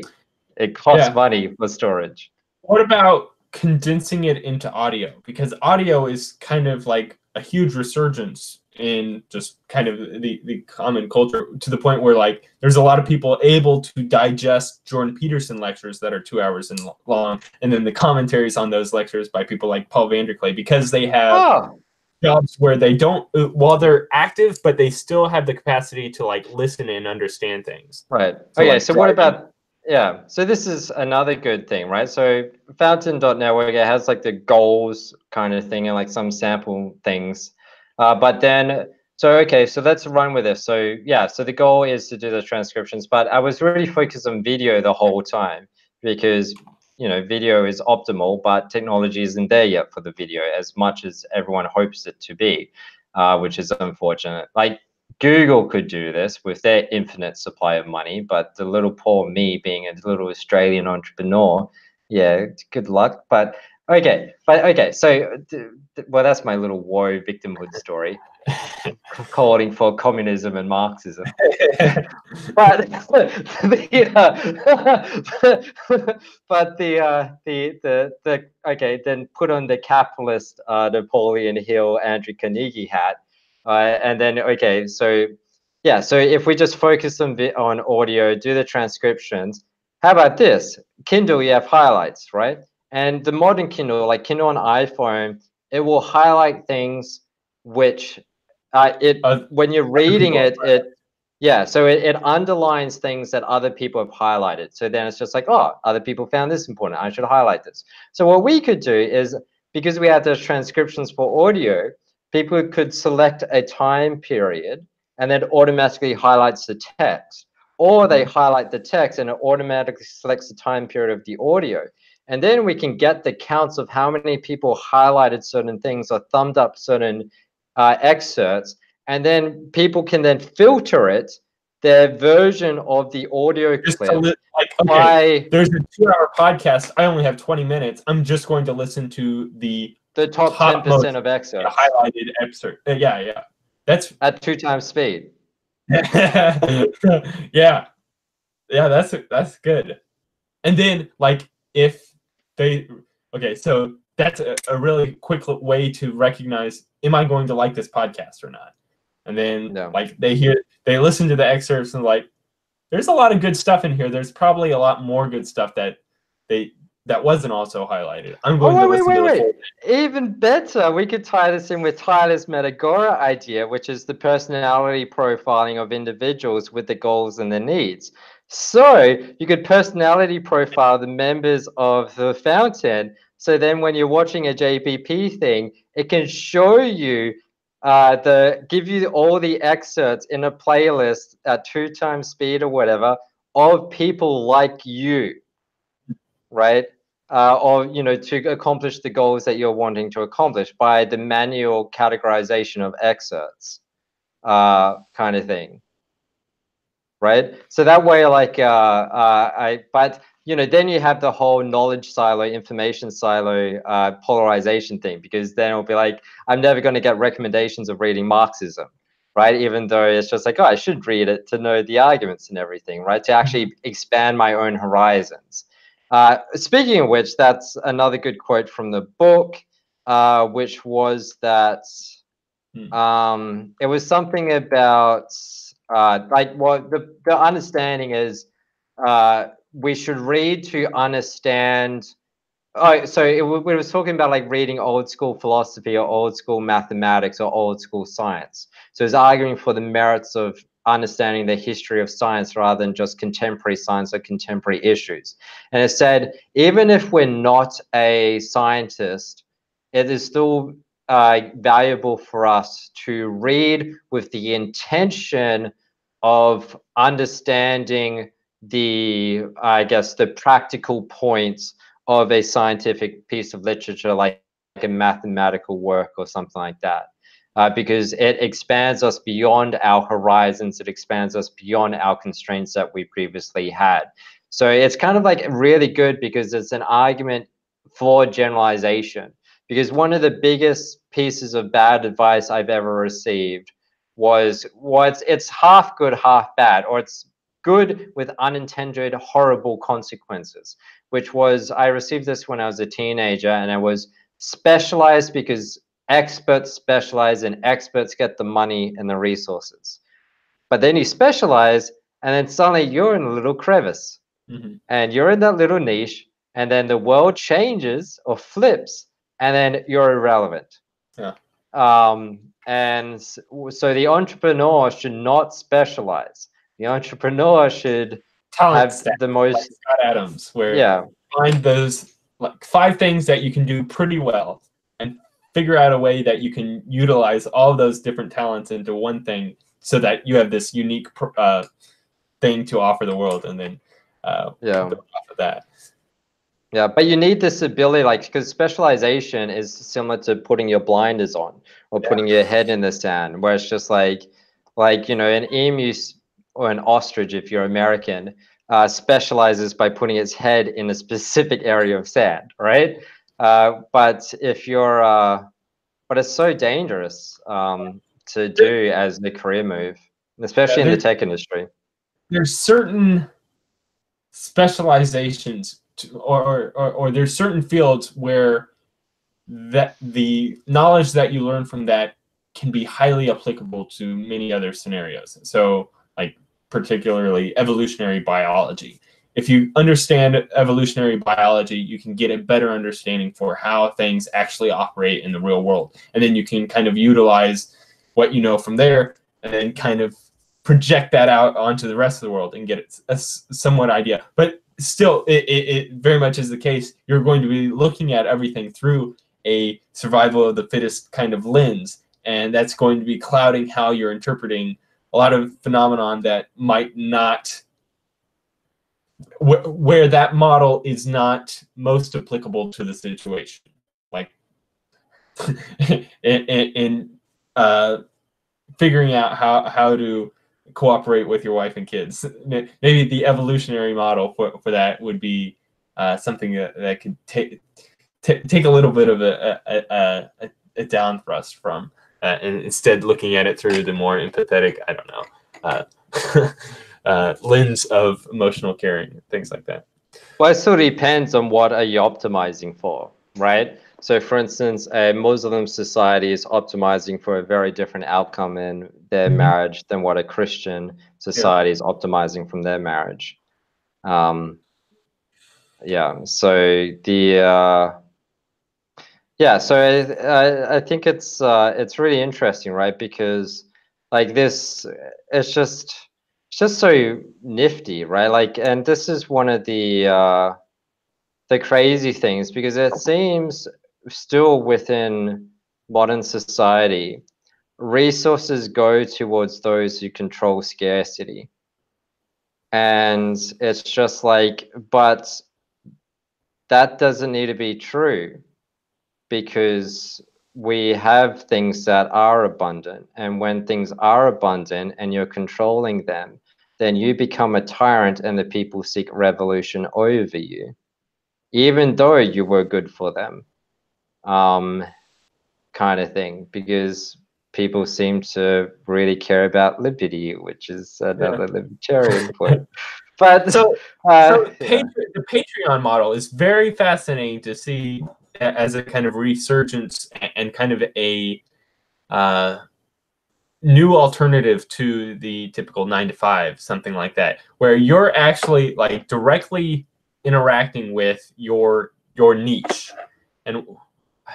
It costs money for storage. What about condensing it into audio? Because audio is kind of like a huge resurgence in just kind of the common culture, to the point where like there's a lot of people able to digest Jordan Peterson lectures that are 2 hours long, and then the commentaries on those lectures by people like Paul Vanderklay, because they have jobs where they don't, while they're active, but they still have the capacity to like listen and understand things. Right. So, okay. like, so what about, yeah. So this is another good thing, right? So Fountain.network, it has like the goals kind of thing and like some sample things. But then, so, okay, so let's run with this. So yeah, so the goal is to do the transcriptions, but I was really focused on video the whole time because, you know, video is optimal, but technology isn't there yet for the video as much as everyone hopes it to be, which is unfortunate. Like Google could do this with their infinite supply of money, but the little poor me being a little Australian entrepreneur, yeah, good luck. But okay, so well, that's my little woe victimhood story, calling for communism and Marxism. But okay, then put on the capitalist Napoleon Hill, Andrew Carnegie hat, and then okay, so yeah, so if we just focus on audio, do the transcriptions. How about this? Kindle, you have highlights, right? And the modern Kindle, like Kindle on iPhone, it will highlight things which when you're reading it, so it underlines things that other people have highlighted. So then it's just like, oh, other people found this important, I should highlight this. So what we could do is, because we have those transcriptions for audio, people could select a time period and then automatically highlights the text. Or they highlight the text and it automatically selects the time period of the audio. And then we can get the counts of how many people highlighted certain things or thumbed up certain excerpts. And then people can then filter it, their version of the audio clip. Like, okay, there's a 2-hour podcast. I only have 20 minutes. I'm just going to listen to the top 10% of excerpts. Highlighted excerpt. Yeah. That's at 2 times speed. yeah, that's good. And then like if they, okay, so that's a really quick way to recognize, am I going to like this podcast or not? And then like they listen to the excerpts and like, there's a lot of good stuff in here. There's probably a lot more good stuff that wasn't also highlighted. I'm going to listen to the full thing. Even better, we could tie this in with Tyler's Metagora idea, which is the personality profiling of individuals with the goals and the needs. So you could personality profile the members of the Fountain. So then when you're watching a JPP thing, it can show you give you all the excerpts in a playlist at 2 times speed or whatever of people like you, right? Or, you know, to accomplish the goals that you're wanting to accomplish by the manual categorization of excerpts, kind of thing, right? So that way, like, but you know, then you have the whole knowledge silo, information silo, polarization thing, because then it'll be like, I'm never going to get recommendations of reading Marxism, right? Even though it's just like, oh, I should read it to know the arguments and everything, right? To actually expand my own horizons. Speaking of which, that's another good quote from the book, which was that it was something about like what the understanding is, we should read to understand. Oh, so it was talking about like reading old school philosophy or old school mathematics or old school science. So it's arguing for the merits of understanding the history of science rather than just contemporary science or contemporary issues. And it said, even if we're not a scientist, it is still valuable for us to read with the intention of understanding the, I guess, the practical points of a scientific piece of literature like a mathematical work or something like that, because it expands us beyond our horizons. It expands us beyond our constraints that we previously had. So it's kind of like really good because it's an argument for generalization. Because one of the biggest pieces of bad advice I've ever received was it's half good, half bad, or it's good with unintended horrible consequences, which was, I received this when I was a teenager, and it was specialized because experts specialize and experts get the money and the resources. But then you specialize and then suddenly you're in a little crevice. And you're in that little niche, and then the world changes or flips, and then you're irrelevant. Yeah. And so the entrepreneur should not specialize. The entrepreneur should have the most, like Scott Adams, where yeah, find those like 5 things that you can do pretty well, and figure out a way that you can utilize all those different talents into one thing, so that you have this unique thing to offer the world, and then build off of that. Yeah, but you need this ability, like, because specialization is similar to putting your blinders on or putting your head in the sand, where it's just like you know, an emu or an ostrich, if you're American, specializes by putting its head in a specific area of sand, right? But if you're, but it's so dangerous to do as a career move, especially in the tech industry. There's certain specializations or there's certain fields where that the knowledge that you learn from that can be highly applicable to many other scenarios. So like particularly evolutionary biology. If you understand evolutionary biology, you can get a better understanding for how things actually operate in the real world. And then you can kind of utilize what you know from there and then kind of project that out onto the rest of the world and get a somewhat idea. But still, it very much is the case. You're going to be looking at everything through a survival of the fittest kind of lens, and that's going to be clouding how you're interpreting a lot of phenomenon that might not, where that model is not most applicable to the situation. Like in figuring out how to cooperate with your wife and kids. Maybe the evolutionary model for that would be something that could take a little bit of a down thrust from, and instead looking at it through the more empathetic, I don't know, lens of emotional caring, things like that. Well, it sort of depends on what are you optimizing for, right? So, for instance, a Muslim society is optimizing for a very different outcome in their marriage than what a Christian society is optimizing from their marriage. So the so I think it's really interesting, right? Because like this, it's just so nifty, right? Like, and this is one of the crazy things, because it seems still within modern society, resources go towards those who control scarcity. And it's just like, but that doesn't need to be true, because we have things that are abundant. And when things are abundant and you're controlling them, then you become a tyrant and the people seek revolution over you, even though you were good for them. Kind of thing, because people seem to really care about liberty, which is another libertarian point. But the Patreon model is very fascinating to see as a kind of resurgence and kind of a new alternative to the typical 9-to-5, something like that, where you're actually like directly interacting with your niche. And I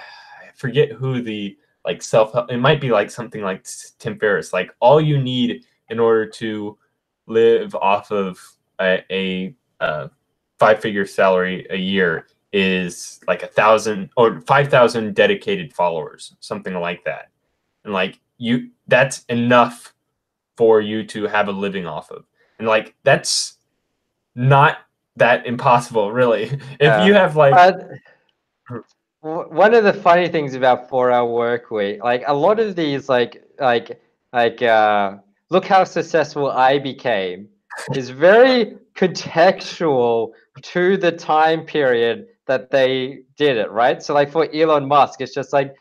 forget who the like self-help, it might be like something like Tim Ferriss, like all you need in order to live off of a 5-figure salary a year is like 1,000 or 5,000 dedicated followers, something like that. And like that's enough for you to have a living off of. And like that's not that impossible, really. If you have like one of the funny things about 4 Hour Work Week, like a lot of these, look how successful I became, is very contextual to the time period that they did it, right? So like for Elon Musk, it's just like,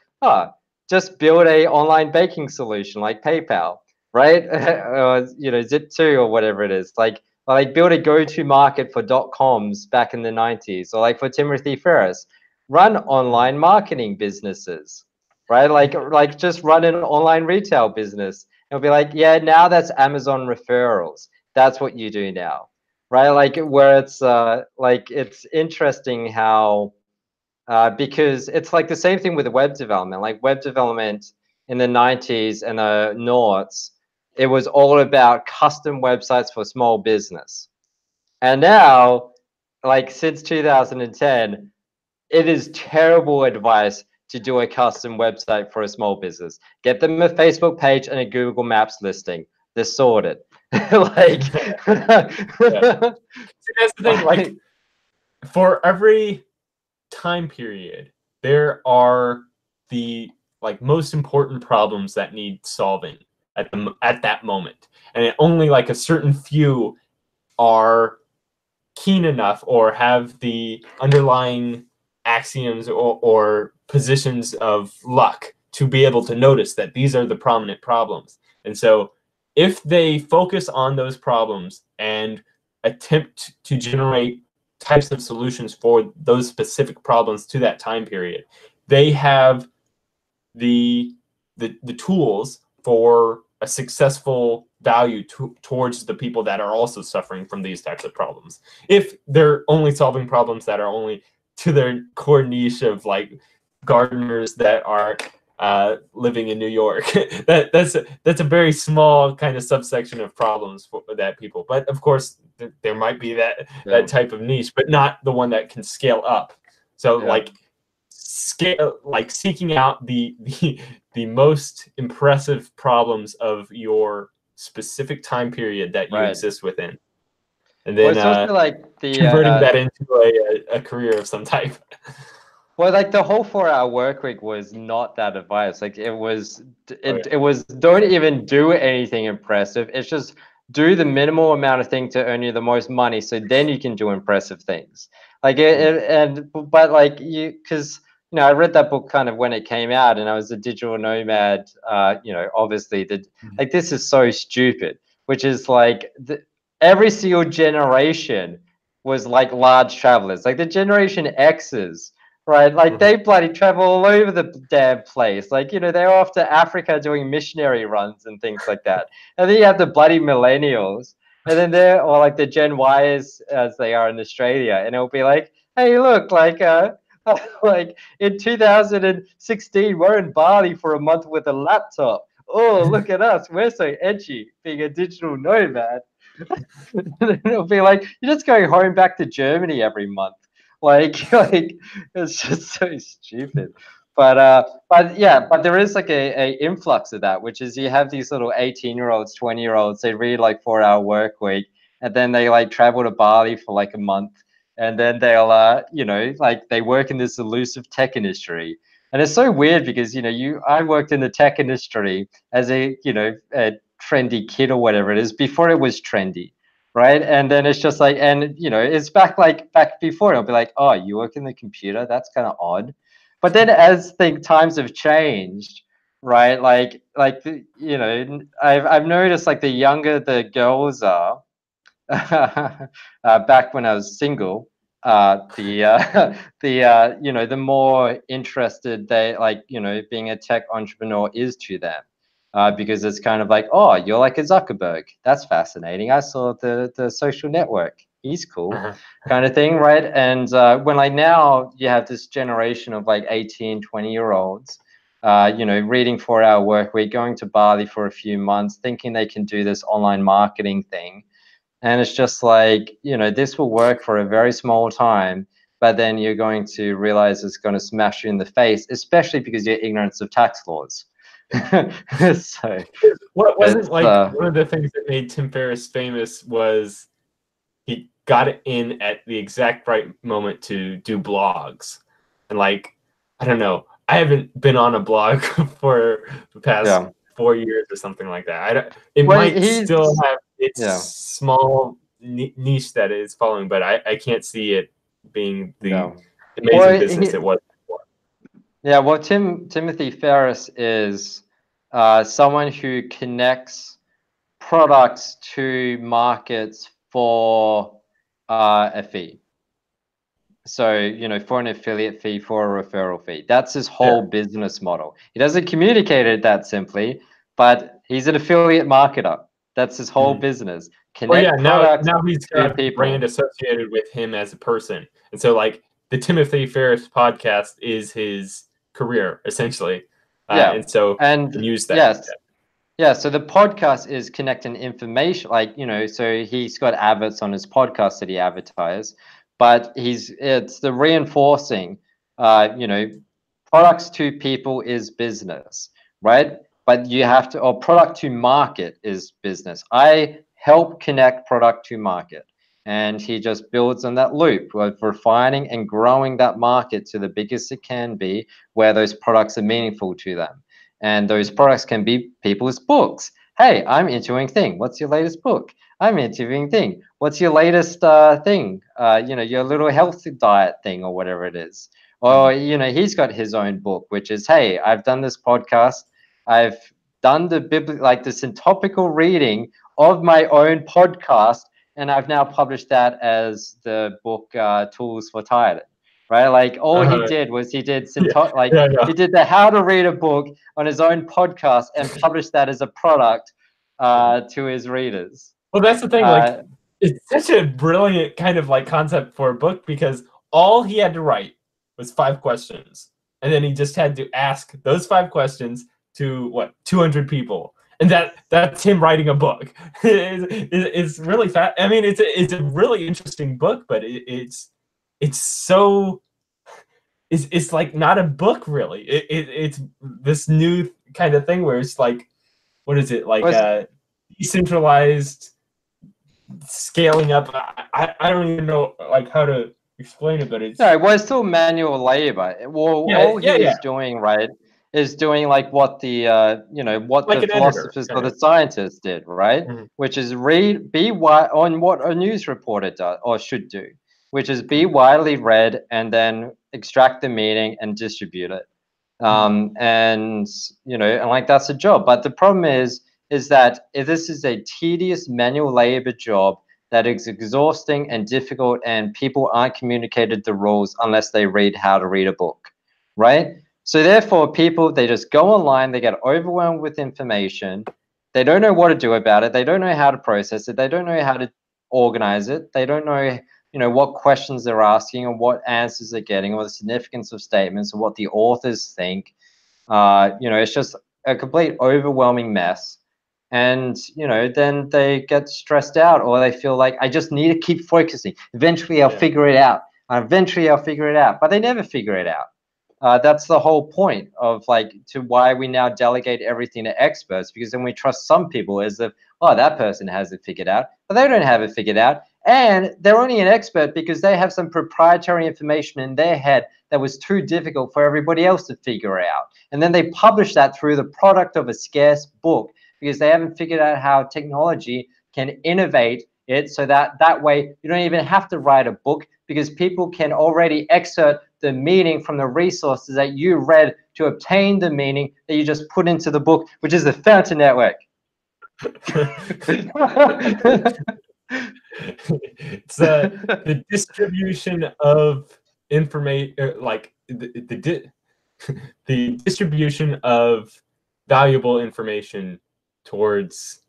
just build a online banking solution like PayPal, right? Or, Zip2 or whatever it is. Like build a go-to market for .coms back in the 90s, or like for Timothy Ferris, run online marketing businesses, right? Like just run an online retail business. It'll be like, yeah, now that's Amazon referrals. That's what you do now, right? Like where it's interesting how because it's like the same thing with web development. Like web development in the 90s and the noughts, it was all about custom websites for small business. And now, like since 2010, it is terrible advice to do a custom website for a small business. Get them a Facebook page and a Google Maps listing. They're sorted. Like, yeah. See, that's the thing. Like, for every time period, there are the most important problems that need solving at that moment, and only like a certain few are keen enough or have the underlying axioms or positions of luck to be able to notice that these are the prominent problems. And so if they focus on those problems and attempt to generate types of solutions for those specific problems to that time period, they have the tools for a successful value towards the people that are also suffering from these types of problems. If they're only solving problems that are only to their core niche of like gardeners that are living in New York, that's a very small kind of subsection of problems for that people. But of course, there might be that type of niche, but not the one that can scale up. So seeking out the most impressive problems of your specific time period that you exist within, and then it's also like converting that into a career of some type. Well, like the whole 4 Hour Work Week was not that advice. Like it was don't even do anything impressive. It's just do the minimal amount of thing to earn you the most money, so then you can do impressive things. Like but like because I read that book kind of when it came out, and I was a digital nomad. Obviously like this is so stupid, which is like every single generation was like large travelers, like the Generation X's. Right, like they bloody travel all over the damn place. Like, they're off to Africa doing missionary runs and things like that. And then you have the bloody millennials, and then or like the Gen Ys as they are in Australia, and it'll be like, hey, look, like like in 2016, we're in Bali for a month with a laptop. Oh, look at us, we're so edgy, being a digital nomad. And it'll be like, you're just going home back to Germany every month. Like it's just so stupid. But there is like a influx of that, which is you have these little 18-year-olds, 20-year-olds, they read like 4 Hour Work Week, and then they like travel to Bali for like a month, and then they'll like they work in this elusive tech industry. And it's so weird because I worked in the tech industry as a trendy kid or whatever it is before it was trendy. Right. And then it's just like, and it's back before, it'll be like, oh, you work in the computer? That's kind of odd. But then as times have changed, right? I've noticed like the younger the girls are, back when I was single, the more interested they being a tech entrepreneur is to them. Because it's kind of like, oh, you're like a Zuckerberg. That's fascinating. I saw the social network. He's cool, kind of thing, right? And when like now you have this generation of like 18, 20-year-olds, reading 4 Hour Work Week, going to Bali for a few months, thinking they can do this online marketing thing. And it's just like, this will work for a very small time, but then you're going to realize it's going to smash you in the face, especially because you're ignorant of tax laws. So what wasn't like one of the things that made Tim Ferriss famous was he got in at the exact right moment to do blogs. And like I don't know. I haven't been on a blog for the past 4 years or something like that. I don't, it might still have its small niche that it is following, but I can't see it being the amazing business it was before. Yeah, well, Timothy Ferris is someone who connects products to markets for a fee. So, you know, for an affiliate fee, for a referral fee. That's his whole business model. He doesn't communicate it that simply, but he's an affiliate marketer. That's his whole business. Connect now he's got a brand associated with him as a person. And so, like, the Timothy Ferris podcast is his career, essentially. And so use that. Yes. Yeah, so the podcast is connecting information, like, you know, so he's got adverts on his podcast that he advertises, but it's the reinforcing, you know, products to people is business, right? But you have to, or product to market is business. I help connect product to market. And he just builds on that loop of refining and growing that market to the biggest it can be, where those products are meaningful to them. And those products can be people's books. Hey, I'm interviewing thing. What's your latest book? I'm interviewing thing. What's your latest thing? You know, your little healthy diet thing or whatever it is. Or, you know, he's got his own book, which is, hey, I've done this podcast. I've done the syntopical reading of my own podcast, and I've now published that as the book Tools for Tired. Right, like all he did was he did he did the how to read a book on his own podcast and published that as a product to his readers. Well, that's the thing. Like, it's such a brilliant kind of like concept for a book, because all he had to write was 5 questions, and then he just had to ask those 5 questions to 200 people, and that's him writing a book. It's really fast. I mean, it's a really interesting book, but it's like not a book really. It's this new kind of thing where it's like, what is it, like decentralized scaling up? I don't even know like how to explain it, but it's it's still manual labor. Well, all he's doing, right, is doing like what the you know, what like the philosophers or the scientists did, right? Which is be on what a news reporter does or should do, which is be widely read and then extract the meaning and distribute it. And, you know, and like that's a job. But the problem is that if this is a tedious manual labor job that is exhausting and difficult, and people aren't communicated the rules unless they read how to read a book, right? So therefore, people, they just go online, they get overwhelmed with information. They don't know what to do about it. They don't know how to process it. They don't know how to organize it. They don't know, you know, what questions they're asking and what answers they're getting, or the significance of statements, or what the authors think. You know, it's just a complete overwhelming mess. And, you know, then they get stressed out, or they feel like, I just need to keep focusing. Eventually I'll figure it out. Eventually I'll figure it out. But they never figure it out. That's the whole point of like to why we now delegate everything to experts, because then we trust some people as if, oh, that person has it figured out, but they don't have it figured out. And they're only an expert because they have some proprietary information in their head that was too difficult for everybody else to figure out. And then they publish that through the product of a scarce book, because they haven't figured out how technology can innovate it so that way you don't even have to write a book, because people can already excerpt the meaning from the resources that you read to obtain the meaning that you just put into the book, which is the Fountain Network. It's the distribution of information, like the distribution of valuable information towards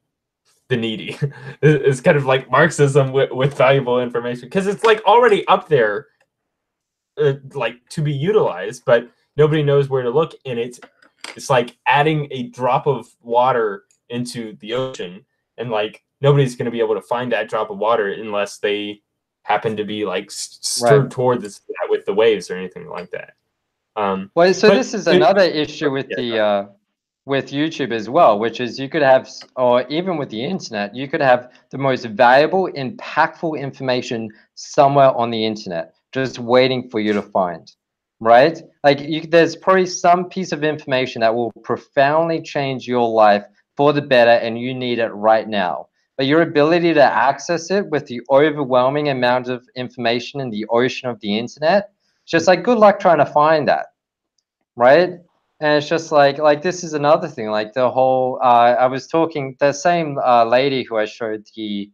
the needy. It's kind of like Marxism with valuable information, because it's like already up there, like to be utilized, but nobody knows where to look. And it's like adding a drop of water into the ocean, and like nobody's going to be able to find that drop of water unless they happen to be like stirred toward this with the waves or anything like that. Well, so this is another issue with with YouTube as well, which is you could have, or even with the internet, you could have the most valuable, impactful information somewhere on the internet, just waiting for you to find. right? Like there's probably some piece of information that will profoundly change your life for the better, and you need it right now. But your ability to access it with the overwhelming amount of information in the ocean of the internet, it's just like good luck trying to find that, right? And it's just like this is another thing, like the whole I was talking the same lady who I showed the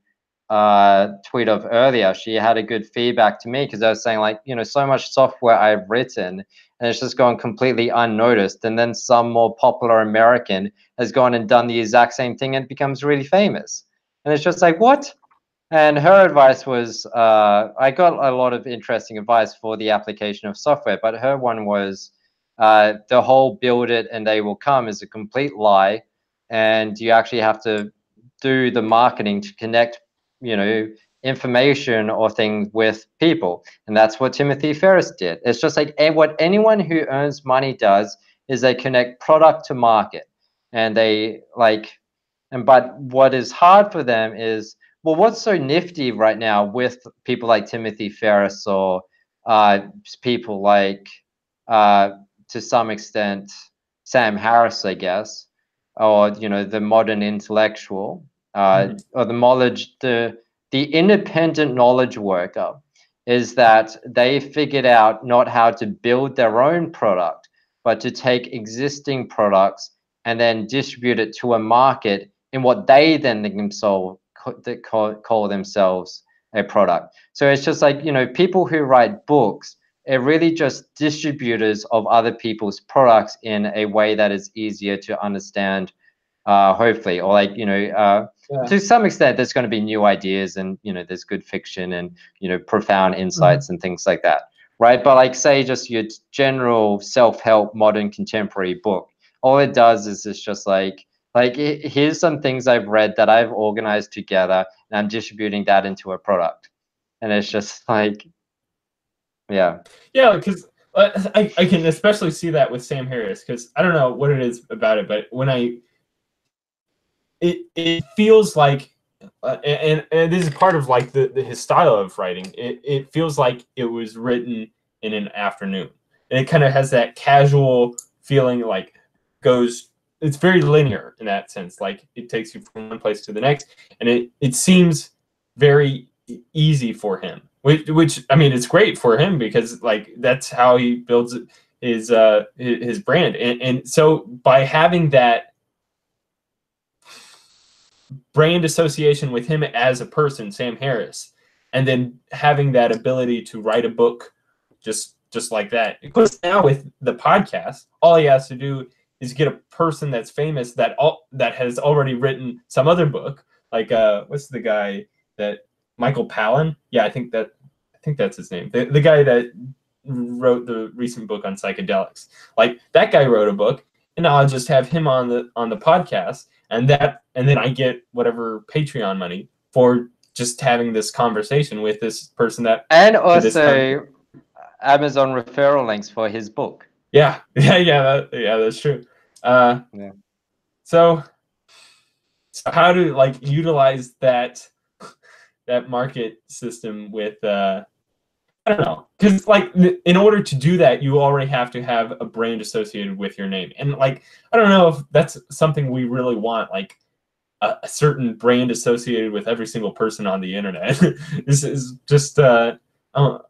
tweet of earlier, she had a good feedback to me because I was saying, like, you know, so much software I've written and it's just gone completely unnoticed, and then some more popular American has gone and done the exact same thing and becomes really famous, and it's just like, what? And her advice was, I got a lot of interesting advice for the application of software, but her one was, the whole build it and they will come is a complete lie. And you actually have to do the marketing to connect, you know, information or things with people. And that's what Timothy Ferriss did. It's just like what anyone who earns money does is they connect product to market. And they like, and but what is hard for them is, well, what's so nifty right now with people like Timothy Ferriss or people like, to some extent, Sam Harris, I guess, or you know, the modern intellectual, or the independent knowledge worker, is that they figured out not how to build their own product, but to take existing products and then distribute it to a market in what they then themselves call themselves a product. So it's just like, you know, people who write books are really just distributors of other people's products in a way that is easier to understand, hopefully. Or like, you know, to some extent there's going to be new ideas, and you know, there's good fiction and, you know, profound insights and things like that, right? But like, say just your general self-help modern contemporary book, all it does is it's just like here's some things I've read that I've organized together and I'm distributing that into a product. And it's just like, yeah, because I can especially see that with Sam Harris, because I don't know what it is about it, but when it feels like, and this is part of like his style of writing. It feels like it was written in an afternoon, and it kind of has that casual feeling, like it's very linear in that sense. Like it takes you from one place to the next, and it seems very easy for him. Which I mean, it's great for him because like that's how he builds his brand, and so by having that brand association with him as a person, Sam Harris, and then having that ability to write a book just like that. Of course, now with the podcast, all he has to do is get a person that's famous that has already written some other book. Like what's the guy that Michael Palin? Yeah, I think that's his name. The guy that wrote the recent book on psychedelics. Like that guy wrote a book, and I'll just have him on the podcast, and then I get whatever Patreon money for just having this conversation with this person that. And also Amazon referral links for his book. Yeah, that's true. Yeah. So how to like utilize that market system with I don't know, because like in order to do that, you already have to have a brand associated with your name, and like I don't know if that's something we really want, like a certain brand associated with every single person on the internet. This is just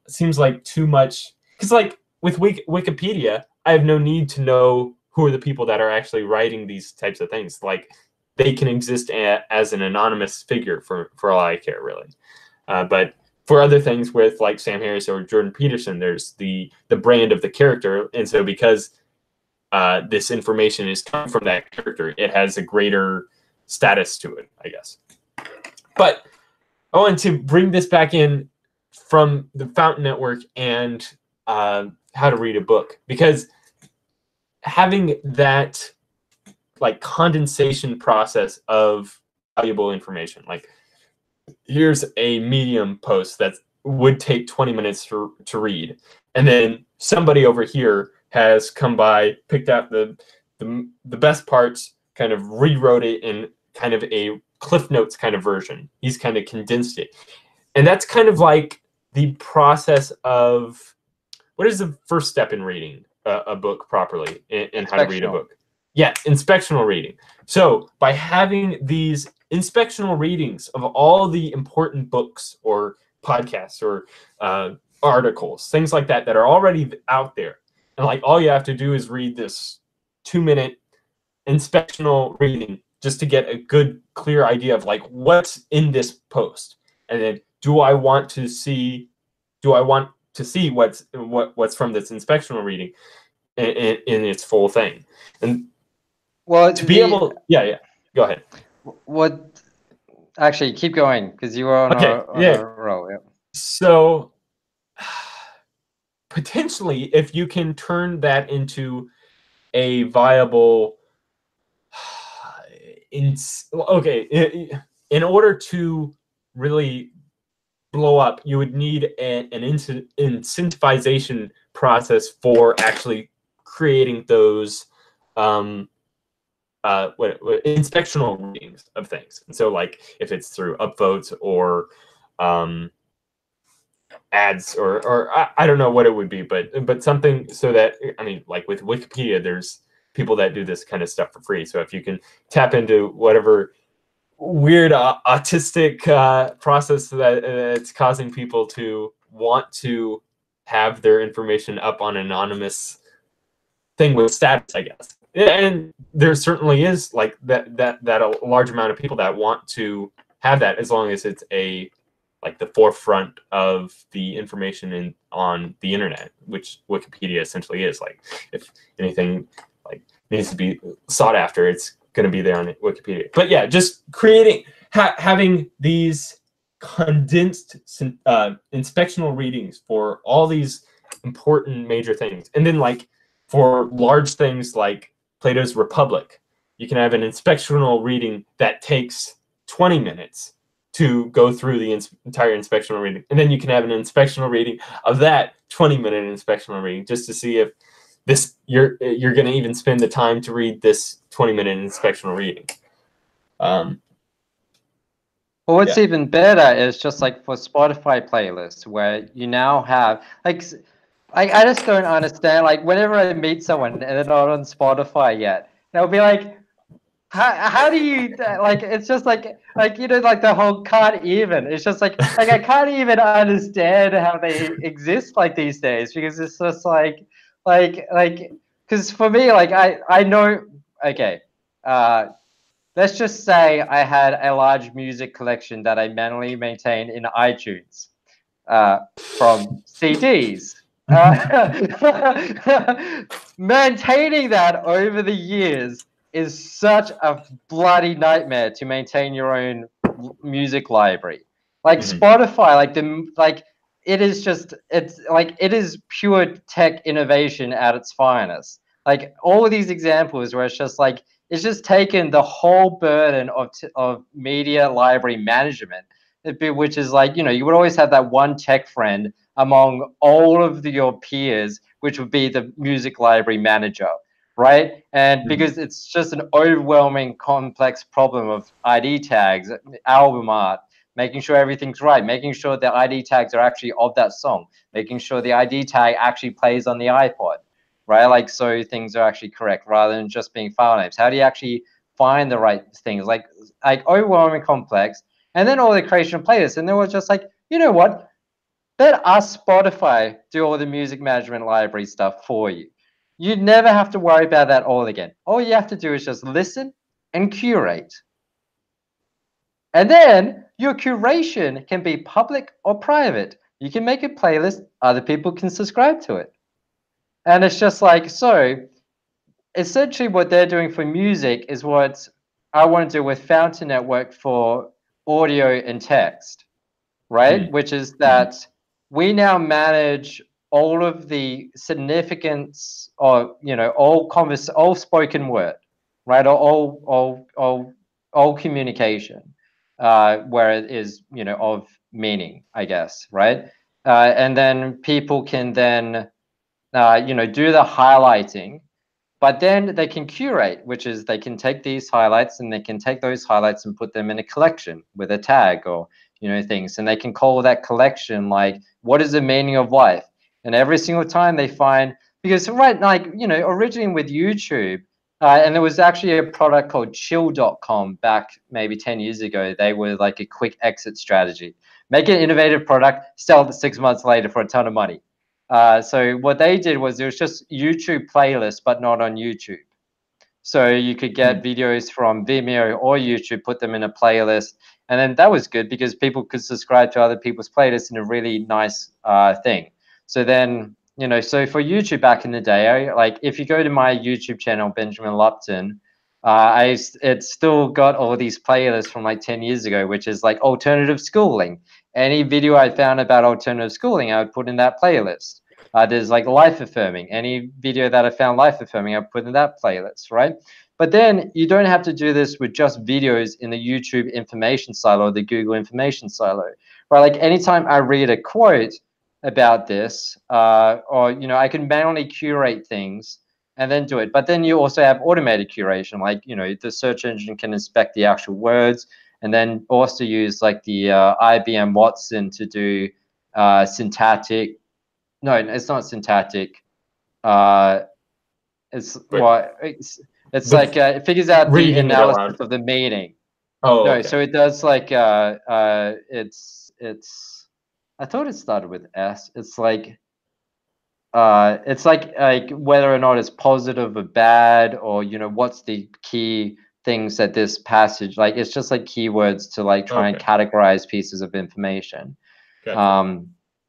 seems like too much, because like with Wikipedia, I have no need to know who are the people that are actually writing these types of things. Like they can exist as an anonymous figure for all I care, really. But for other things with like Sam Harris or Jordan Peterson, there's the brand of the character, and so because this information is coming from that character, it has a greater status to it, I guess. But I want to bring this back in from the Fountain Network and how to read a book, because having that like condensation process of valuable information, like here's a Medium post that would take 20 minutes to read, and then somebody over here has come by, picked out the best parts, kind of rewrote it in kind of a Cliff Notes kind of version. He's kind of condensed it, and that's kind of like the process of what is the first step in reading a book properly, and how to read a book? Yeah, inspectional reading. So by having these inspectional readings of all the important books or podcasts or articles, things like that are already out there, and like all you have to do is read this 2-minute inspectional reading just to get a good, clear idea of like what's in this post, and then do I want to see what's from this inspectional reading in its full thing, and well, to be able, yeah, go ahead. What? Actually, keep going because you were on a roll. Yeah. So potentially, if you can turn that into a viable, in order to really blow up, you would need an incentivization process for actually creating those inspectional readings of things. And so like if it's through upvotes or ads or I don't know what it would be, but something so that, I mean, like with Wikipedia, there's people that do this kind of stuff for free. So if you can tap into whatever weird autistic process that it's causing people to want to have their information up on an anonymous thing with status, I guess. And there certainly is like that a large amount of people that want to have that, as long as it's like the forefront of the information on the internet, which Wikipedia essentially is. Like if anything like needs to be sought after, it's going to be there on Wikipedia. But yeah, just creating, having these condensed inspectional readings for all these important major things. And then like for large things like Plato's Republic, you can have an inspectional reading that takes 20 minutes to go through the entire inspectional reading. And then you can have an inspectional reading of that 20-minute inspectional reading just to see if this you're going to even spend the time to read this 20-minute inspectional reading. Well, what's even better is just like for Spotify playlists, where you now have like I just don't understand. Like whenever I meet someone and they're not on Spotify yet, they'll be like, how do you like? It's just like you know, like the whole can't even. It's just like I can't even understand how they exist like these days, because it's just like because for me, like I know, okay, let's just say I had a large music collection that I manually maintained in iTunes from CDs. Maintaining that over the years is such a bloody nightmare to maintain your own music library. Like Spotify, it is pure tech innovation at its finest. Like all of these examples where it's just like it's just taken the whole burden of media library management, which is like, you know, you would always have that one tech friend among all of your peers, which would be the music library manager, right? And because it's just an overwhelming complex problem of ID tags, album art, making sure everything's right, making sure the ID tags are actually of that song, making sure the ID tag actually plays on the iPod, right? Like, so things are actually correct rather than just being file names. How do you actually find the right things? Like overwhelming complex. And then all the creation of playlists. And they were just like, you know what? Let us Spotify do all the music management library stuff for you. You never have to worry about that all again. All you have to do is just listen and curate. And then your curation can be public or private. You can make a playlist, other people can subscribe to it. And it's just like, so essentially what they're doing for music is what I want to do with Fountain Network for audio and text, right? Which is that we now manage all of the significance of, you know, all spoken word, right? Or all communication, where it is, you know, of meaning, I guess, right? And then people can then, you know, do the highlighting, but then they can curate, which is they can take these highlights and they can take those highlights and put them in a collection with a tag or, you know, things. And they can call that collection like, what is the meaning of life? And every single time they find, because like, you know, originally with YouTube, and there was actually a product called chill.com back maybe 10 years ago. They were like a quick exit strategy. Make an innovative product, sell it 6 months later for a ton of money. So what they did was it was just YouTube playlists, but not on YouTube. So you could get videos from Vimeo or YouTube, put them in a playlist. And then that was good because people could subscribe to other people's playlists in a really nice thing. So then, you know, so for YouTube back in the day, like if you go to my YouTube channel, Benjamin Lupton, it's still got all these playlists from like 10 years ago, which is like alternative schooling. Any video I found about alternative schooling, I would put in that playlist. There's like life affirming. Any video that I found life affirming, I put in that playlist, right? But then you don't have to do this with just videos in the YouTube information silo or the Google information silo, right? Like anytime I read a quote about this, or, you know, I can manually curate things and then do it. But then you also have automated curation, like, you know, the search engine can inspect the actual words and then also use like the IBM Watson to do syntactic. No, it's not syntactic. It's like it figures out the analysis of the meaning. Oh, no, okay. so it does like it's. I thought it started with S. It's like whether or not it's positive or bad, or, you know, what's the key things that this passage, like, it's just like keywords to like try and categorize pieces of information. Gotcha.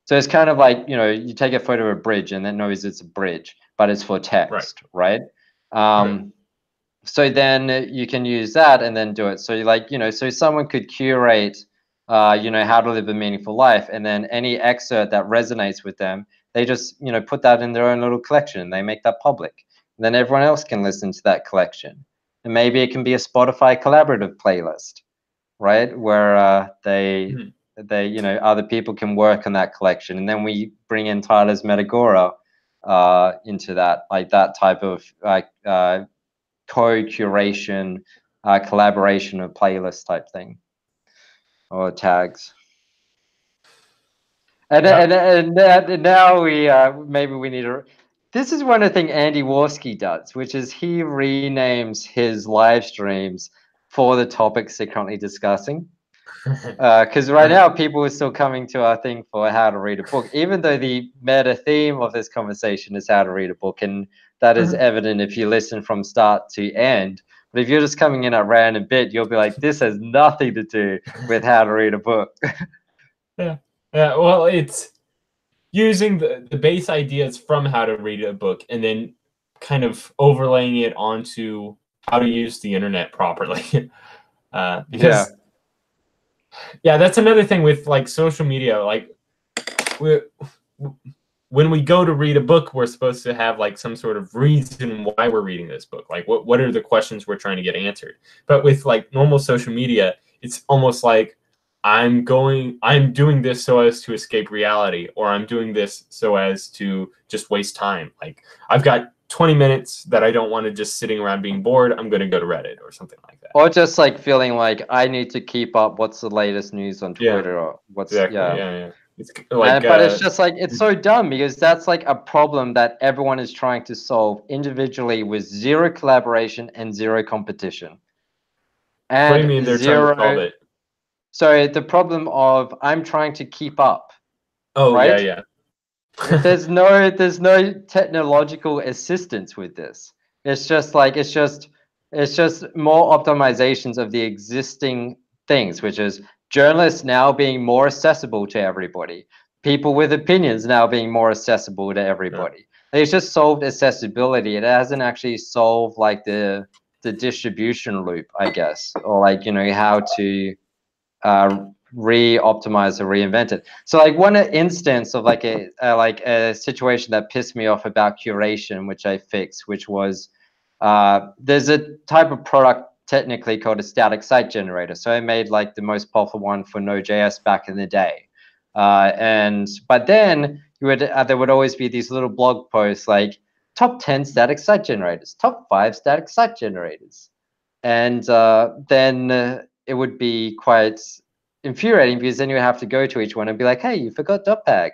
So it's kind of like, you know, you take a photo of a bridge and it knows it's a bridge, but it's for text, right? So then you can use that and then do it. So like, you know, so someone could curate, you know, how to live a meaningful life, and then any excerpt that resonates with them, they just, you know, put that in their own little collection. They make that public. And then everyone else can listen to that collection. And maybe it can be a Spotify collaborative playlist, right? Where they, you know, other people can work on that collection. And then we bring in Tyler's Metagora into that, like that type of co-curation, collaboration of playlist type thing, or tags. And now we maybe we need to. This is one of the things Andy Worski does, which is he renames his live streams for the topics they're currently discussing. Because right now people are still coming to our thing for how to read a book, even though the meta theme of this conversation is how to read a book, and that is evident if you listen from start to end. But if you're just coming in at random bit, you'll be like, this has nothing to do with how to read a book. Yeah. Well, it's using the base ideas from how to read a book and then kind of overlaying it onto how to use the internet properly. Because yeah, that's another thing with like social media. Like when we go to read a book, we're supposed to have like some sort of reason why we're reading this book. Like what are the questions we're trying to get answered? But with like normal social media, it's almost like I'm doing this so as to escape reality, or I'm doing this so as to just waste time. Like I've got 20 minutes that I don't want to just sitting around being bored. I'm going to go to Reddit or something like that. Or just like feeling like I need to keep up what's the latest news on Twitter, or what's yeah. It's like, but it's just like, it's so dumb because that's like a problem that everyone is trying to solve individually with zero collaboration and zero competition. And what do you mean they're trying to solve it? So the problem of I'm trying to keep up. Oh, right? yeah. There's no technological assistance with this. It's just like it's just more optimizations of the existing things, which is journalists now being more accessible to everybody, people with opinions now being more accessible to everybody. It's just solved accessibility. It hasn't actually solved like the distribution loop, I guess, or like, you know, how to re-optimize or reinvent it. So like one instance of like a situation that pissed me off about curation, which I fixed, which was there's a type of product technically called a static site generator. So I made like the most popular one for Node.js back in the day. But then there would always be these little blog posts like top 10 static site generators, top 5 static site generators. And then it would be quite infuriating because then you have to go to each one and be like, hey, you forgot .pag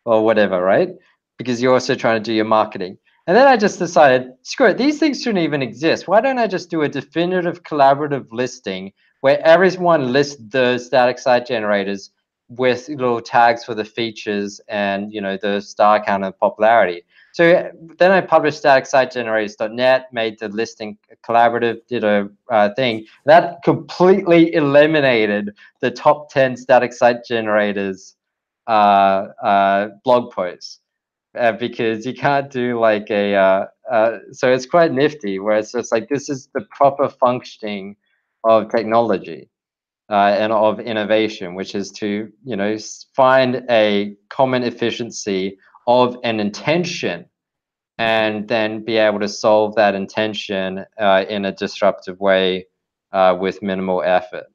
or whatever, right? because you're also trying to do your marketing. And then I just decided, screw it, these things shouldn't even exist. Why don't I just do a definitive collaborative listing where everyone lists the static site generators with little tags for the features and, you know, the star count and popularity. So then I published staticsitegenerators.net, made the listing collaborative, did a thing that completely eliminated the top 10 static site generators blog posts. Because you can't do like so it's quite nifty where it's just like, this is the proper functioning of technology and of innovation, which is to, you know, find a common efficiency of an intention and then be able to solve that intention in a disruptive way with minimal effort,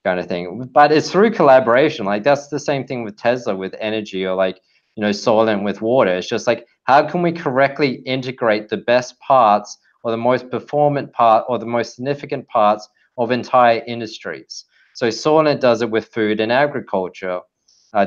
kind of thing. But it's through collaboration. Like that's the same thing with Tesla, with energy, or like, you know, Solent with water. It's just like, how can we correctly integrate the best parts or the most performant part or the most significant parts of entire industries? So Solent does it with food and agriculture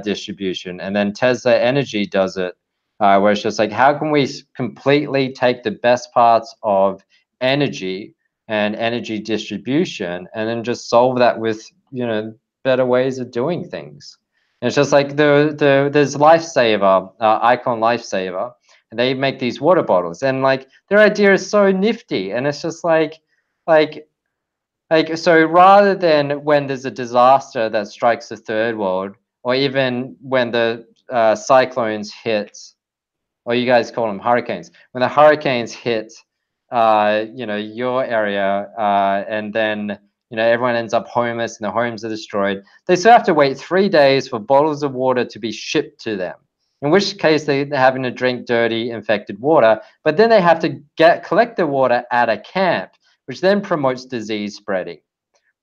distribution, and then Tesla Energy does it where it's just like, how can we completely take the best parts of energy and energy distribution and then just solve that with, you know, better ways of doing things. And it's just like there's Lifesaver, Icon Lifesaver, and they make these water bottles, and like their idea is so nifty, and it's just like so rather than when there's a disaster that strikes the third world, or even when the cyclones hit, or you guys call them hurricanes, when the hurricanes hit you know, your area, and then, you know, everyone ends up homeless and the homes are destroyed, they still have to wait 3 days for bottles of water to be shipped to them, in which case they're having to drink dirty, infected water, but then they have to collect the water at a camp, which then promotes disease spreading,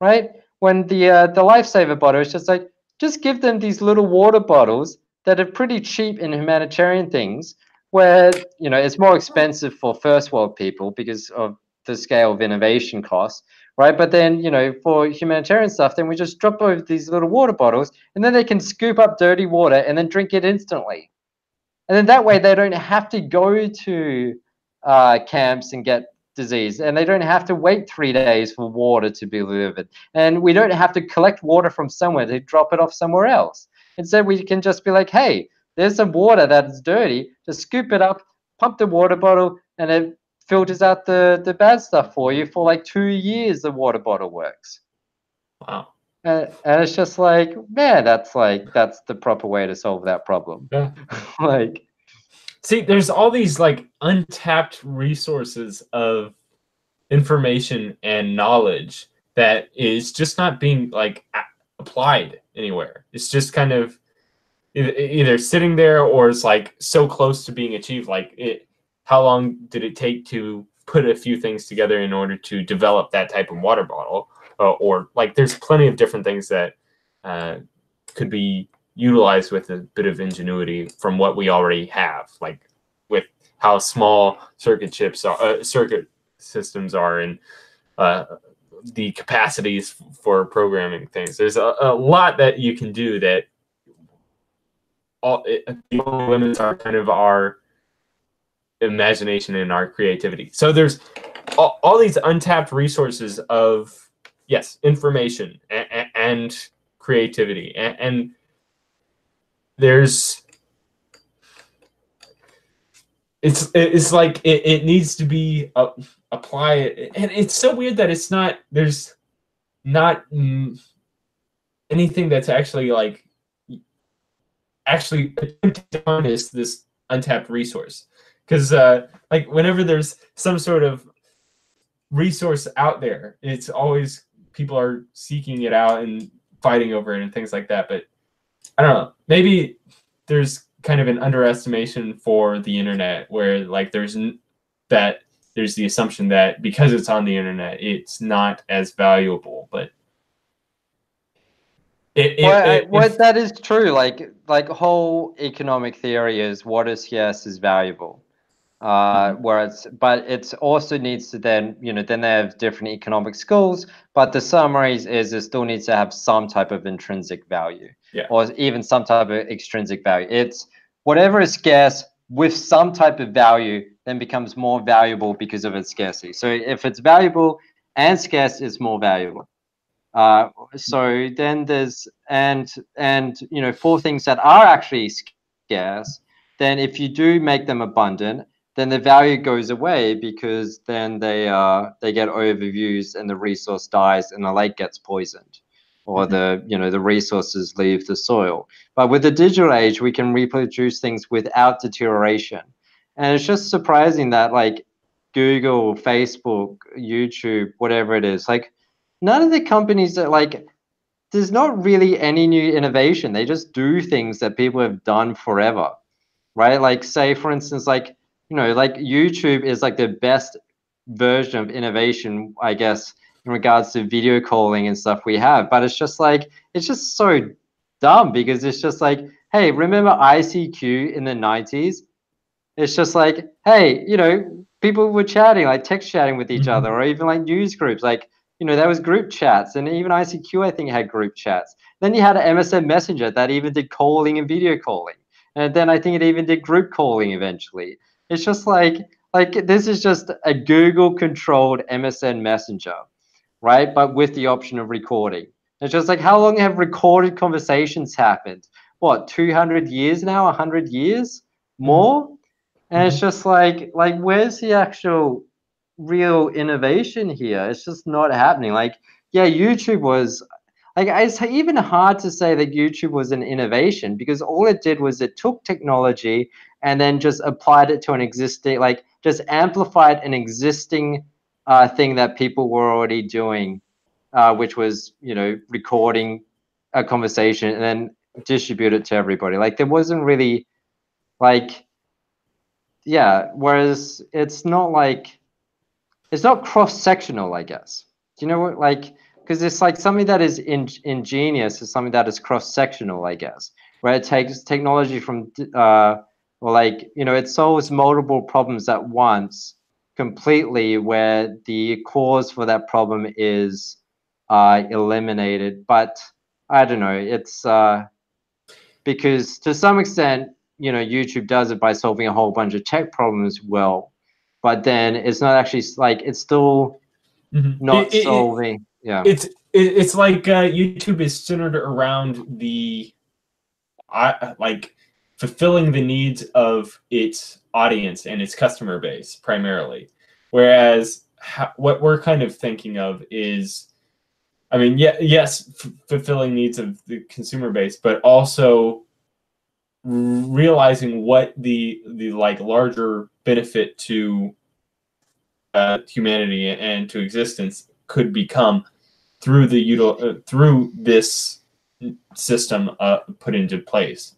right? When the Lifesaver bottle is just like, just give them these little water bottles that are pretty cheap in humanitarian things, where, you know, it's more expensive for first world people because of the scale of innovation costs, right? But then, you know, for humanitarian stuff, then we just drop over these little water bottles, and then they can scoop up dirty water and then drink it instantly. And then that way they don't have to go to camps and get disease, and they don't have to wait 3 days for water to be delivered. And we don't have to collect water from somewhere to drop it off somewhere else. Instead, we can just be like, hey, there's some water that's dirty, just scoop it up, pump the water bottle, and it filters out the bad stuff for you for like 2 years. The water bottle works. Wow. And it's just like, man, that's the proper way to solve that problem. Yeah. Like, see, there's all these like untapped resources of information and knowledge that is just not being like applied anywhere. It's just kind of either sitting there, or it's like so close to being achieved. Like, how long did it take to put a few things together in order to develop that type of water bottle? Or like, there's plenty of different things that could be utilized with a bit of ingenuity from what we already have, like with how small circuit systems are, and the capacities for programming things. There's a lot that you can do that the only limits are kind of our imagination and our creativity. So there's all these untapped resources of, yes, information and creativity, and there's it's like it needs to be applied, and it's so weird that there's not anything that's actually attempting to harness this untapped resource. Because like, whenever there's some sort of resource out there, it's always people are seeking it out and fighting over it and things like that. But I don't know, maybe there's kind of an underestimation for the internet, where like there's the assumption that because it's on the internet, it's not as valuable. But that is true. Like whole economic theory is what is scarce is valuable. But it also needs to then they have different economic skills, but the summaries is it still needs to have some type of intrinsic value, or even some type of extrinsic value. It's whatever is scarce, with some type of value then becomes more valuable because of its scarcity. So if it's valuable and scarce, it's more valuable. So then there's and you know, for things that are actually scarce, then if you do make them abundant, then the value goes away because then they get overused and the resource dies and the lake gets poisoned, or the, you know, the resources leave the soil. But with the digital age, we can reproduce things without deterioration, and it's just surprising that like Google, Facebook, YouTube, whatever it is, like none of the companies that like, there's not really any new innovation. They just do things that people have done forever, right? Like say for instance, like, you know, like YouTube is like the best version of innovation, I guess, in regards to video calling and stuff we have. But it's just like, it's just so dumb because it's just like, hey, remember ICQ in the 90s? It's just like, hey, you know, people were chatting, like text chatting with each other, or even like news groups. Like, you know, there was group chats, and even ICQ, I think, had group chats. Then you had an MSN Messenger that even did calling and video calling, and then I think it even did group calling eventually. It's just like this is just a Google-controlled MSN Messenger, right? But with the option of recording. It's just like, how long have recorded conversations happened? What, 200 years now? 100 years more? And it's just like where's the actual real innovation here? It's just not happening. Like, yeah, YouTube was like, it's even hard to say that YouTube was an innovation because all it did was it took technology and then just applied it to an existing, like just amplified an existing thing that people were already doing, which was, you know, recording a conversation and then distribute it to everybody. Like there wasn't really like, yeah, whereas it's not like, it's not cross-sectional, I guess. Do you know what, like, because it's like something that is ingenious is something that is cross-sectional, I guess, where it takes technology from or like, you know, it solves multiple problems at once completely, where the cause for that problem is eliminated. But I don't know, it's because to some extent, you know, YouTube does it by solving a whole bunch of tech problems well, but then it's not actually like, it's still not solving. Yeah, it's like YouTube is centered around the like fulfilling the needs of its audience and its customer base primarily, whereas what we're kind of thinking of is, I mean, yes, fulfilling needs of the consumer base, but also realizing what the like larger benefit to humanity and to existence could become through the through this system put into place.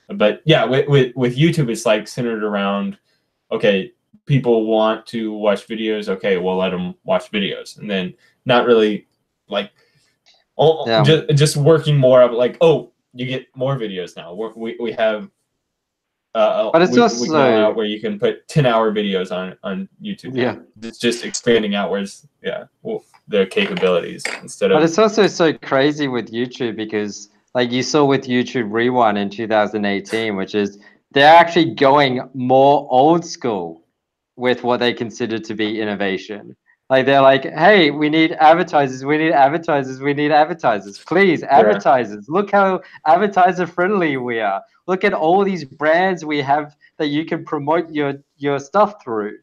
But yeah, with YouTube, it's like centered around, okay, people want to watch videos, okay, we'll let them watch videos, and then not really like just working more of like, oh, you get more videos now. We have but it's we also can allow where you can put 10-hour videos on YouTube. Yeah, it's just expanding outwards. Yeah, well, their capabilities instead of. But it's also so crazy with YouTube because, like you saw with YouTube Rewind in 2018, which is they're actually going more old school with what they consider to be innovation. Like they're like, hey, we need advertisers, we need advertisers, we need advertisers. Please, advertisers. Look how advertiser friendly we are. Look at all these brands we have that you can promote your stuff through.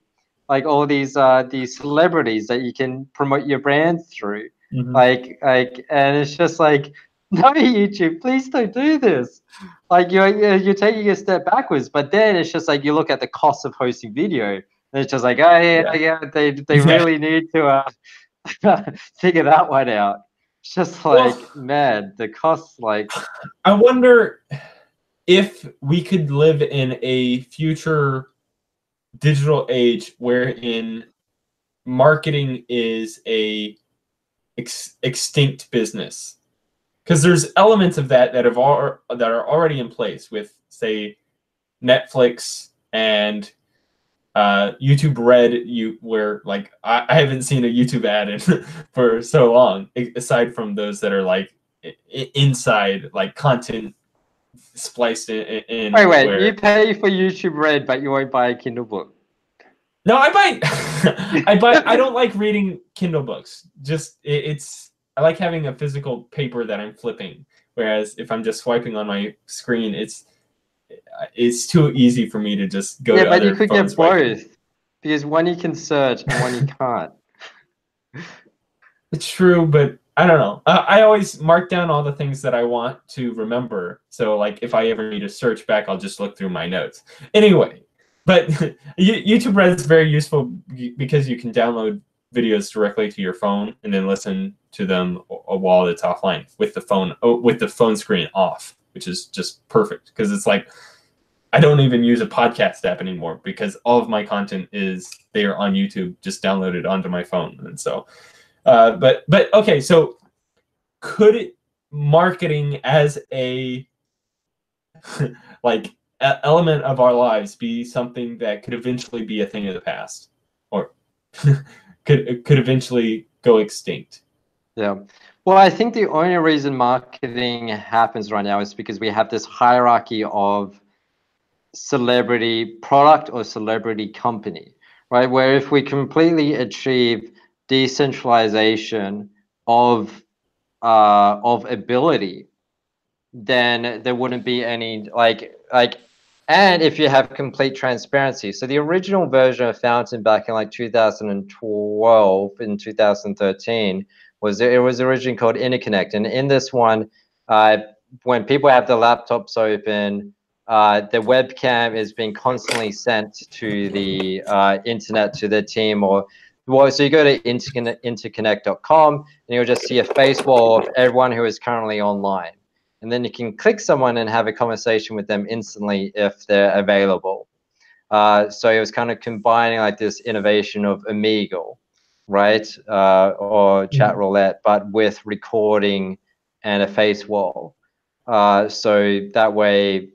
Like all these celebrities that you can promote your brand through. Like and it's just like, no, YouTube, please don't do this. Like you're taking a step backwards, but then it's just like you look at the cost of hosting video. And it's just like, oh yeah, they really need to figure that one out. It's just like, well, man, the costs, like. I wonder if we could live in a future digital age wherein marketing is a extinct business, because there's elements of that that are already in place with, say, Netflix and YouTube Red, where like I haven't seen a YouTube ad in for so long, aside from those that are like inside, like content spliced in Wait, where... you pay for YouTube Red, but you won't buy a Kindle book? No, I buy I don't like reading Kindle books. Just I like having a physical paper that I'm flipping. Whereas if I'm just swiping on my screen, it's too easy for me to just go to other but you could get swiping. both, because one you can search and one you can't. It's true, but I don't know. I always mark down all the things that I want to remember. So like if I ever need to search back, I'll just look through my notes. Anyway, but YouTube Red is very useful because you can download videos directly to your phone and then listen to them while it's offline with the phone screen off, which is just perfect because it's like I don't even use a podcast app anymore because all of my content is there on YouTube, just downloaded onto my phone. And so, but okay, so could marketing as a like element of our lives be something that could eventually be a thing of the past, or could eventually go extinct? Yeah. Well, I think the only reason marketing happens right now is because we have this hierarchy of celebrity product or celebrity company, right? Where if we completely achieve decentralization of ability, then there wouldn't be any and if you have complete transparency. So the original version of Fountain back in like 2012 and 2013 was originally called Interconnect, and in this one, when people have their laptops open, the webcam is being constantly sent to the internet to the team, or so you go to interconnect.com and you'll just see a face wall of everyone who is currently online. And then you can click someone and have a conversation with them instantly if they're available. So it was kind of combining like this innovation of Omegle, right? Or chat roulette, but with recording and a face wall. So that way,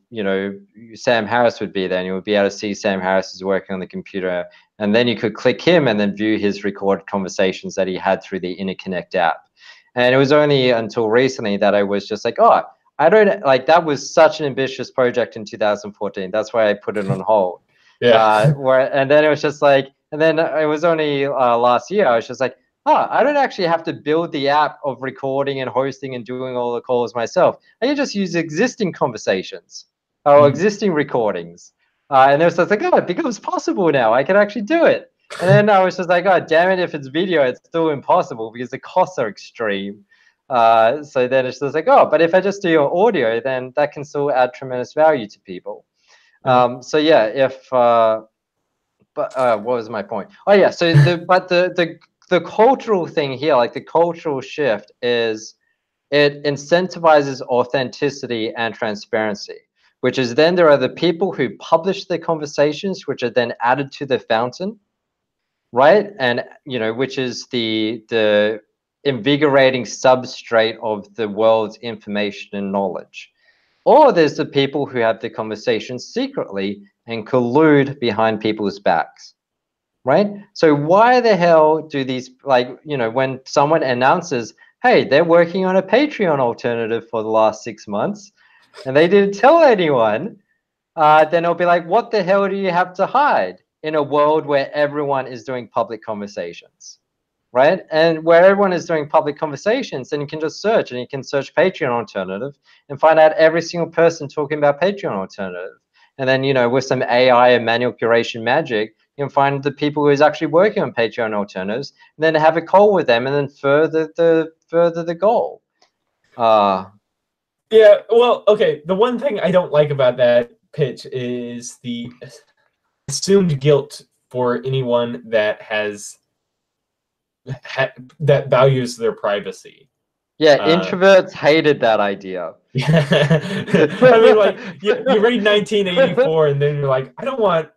Sam Harris would be there and you would be able to see Sam Harris is working on the computer. And then you could click him and then view his recorded conversations that he had through the Interconnect app. And it was only until recently that I was just like, oh, I don't like, that was such an ambitious project in 2014. That's why I put it on hold. Yeah. And then it was just like, and then it was only last year, I was just like, oh, I don't actually have to build the app of recording and hosting and doing all the calls myself. I can just use existing conversations or existing recordings. And it was just like, oh, it becomes possible now. I can actually do it. And then I was just like, oh, damn it, if it's video, it's still impossible because the costs are extreme. So then it's just like, oh, but if I just do your audio, then that can still add tremendous value to people. So yeah, what was my point? Oh yeah, so the cultural thing here, like the cultural shift, is it incentivizes authenticity and transparency, which is then there are the people who publish their conversations, which are then added to the fountain, right? And which is the invigorating substrate of the world's information and knowledge. Or there's the people who have the conversations secretly and collude behind people's backs, right? So why the hell do these, when someone announces, hey, they're working on a Patreon alternative for the last 6 months, and they didn't tell anyone, then it'll be like, what the hell do you have to hide in a world where everyone is doing public conversations, right? And where everyone is doing public conversations, then you can just search, and you can search Patreon alternative and find out every single person talking about Patreon alternative. And then, with some AI and manual curation magic, you can find the people who is actually working on Patreon alternatives, and then have a call with them, and then further the goal. Yeah, well, okay. The one thing I don't like about that pitch is the assumed guilt for anyone that that values their privacy. Yeah, introverts hated that idea. I mean, like, you read 1984 and then you're like, I don't want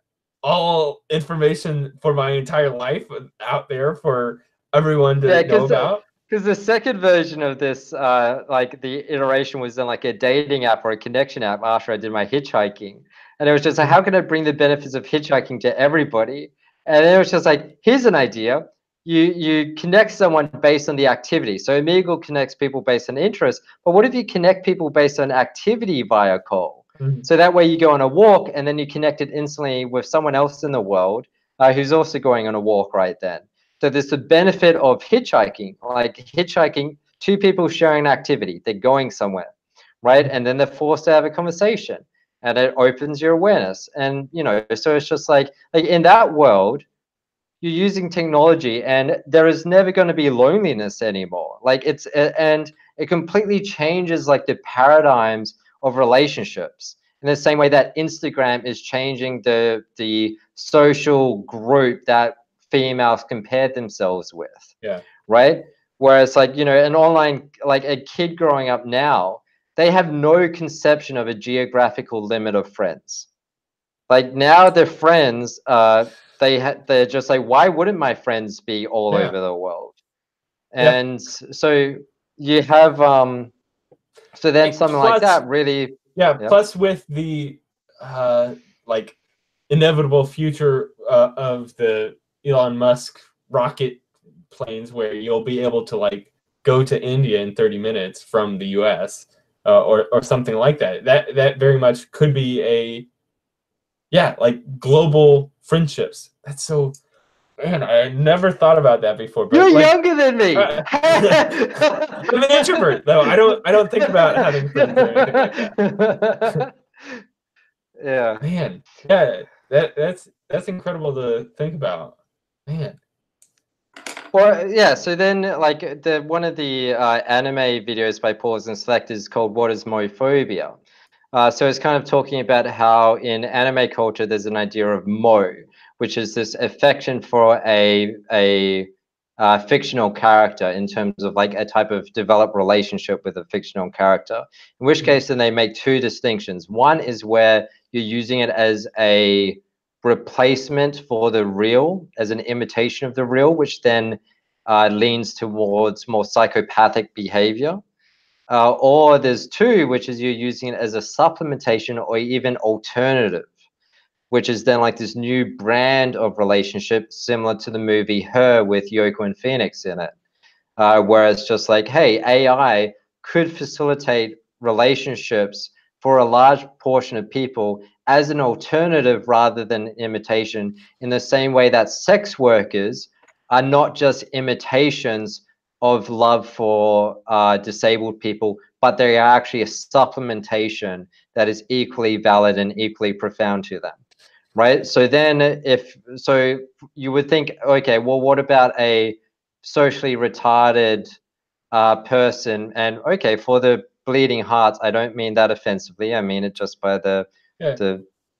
all information for my entire life out there for everyone to know about. Because the second version of this, like the iteration was in like a dating app or a connection app after I did my hitchhiking. And it was just like, how can I bring the benefits of hitchhiking to everybody? And it was just like, here's an idea. You connect someone based on the activity. So Omegle connects people based on interest. But what if you connect people based on activity via call? So that way you go on a walk and then you connected instantly with someone else in the world who's also going on a walk right then. So there's the benefit of hitchhiking, like hitchhiking, two people sharing an activity, they're going somewhere, right? And then they're forced to have a conversation and it opens your awareness. And, you know, so it's just like in that world, you're using technology and there is never going to be loneliness anymore. Like and it completely changes like the paradigms of relationships in the same way that Instagram is changing the social group that females compared themselves with. Yeah. Right. Whereas like, you know, an online, like a kid growing up now, they have no conception of a geographical limit of friends. Like now their friends, they're just like, why wouldn't my friends be all over the world? And so you have so then something like that really plus with the like inevitable future of the Elon Musk rocket planes where you'll be able to like go to India in 30 minutes from the US or something like that. That very much could be a like global friendships. That's so, man, I never thought about that before. But you're like, younger than me. I'm an introvert though. I don't think about having friends or anything like that. Yeah. Man. Yeah. That's incredible to think about. Man. Well, yeah. So then, like one of the anime videos by Pause and Select is called "What Is Mophobia?" So it's kind of talking about how in anime culture there's an idea of mo, which is this affection for a fictional character in terms of like a type of developed relationship with a fictional character. In which case, then they make two distinctions. One is where you're using it as a replacement for the real, as an imitation of the real, which then leans towards more psychopathic behavior. Or there's two, which is you're using it as a supplementation or even alternative, which is then like this new brand of relationship similar to the movie Her with Yoko and Phoenix in it. Where it's just like, hey, AI could facilitate relationships for a large portion of people as an alternative rather than imitation, in the same way that sex workers are not just imitations of love for disabled people, but they are actually a supplementation that is equally valid and equally profound to them. Right. So then so you would think, okay, well, what about a socially retarded person? And okay, for the bleeding hearts, I don't mean that offensively. I mean it just by the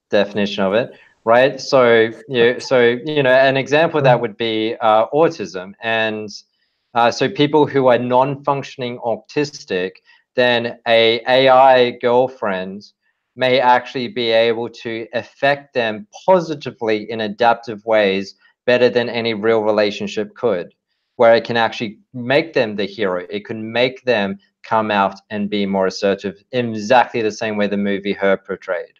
definition of it. Right. So, an example of that would be autism. And so people who are non-functioning autistic, then a AI girlfriend may actually be able to affect them positively in adaptive ways better than any real relationship could, where it can actually make them the hero. It can make them come out and be more assertive in exactly the same way the movie Her portrayed.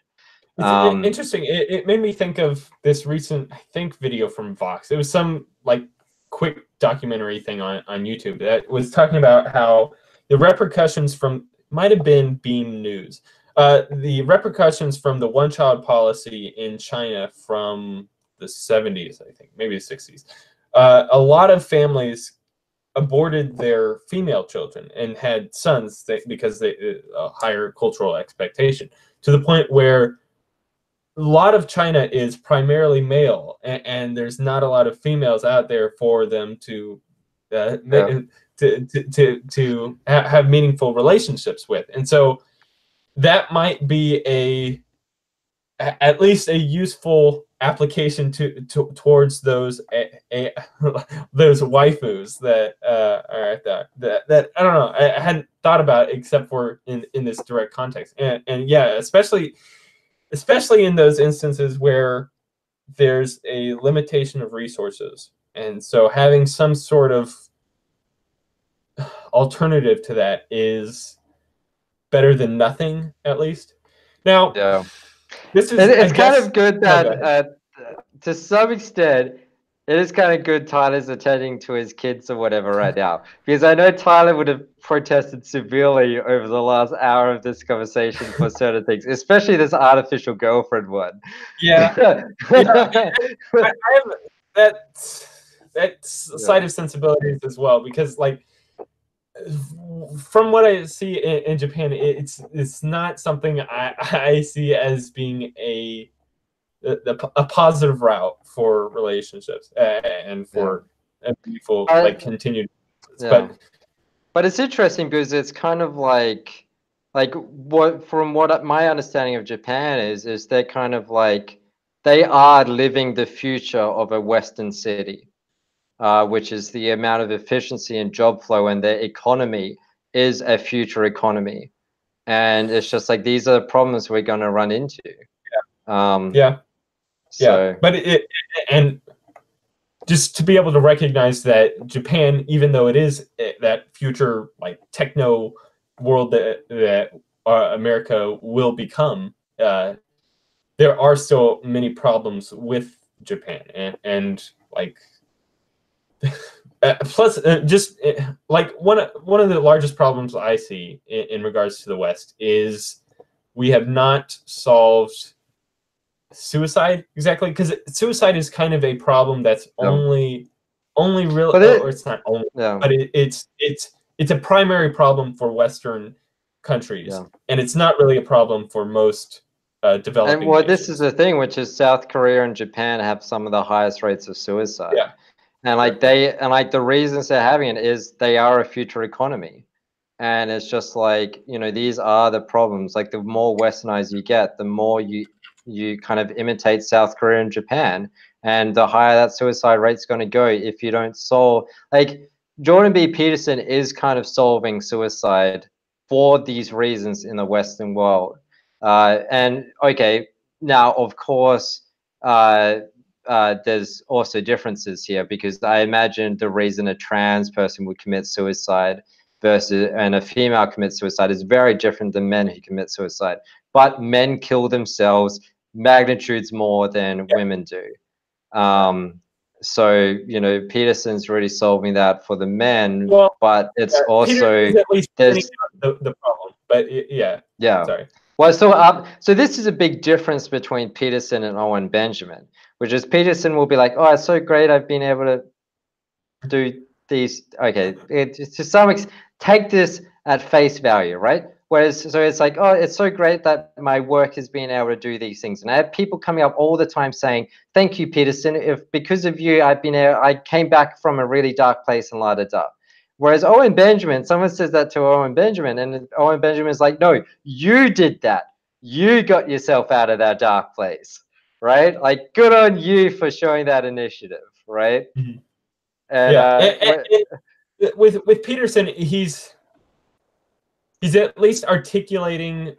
It's interesting. It made me think of this recent, I think, video from Vox. It was some like quick documentary thing on YouTube that was talking about how the repercussions from, might have been Beam News, the repercussions from the one-child policy in China from the 70s, I think, maybe the 60s. A lot of families aborted their female children and had sons because they a higher cultural expectation, to the point where a lot of China is primarily male, and there's not a lot of females out there for them to have meaningful relationships with. And so that might be at least a useful application towards those those waifus that are that I don't know, I hadn't thought about except for in this direct context. And yeah, especially in those instances where there's a limitation of resources. And so having some sort of alternative to that is better than nothing, at least. Now, yeah, this is, it's kind of good that to some extent It is kind of good Tyler's attending to his kids or whatever right now, because I know Tyler would have protested severely over the last hour of this conversation for certain things, especially this artificial girlfriend one. Yeah, I have that side of sensibilities as well, because like from what I see in Japan, it's not something I see as being a positive route for relationships and for a meaningful like continued. But it's interesting because it's kind of like what my understanding of Japan is they're kind of like they are living the future of a Western city, which is the amount of efficiency and job flow, and their economy is a future economy. And it's just like these are the problems we're going to run into. So. But and just to be able to recognize that Japan, even though it is that future like techno world that America will become, there are still many problems with Japan, and like plus just like one of the largest problems I see in regards to the West is we have not solved suicide exactly, because suicide is kind of a problem that's only real, or it's not only, but it's a primary problem for Western countries, and it's not really a problem for most developing and well, nations. this is the thing, which is South Korea and Japan have some of the highest rates of suicide. And like the reasons they're having it is they are a future economy. And it's just like, you know, these are the problems. Like the more westernized you get, the more you kind of imitate South Korea and Japan, and the higher that suicide rate's going to go if you don't solve. Like Jordan B. Peterson is kind of solving suicide for these reasons in the Western world. And okay, now of course, there's also differences here, because I imagine the reason a trans person would commit suicide and a female commits suicide is very different than men who commit suicide. But men kill themselves magnitudes more than women do. So, you know, Peterson's really solving that for the men, but it's also at least the problem. But sorry. Well, so this is a big difference between Peterson and Owen Benjamin, which is Peterson will be like, oh, it's so great I've been able to do these. Okay, to some extent, take this at face value, right? Whereas, so it's like, oh, it's so great that my work has been able to do these things. And I have people coming up all the time saying, thank you, Peterson. If because of you, I came back from a really dark place and la da da. Whereas Owen Benjamin, someone says that to Owen Benjamin, and Owen Benjamin is like, no, you did that. You got yourself out of that dark place, right? Like, good on you for showing that initiative, right? Mm-hmm. And with Peterson, he's at least articulating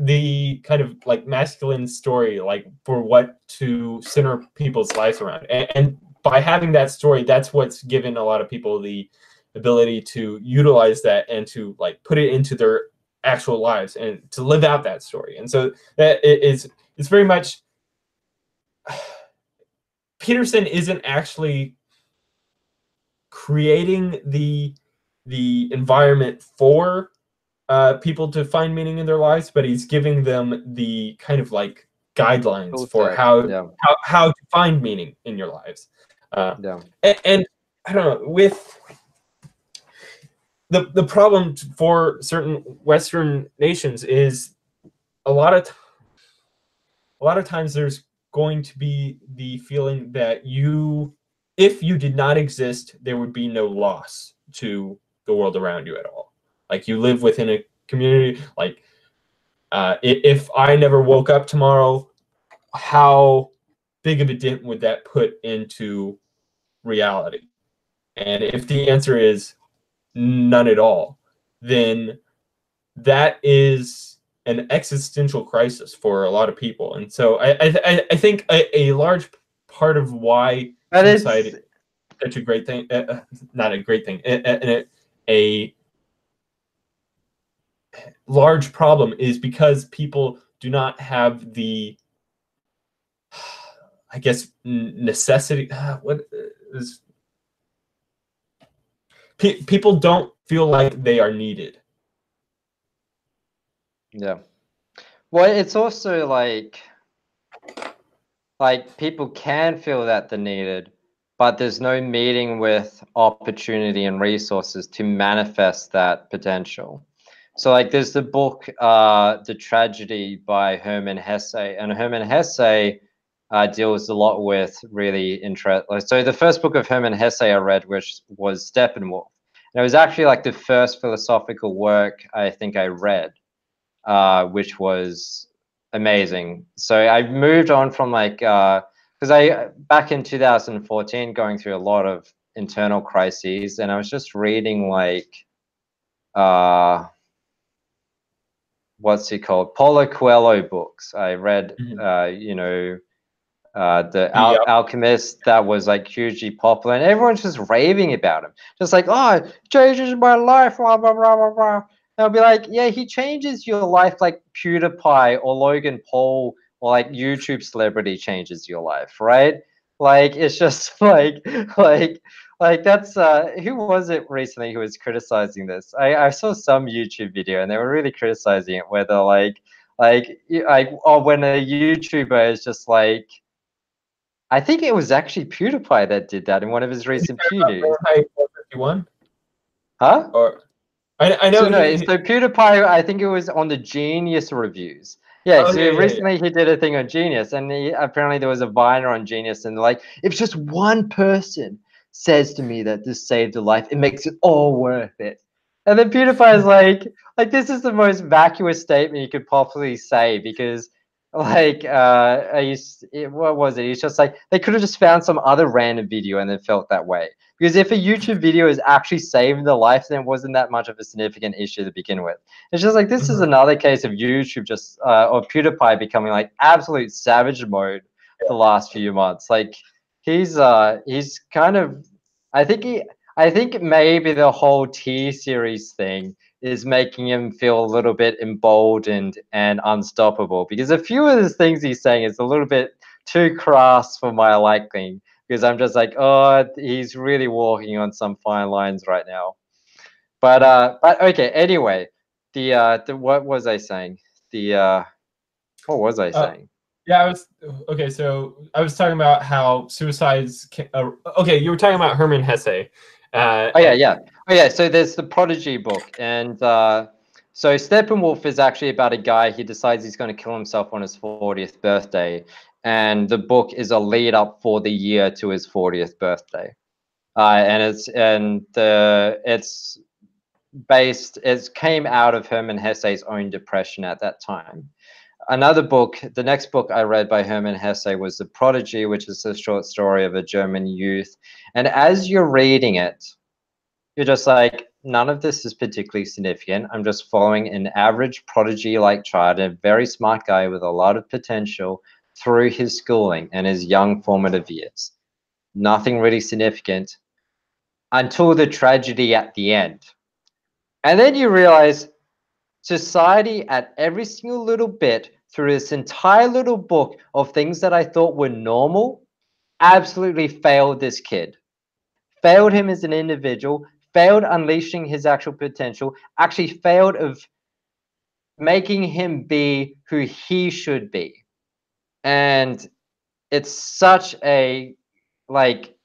the kind of like masculine story, like for what to center people's lives around, and by having that story, that's what's given a lot of people the ability to utilize that and to like put it into their actual lives and to live out that story. And so that it's very much Peterson isn't actually creating the environment for people to find meaning in their lives, but he's giving them the kind of like guidelines for how to find meaning in your lives. And I don't know, with the problem for certain Western nations is a lot of times there's going to be the feeling that if you did not exist, there would be no loss to the world around you at all. Like you live within a community. Like if I never woke up tomorrow, how big of a dent would that put into reality? And if the answer is none at all, then that is an existential crisis for a lot of people. And so I think a large part of why suicide is such a great thing, not a great thing, a large problem is because people do not have the I guess, necessity. What is people don't feel like they are needed. Yeah. Well, it's also like people can feel that they're needed, but there's no meeting with opportunity and resources to manifest that potential. So like there's the book The Tragedy by Hermann Hesse, and Hermann Hesse deals a lot with really interesting. So the first book of Hermann Hesse I read, which was Steppenwolf, and it was actually like the first philosophical work I think I read, which was amazing. So I moved on from like because I back in 2014 going through a lot of internal crises, and I was just reading like what's it called, Paulo Coelho books. I read you know, the Alchemist, that was like hugely popular, and everyone's just raving about him, just like, oh, it changes my life, blah blah blah blah blah. And I'll be like, yeah, he changes your life like PewDiePie or Logan Paul or like YouTube celebrity changes your life, right? Like it's just like that's who was it recently who was criticizing this? I saw some YouTube video and they were really criticizing it, where they're like oh, when a YouTuber is just like, I think it was actually PewDiePie that did that in one of his recent Pew News. 451? Huh? Or I know. So no, so PewDiePie, I think it was on the Genius reviews. Yeah, Oh, so yeah, recently he did a thing on Genius, and apparently there was a Viner on Genius, and like, if just one person says to me that this saved a life, it makes it all worth it. And then PewDiePie is like this is the most vacuous statement you could possibly say, because like what was it? He's just like, they could have just found some other random video and then felt that way. Because if a YouTube video is actually saving the life, then it wasn't that much of a significant issue to begin with. It's just like, this is another case of YouTube just or PewDiePie becoming like absolute savage mode the last few months. Like he's kind of, I think maybe the whole T series thing is making him feel a little bit emboldened and unstoppable, because a few of the things he's saying is a little bit too crass for my liking, because I'm just like, oh, he's really walking on some fine lines right now. But okay, anyway, the what was I saying? What was I saying? Yeah, I was okay. So I was talking about how suicides. Okay, you were talking about Hermann Hesse. Oh yeah. So there's the Prodigy book, and so Steppenwolf is actually about a guy. He decides he's going to kill himself on his 40th birthday, and the book is a lead up for the year to his 40th birthday, and it's based. It came out of Hermann Hesse's own depression at that time. Another book, the next book I read by Hermann Hesse was The Prodigy, which is a short story of a German youth. And as you're reading it, you're just like, none of this is particularly significant. I'm just following an average prodigy-like child, a very smart guy with a lot of potential through his schooling and his young formative years. Nothing really significant until the tragedy at the end. And then you realize society at every single little bit through this entire little book of things that I thought were normal absolutely failed this kid. Failed him as an individual, failed unleashing his actual potential, actually failed of making him be who he should be. And it's such a, like,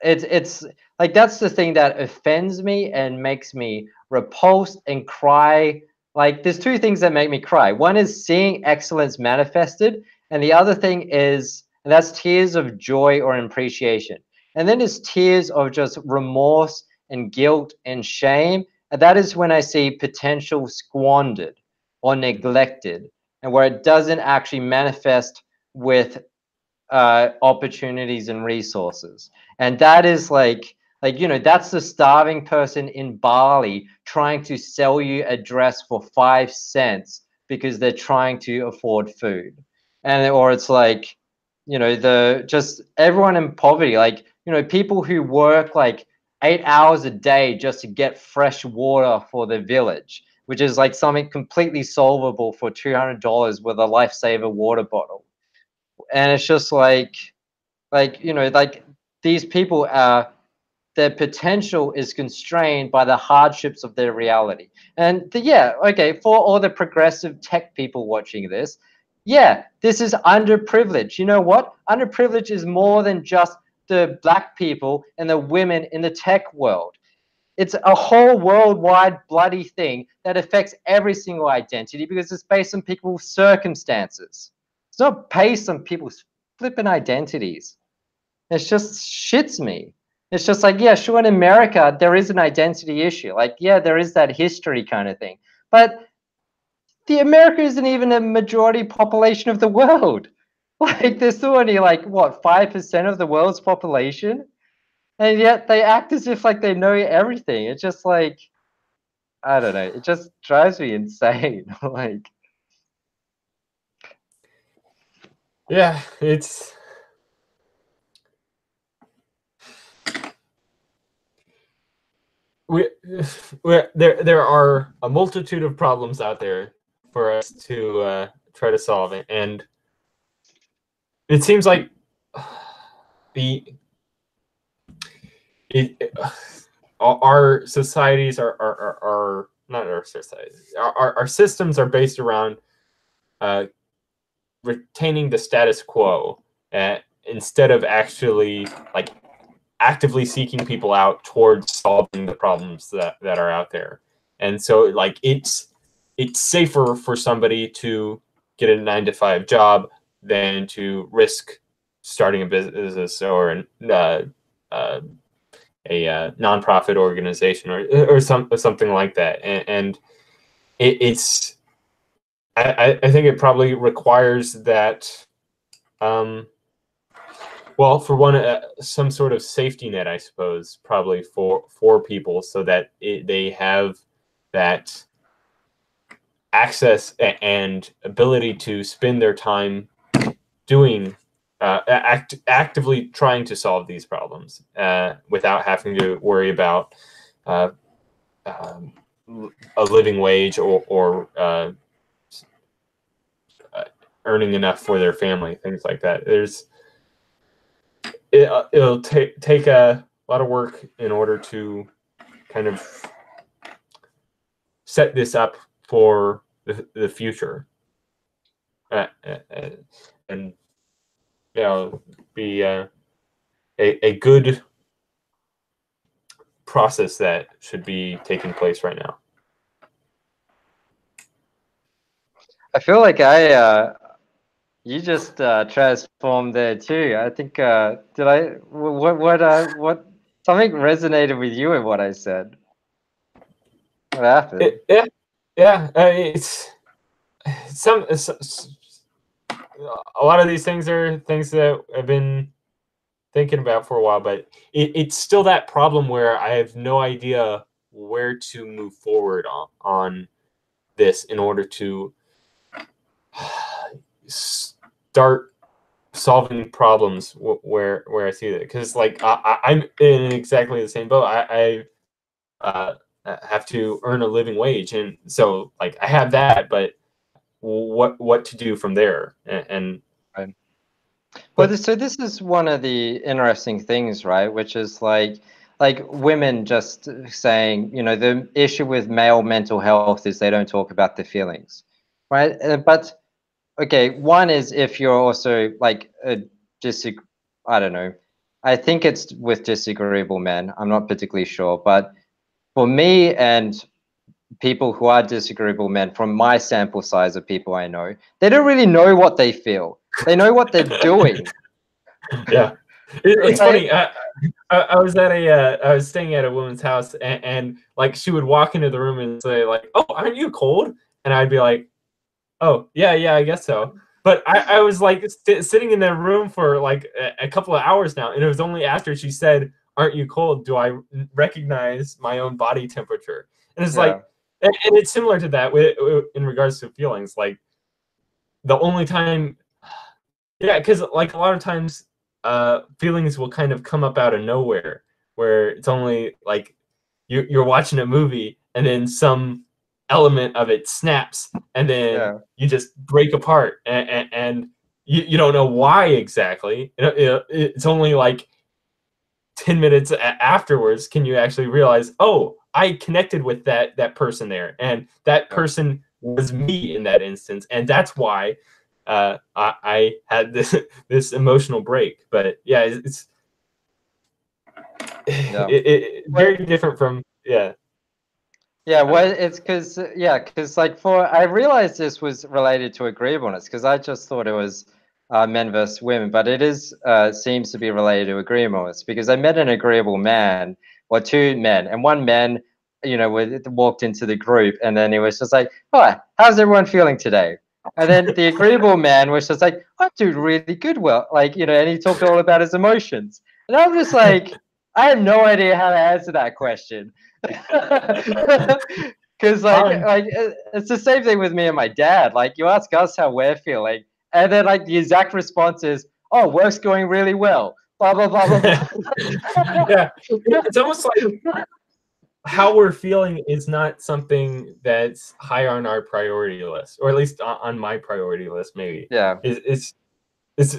it's like, that's the thing that offends me and makes me repulsed and cry. Like, there's two things that make me cry. One is seeing excellence manifested, and the other thing is, and that's tears of joy or appreciation. And then there's tears of just remorse and guilt and shame. And that is when I see potential squandered or neglected, and where it doesn't actually manifest with opportunities and resources. And that is like, you know, that's the starving person in Bali trying to sell you a dress for 5 cents because they're trying to afford food. And or it's like, you know, the just everyone in poverty, like, you know, people who work like 8 hours a day just to get fresh water for the village, which is like something completely solvable for $200 with a lifesaver water bottle. And it's just like, Like, you know, like these people are, their potential is constrained by the hardships of their reality. And yeah, okay, for all the progressive tech people watching this, yeah, this is underprivileged. You know what? Underprivileged is more than just the black people and the women in the tech world. It's a whole worldwide bloody thing that affects every single identity because it's based on people's circumstances. It's not based on people's flipping identities. It just shits me. It's just like, yeah, sure, in America, there is an identity issue. Like, yeah, there is that history kind of thing. But the America isn't even a majority population of the world. Like, there's still only like, what, 5% of the world's population? And yet they act as if like they know everything. It's just like, I don't know. It just drives me insane. Like, Yeah, it's there are a multitude of problems out there for us to try to solve it, and it seems like our societies are not our societies. Our systems are based around retaining the status quo instead of actually like actively seeking people out towards solving the problems that are out there. And so like it's safer for somebody to get a 9-to-5 job than to risk starting a business or a nonprofit organization or something like that. And it's I think it probably requires that well, for one, some sort of safety net, I suppose, probably for people, so that they have that access and ability to spend their time doing actively trying to solve these problems without having to worry about a living wage or earning enough for their family, things like that. It'll take a lot of work in order to kind of set this up for the future, and you know, be a good process that should be taking place right now. I feel like you just transformed there too. I think did I what something resonated with you in what I said? What happened? Yeah. It's a lot of these things are things that I've been thinking about for a while, but it's still that problem where I have no idea where to move forward on this in order to start solving problems where I see that, because like I'm in exactly the same boat. I have to earn a living wage, and so like I have that, but what to do from there? And Right. Well, so this is one of the interesting things, right? Which is like women just saying, you know, the issue with male mental health is they don't talk about their feelings, right? But okay, one is if you're also like I don't know. I think it's with disagreeable men. I'm not particularly sure, but for me and people who are disagreeable men, from my sample size of people I know, they don't really know what they feel. They know what they're doing. Yeah, it's funny. I was at I was staying at a woman's house, and like she would walk into the room and say like, "Oh, aren't you cold?" And I'd be like, "Oh, yeah, I guess so." But I was like sitting in that room for like a couple of hours now, and it was only after she said, "Aren't you cold?" do I recognize my own body temperature. And it's like, and it's similar to that in regards to feelings. Like the only time, yeah, because like a lot of times, feelings will kind of come up out of nowhere, where it's only like you're watching a movie and then some element of it snaps, and then you just break apart, and you don't know why exactly. It's only like 10 minutes afterwards can you actually realize, oh, I connected with that person there, and that person was me in that instance, and that's why I had this emotional break. But yeah, it's very different from Yeah, well, it's because like I realized this was related to agreeableness because I just thought it was men versus women, but it is seems to be related to agreeableness because I met an agreeable man or two men, and one man, walked into the group, and then he was just like, "Oh, how's everyone feeling today?" And then the agreeable man was just like, "I'm doing really good, well," and he talked all about his emotions, and I'm just like, I have no idea how to answer that question. Because it's the same thing with me and my dad. Like, you ask us how we're feeling, and then like the exact response is, "Oh, work's going really well." Blah blah blah blah blah. Yeah, it's almost like how we're feeling is not something that's high on our priority list, or at least on my priority list. Maybe it's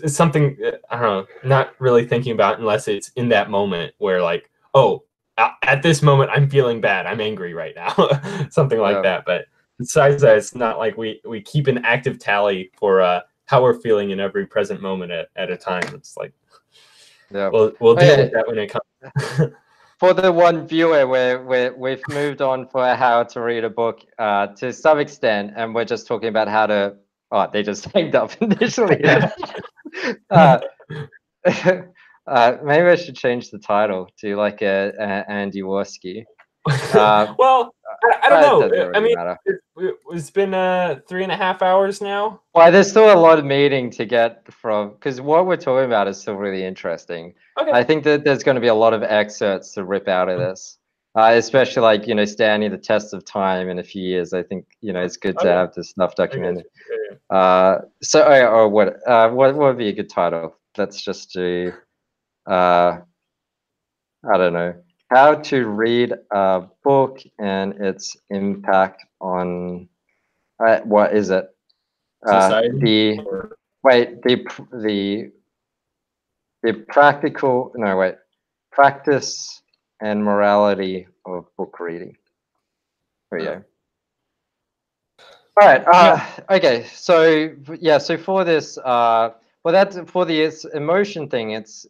something I don't know, not really thinking about unless it's in that moment where like, oh, at this moment I'm feeling bad, I'm angry right now, something like that. But besides that, it's not like we keep an active tally for how we're feeling in every present moment at a time. It's like, we'll deal with that when it comes. For the one viewer, we've moved on for how to read a book to some extent, and we're just talking about how to. Oh, they just hanged up initially. Maybe I should change the title to like a Andy Worski. Well, I don't know. Really I mean, it's been 3.5 hours now. Well, there's still a lot of meaning to get from, because what we're talking about is still really interesting. Okay. I think that there's going to be a lot of excerpts to rip out of this, especially like, standing the test of time in a few years. I think, it's good to have this stuff documented. So, what would be a good title? Let's just do, I don't know, how to read a book and its impact on, what is it? Society? The practical, practice and morality of book reading. There we go. All right. Okay. So for this, for the emotion thing, it's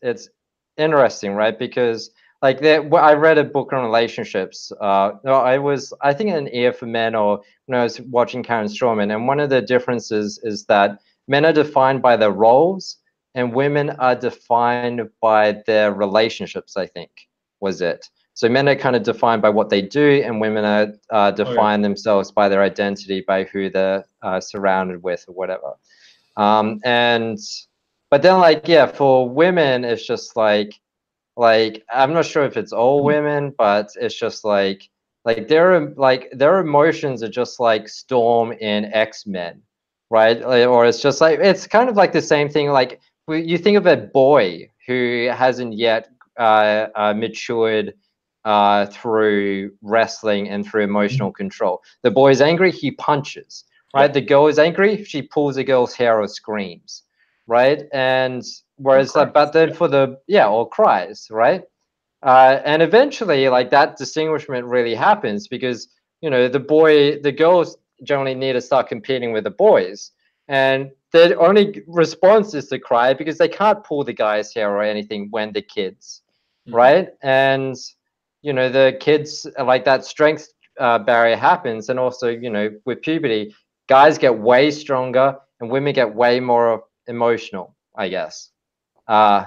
interesting, right? Because like I read a book on relationships. I think an Ear for Men, or when I was watching Karen Strawman, and one of the differences is that men are defined by their roles and women are defined by their relationships, I think, was it. So men are kind of defined by what they do, and women are define themselves by their identity, by who they're surrounded with or whatever. But then for women, it's just like I'm not sure if it's all women, but it's just like their emotions are just like Storm in X-Men, right? Or it's just like, it's kind of like the same thing. Like you think of a boy who hasn't yet matured through wrestling and through emotional control. The boy is angry, he punches, right? The girl is angry, she pulls a girl's hair or screams, right? And whereas but then for or cries, right? And eventually like that distinguishment really happens because the girls generally need to start competing with the boys, and their only response is to cry because they can't pull the guy's hair or anything when they're kids, right? And the kids, like that strength barrier happens, and also with puberty, guys get way stronger and women get way more emotional, I guess. So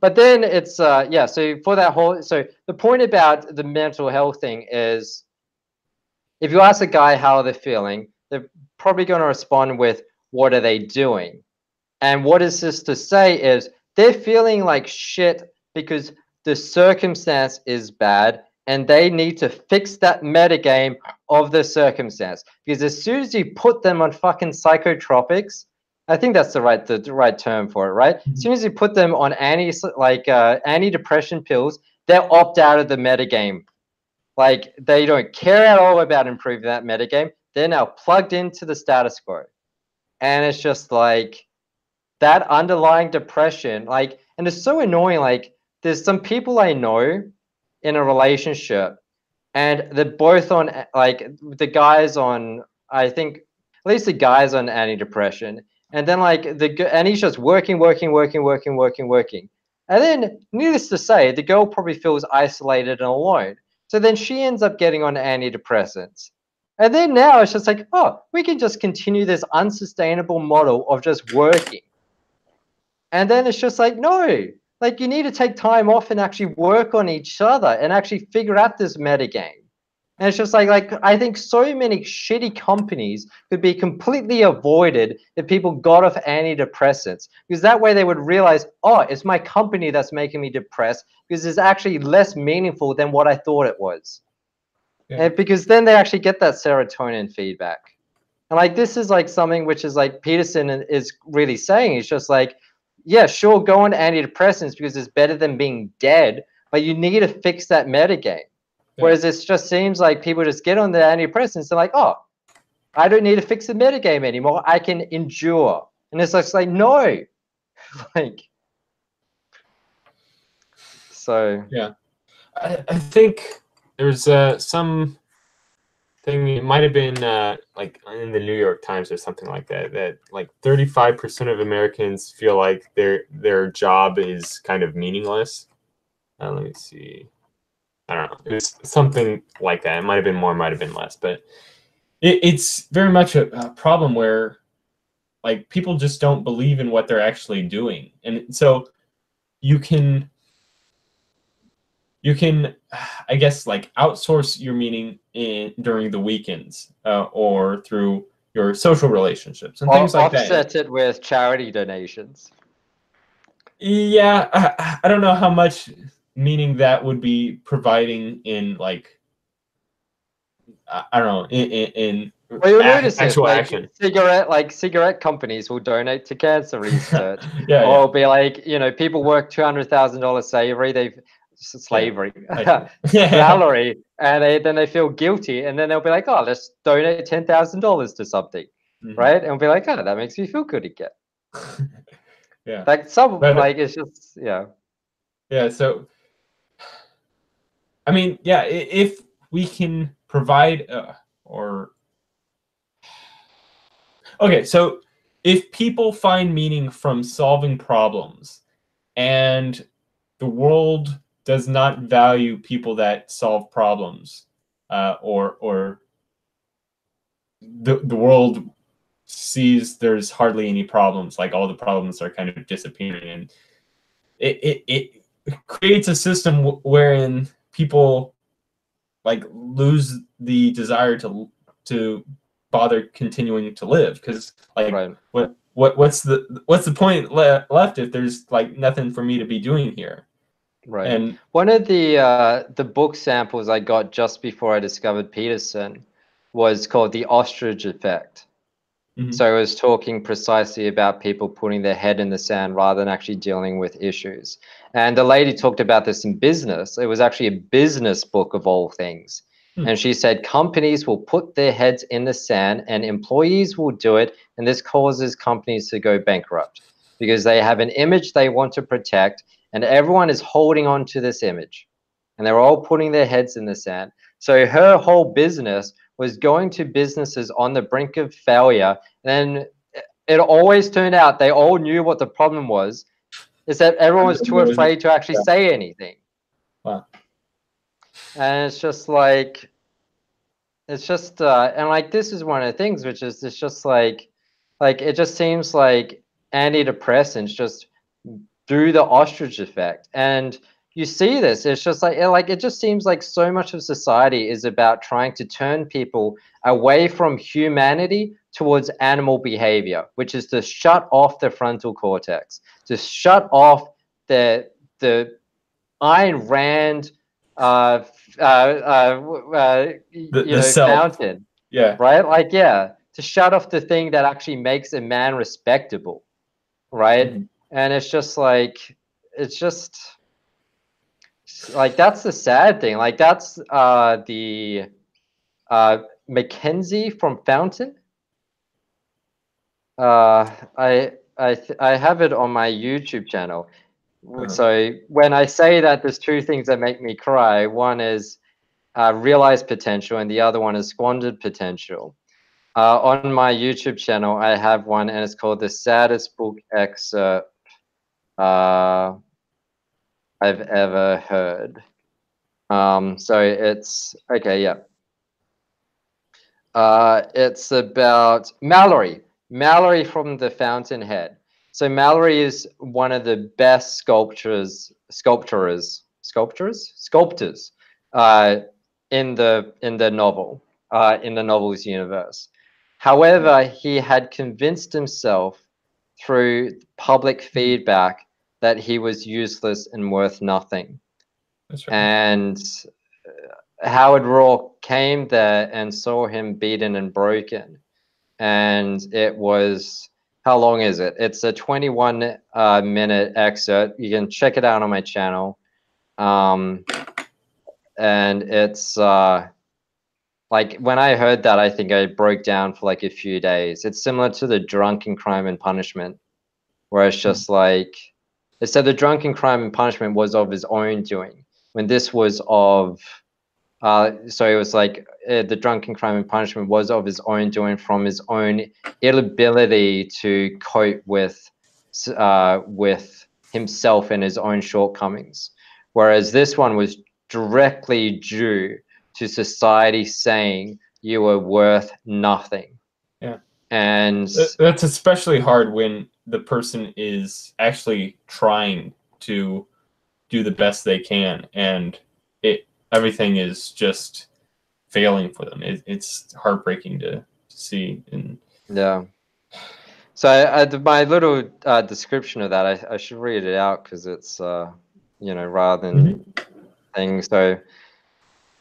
but then it's so for that whole, so the point about the mental health thing is, if you ask a guy how they're feeling, they're probably going to respond with, what are they doing? And what is this to say is, they're feeling like shit because the circumstance is bad and they need to fix that metagame of the circumstance. Because as soon as you put them on fucking psychotropics, I think that's the right term for it, right? As soon as you put them on antidepressant pills, they'll opt out of the metagame. Like, they don't care at all about improving that metagame. they're now plugged into the status quo. And it's just like that underlying depression, like, and it's so annoying. Like, there's some people I know in a relationship, and they're both on, like, the guy's on, I think, at least the guy's on antidepressant. And then, like, and he's just working. And then, needless to say, the girl probably feels isolated and alone. So then she ends up getting on antidepressants. And then now it's just like, oh, we can just continue this unsustainable model of just working. And then it's just like, no, like, you need to take time off and actually work on each other and actually figure out this metagame. And it's just like I think so many shitty companies could be completely avoided if people got off antidepressants, because that way they would realize, oh, it's my company that's making me depressed, because it's actually less meaningful than what I thought it was. Yeah. And because then they actually get that serotonin feedback. And like, this is like something which is like Peterson is really saying. It's just like, yeah, sure, go on antidepressants because it's better than being dead, but you need to fix that metagame. Yeah. Whereas it just seems like people just get on the antidepressants and like, oh, I don't need to fix the metagame anymore. I can endure. And it's like no. Like, so. Yeah. I think there's some thing, it might have been like in the New York Times or something like that, that like 35% of Americans feel like their job is kind of meaningless. Let me see. I don't know. It was something like that. It might have been more, might have been less, but it's very much a problem where like people just don't believe in what they're actually doing. And so you can, I guess, like outsource your meaning during the weekends or through your social relationships and things like that. Offset it with charity donations. Yeah, I don't know how much meaning that would be providing in, like, I don't know, in actual action. Cigarette companies will donate to cancer research. Yeah, or it'll be like, people work $200,000 salary, and then they feel guilty, and then they'll be like, oh, let's donate $10,000 to something, right? And we'll be like, oh, that makes me feel good again. Yeah, like it's just, yeah. Yeah, so I mean, yeah, if we can provide okay, so if people find meaning from solving problems, and the world does not value people that solve problems, or the world sees there's hardly any problems, like all the problems are kind of disappearing, and it creates a system wherein people like lose the desire to bother continuing to live, because like what's the point left if there's like nothing for me to be doing here? Right. And one of the book samples I got just before I discovered Peterson was called The Ostrich Effect. Mm-hmm. So it was talking precisely about people putting their head in the sand rather than actually dealing with issues. And the lady talked about this in business. It was actually a business book of all things. Mm. And she said companies will put their heads in the sand and employees will do it. And this causes companies to go bankrupt because they have an image they want to protect and everyone is holding on to this image. And they're all putting their heads in the sand. So her whole business was going to businesses on the brink of failure. And it always turned out they all knew what the problem was, is that everyone was too afraid to actually say anything. Wow. And it's just like, and like, this is one of the things, which is, it's just like it just seems like antidepressants just do the ostrich effect. And you see this, it's just like it just seems like so much of society is about trying to turn people away from humanity towards animal behavior, which is to shut off the frontal cortex, to shut off the Ayn Rand fountain. Yeah. Right? Like, yeah, to shut off the thing that actually makes a man respectable. Right? Mm-hmm. And it's just like, that's the sad thing. Like, that's Mackenzie from Fountain. I have it on my YouTube channel. So when I say that there's two things that make me cry, one is realized potential, and the other one is squandered potential. On my YouTube channel, I have one, and it's called The Saddest Book Excerpt I've Ever Heard. So it's, okay, yeah. It's about Mallory from the Fountainhead. So Mallory is one of the best sculptors in the novel's universe. However, he had convinced himself through public feedback that he was useless and worth nothing. That's right. And Howard Rourke came there and saw him beaten and broken. And it was, how long is it? It's a 21-minute excerpt. You can check it out on my channel. And it's like, when I heard that, I think I broke down for like a few days. It's similar to the Drunken Crime and Punishment, where it's just like, it said the Drunken Crime and Punishment was of his own doing, when this was of, so it was like the Drunken Crime and Punishment was of his own doing, from his own inability to cope with himself and his own shortcomings, whereas this one was directly due to society saying you were worth nothing. Yeah, and that's especially hard when the person is actually trying to do the best they can, and everything is just failing for them. It's heartbreaking to see. And yeah, so my little description of that, I should read it out, because it's you know, rather than things. So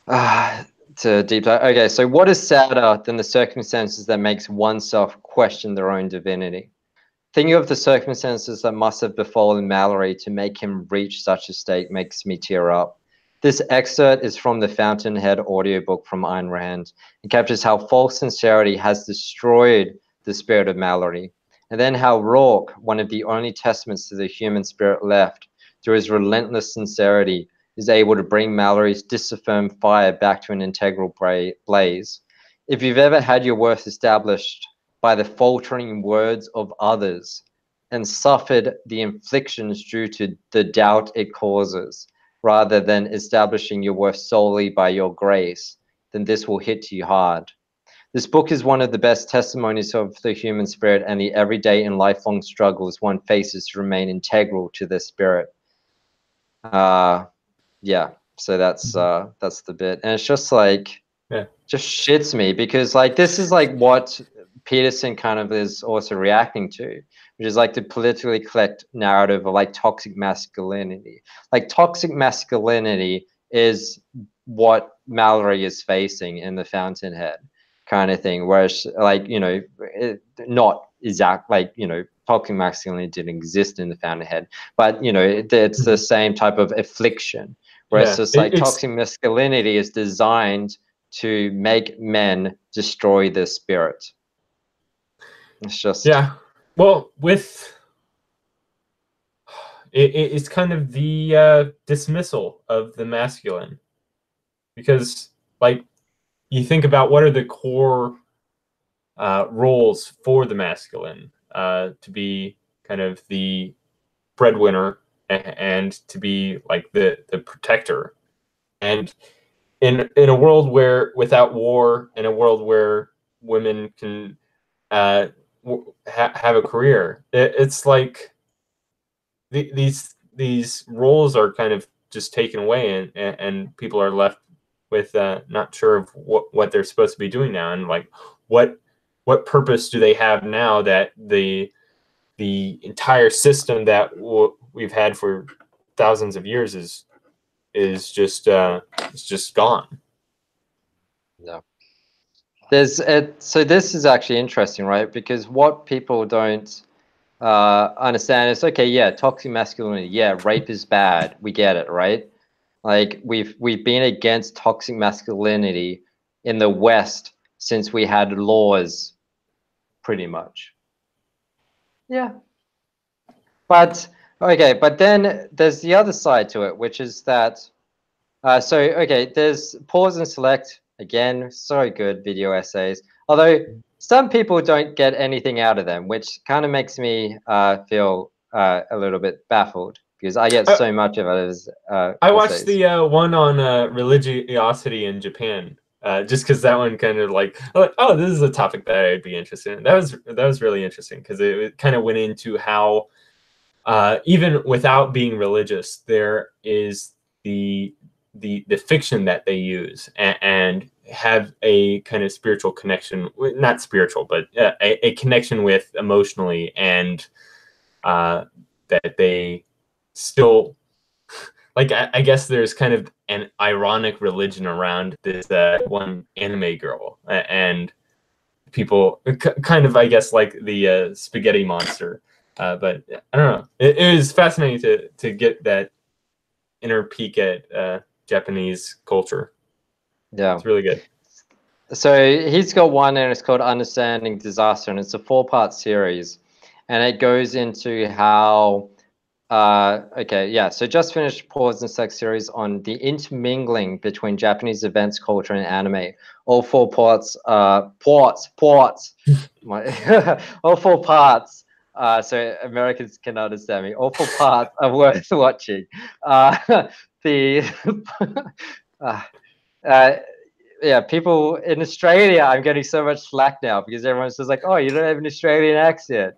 to deep dive. Okay, so what is sadder than the circumstances that makes oneself question their own divinity? Thinking of the circumstances that must have befallen Mallory to make him reach such a state makes me tear up. This excerpt is from the Fountainhead audiobook from Ayn Rand, and captures how false sincerity has destroyed the spirit of Mallory, and then how Rourke, one of the only testaments to the human spirit left, through his relentless sincerity, is able to bring Mallory's disaffirmed fire back to an integral blaze. If you've ever had your worth established by the faltering words of others, and suffered the inflictions due to the doubt it causes, rather than establishing your worth solely by your grace, then this will hit you hard. This book is one of the best testimonies of the human spirit and the everyday and lifelong struggles one faces to remain integral to the spirit. Yeah, so that's the bit, and it's just like, just shits me, because like this is like what Peterson kind of is also reacting to, which is like the politically correct narrative of like toxic masculinity. Like toxic masculinity is what Mallory is facing in the Fountainhead kind of thing, whereas like, you know, not exact, like, you know, toxic masculinity didn't exist in the Fountainhead, but you know, it's the same type of affliction, where it's just like toxic masculinity is designed to make men destroy their spirit. It's just, yeah. Well, with it's kind of the dismissal of the masculine, because like you think about what are the core roles for the masculine, to be kind of the breadwinner and to be like the protector, and in a world where without war, in a world where women can have a career, it's like these roles are kind of just taken away, and people are left with not sure of what they're supposed to be doing now, and like what purpose do they have now that the entire system that we've had for thousands of years is just gone. no. So this is actually interesting, right? Because what people don't understand is, okay, yeah, toxic masculinity, yeah, rape is bad, we get it, right? Like we've been against toxic masculinity in the West since we had laws, pretty much. Yeah. But okay, but then there's the other side to it, which is that so okay, there's pause and select, again, so good video essays, although some people don't get anything out of them, which kind of makes me feel a little bit baffled, because I get so much of it as I watched essays. the one on religiosity in Japan, just because that one kind of like, oh, this is a topic that I'd be interested in. That was really interesting, because it kind of went into how even without being religious, there is the fiction that they use and have a kind of spiritual connection, not spiritual, but a connection with emotionally, and that they still, like, I guess there's kind of an ironic religion around this one anime girl, and people kind of, I guess, like the spaghetti monster. But I don't know. It was fascinating to get that inner peek at Japanese culture. Yeah, it's really good. So he's got one, and it's called Understanding Disaster, and it's a 4-part series, and it goes into how okay, yeah, so just finished Pause and Sex series on the intermingling between Japanese events, culture, and anime. All 4 parts, all 4 parts, so Americans can understand me. All 4 parts are worth watching. Yeah, people in Australia, I'm getting so much slack now because everyone's just like, oh, you don't have an Australian accent.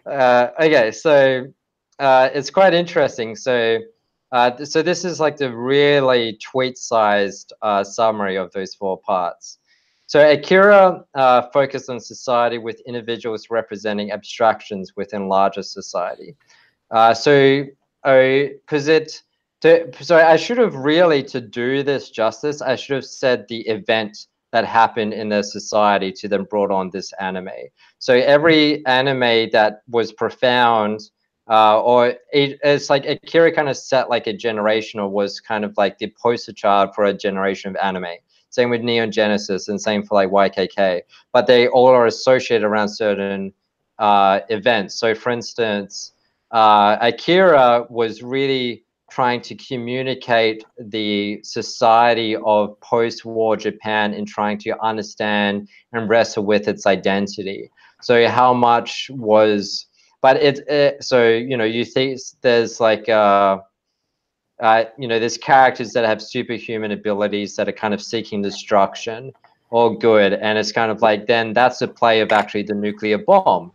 Okay, so it's quite interesting. So so this is like the really tweet-sized summary of those 4 parts. So Akira focused on society with individuals representing abstractions within larger society. So I should have really, to do this justice, I should have said the event that happened in their society to then brought on this anime. So every anime that was profound, it's like Akira kind of set like a generation, or was kind of like the poster child for a generation of anime. Same with Neon Genesis, and same for like YKK. But they all are associated around certain events. So for instance, Akira was really trying to communicate the society of post-war Japan and trying to understand and wrestle with its identity. So how much was, but so, you know, you think there's like, you know, there's characters that have superhuman abilities that are kind of seeking destruction or good. And it's kind of like, then that's a play of actually the nuclear bomb.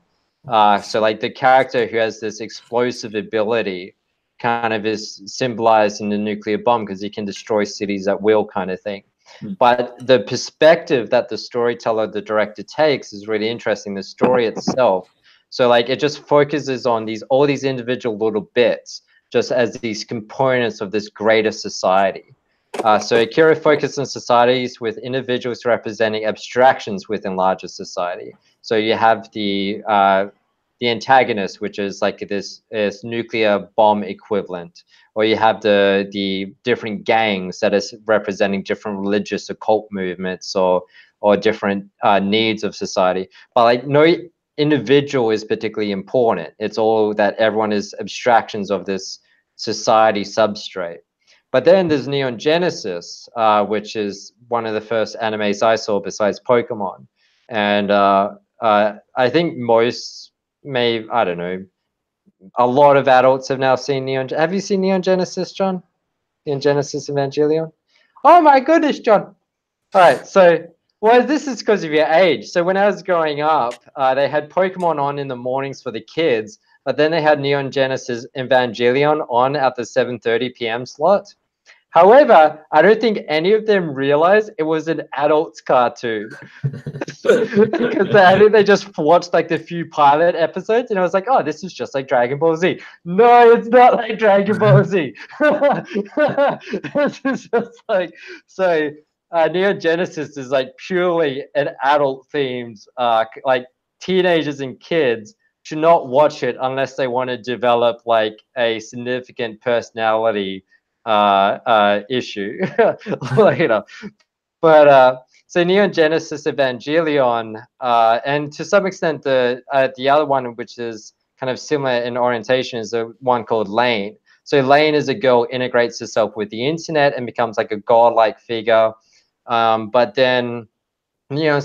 So like the character who has this explosive ability kind of is symbolized in the nuclear bomb because he can destroy cities at will, kind of thing. But the perspective that the storyteller, the director, takes is really interesting. The story itself, so like it just focuses on all these individual little bits just as these components of this greater society. So Akira focuses on societies with individuals representing abstractions within larger society. So you have the antagonist, which is like this nuclear bomb equivalent, or you have the different gangs that is representing different religious occult movements or different needs of society. But like no individual is particularly important. It's all that everyone is abstractions of this society substrate. But then there's Neon Genesis, which is one of the first animes I saw besides Pokemon. And I think most I don't know, a lot of adults have now seen Neon. Have you seen Neon Genesis, John? Neon Genesis Evangelion? Oh my goodness, John. All right, so, well, this is because of your age. So when I was growing up, they had Pokemon on in the mornings for the kids, but then they had Neon Genesis Evangelion on at the 7:30 p.m. slot. However, I don't think any of them realized it was an adult's cartoon. Because I think they just watched like the few pilot episodes and I was like, oh, this is just like Dragon Ball Z. No, it's not like Dragon Ball Z. This is just like, so Neon Genesis is like purely an adult themed, like teenagers and kids should not watch it unless they want to develop like a significant personality issue later. But so Neon Genesis Evangelion, and to some extent the other one, which is kind of similar in orientation, is the one called Lane. So Lane is a girl integrates herself with the internet and becomes like a godlike figure. But then Neon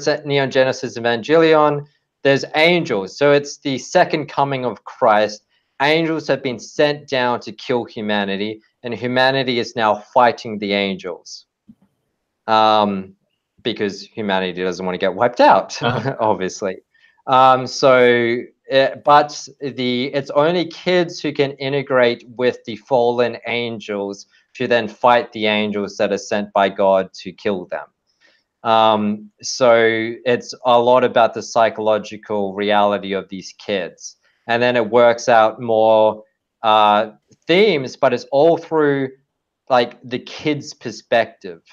Genesis Evangelion, there's angels. So it's the second coming of Christ. Angels have been sent down to kill humanity, and humanity is now fighting the angels. Because humanity doesn't want to get wiped out, obviously. But it's only kids who can integrate with the fallen angels to then fight the angels that are sent by God to kill them. So it's a lot about the psychological reality of these kids. And then it works out more themes, but it's all through like the kid's perspective.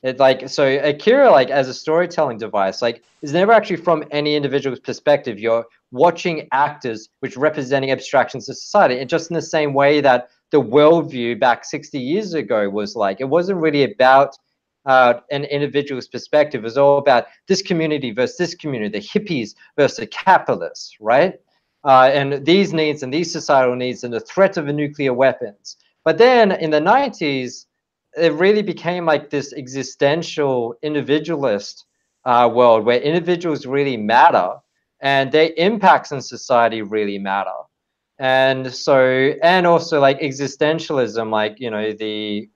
It like, so Akira, like as a storytelling device, like is never actually from any individual's perspective. You're watching actors which representing abstractions of society. And just in the same way that the worldview back 60 years ago was like, it wasn't really about an individual's perspective. It was all about this community versus this community, the hippies versus the capitalists, right? And these needs and these societal needs and the threat of the nuclear weapons. But then in the 90s, it really became like this existential individualist world where individuals really matter and their impacts on society really matter. And so, and also like existentialism, like, you know, the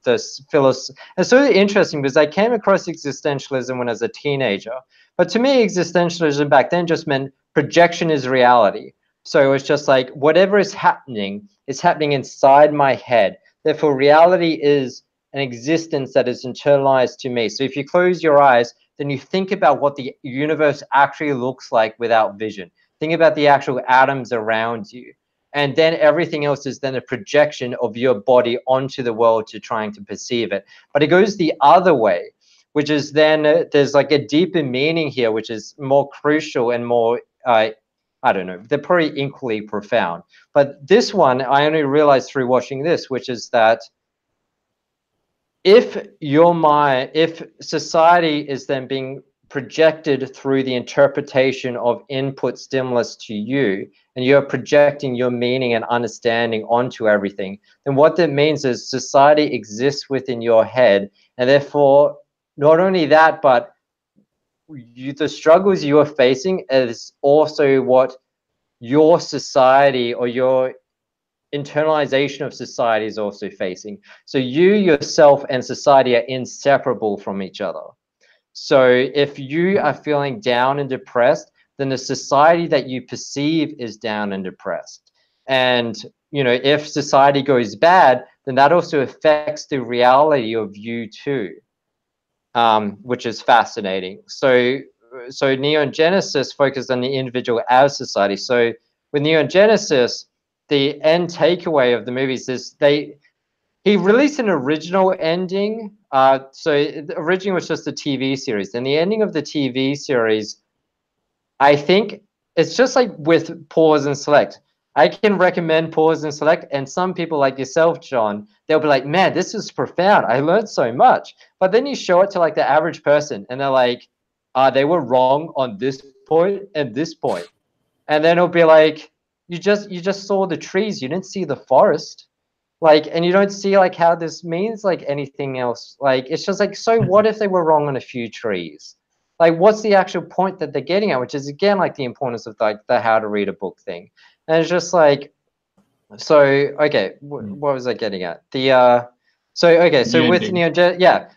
philosophy. It's really interesting because I came across existentialism when I was a teenager. But to me, existentialism back then just meant projection is reality. So it's just like whatever is happening inside my head. Therefore, reality is an existence that is internalized to me. So if you close your eyes, then you think about what the universe actually looks like without vision. Think about the actual atoms around you. And then everything else is then a projection of your body onto the world to trying to perceive it. But it goes the other way, which is then there's like a deeper meaning here, which is more crucial and more, I don't know, they're probably equally profound. But this one, I only realized through watching this, which is that if society is then being projected through the interpretation of input stimulus to you, and you're projecting your meaning and understanding onto everything, then what that means is society exists within your head, and therefore not only that, but the struggles you are facing is also what your society or your internalization of society is also facing. So you yourself and society are inseparable from each other. So if you are feeling down and depressed, then the society that you perceive is down and depressed. And, you know, if society goes bad, then that also affects the reality of you too, which is fascinating. So Neon Genesis focused on the individual as society. So with Neon Genesis, the end takeaway of the movies is he released an original ending. So originally was just a TV series. And the ending of the TV series, I think it's just like with pause and select. I can recommend pause and select, and some people like yourself, John, they'll be like, man, this is profound. I learned so much. But then you show it to like the average person and they're like, they were wrong on this point and this point. And then it'll be like, you just saw the trees, you didn't see the forest. Like, and you don't see like how this means like anything else. Like, it's just like, so what if they were wrong on a few trees? Like, what's the actual point that they're getting at? Which is again like the importance of like the how to read a book thing. And it's just like, so okay, what was I getting at? So with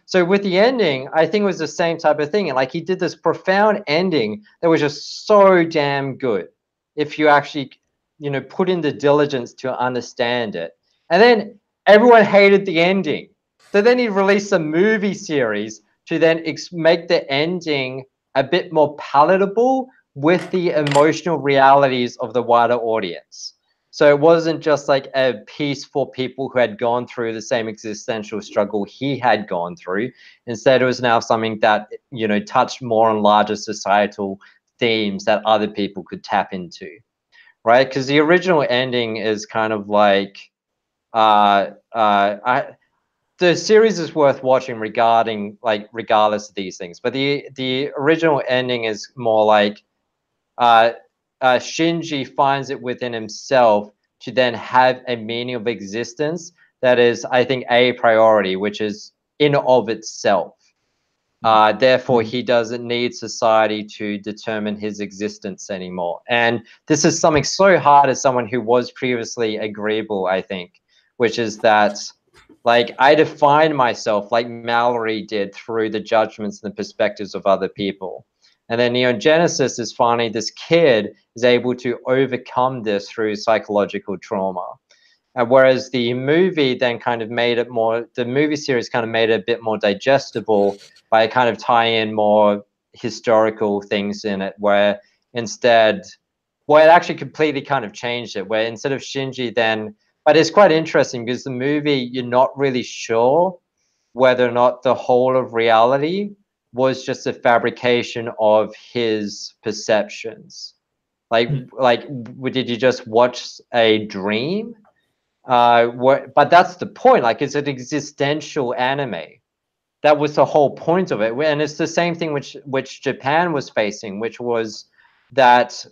so with the ending, I think it was the same type of thing. And like he did this profound ending that was just so damn good. If you actually, you know, put in the diligence to understand it. And then everyone hated the ending. So then he released a movie series to then make the ending a bit more palatable with the emotional realities of the wider audience. So it wasn't just like a piece for people who had gone through the same existential struggle he had gone through. Instead, it was now something that, you know, touched more on larger societal themes that other people could tap into, right? Because the original ending is kind of like, the the series is worth watching regardless of these things. But the original ending is more like Shinji finds it within himself to then have a meaning of existence that is, I think, a priority, which is in of itself. Therefore, he doesn't need society to determine his existence anymore. And this is something so hard as someone who was previously agreeable, I think, which is that, like, I define myself like Mallory did through the judgments and the perspectives of other people. And then Neon Genesis is finally this kid is able to overcome this through psychological trauma. Whereas the movie then kind of made it more, the movie series kind of made it a bit more digestible by kind of tying in more historical things in it, where instead, well, it actually completely kind of changed it, where instead of Shinji then, but it's quite interesting because the movie, you're not really sure whether or not the whole of reality was just a fabrication of his perceptions. Like, did you just watch a dream? But that's the point. Like, it's an existential anime. That was the whole point of it, and it's the same thing which Japan was facing, which was that.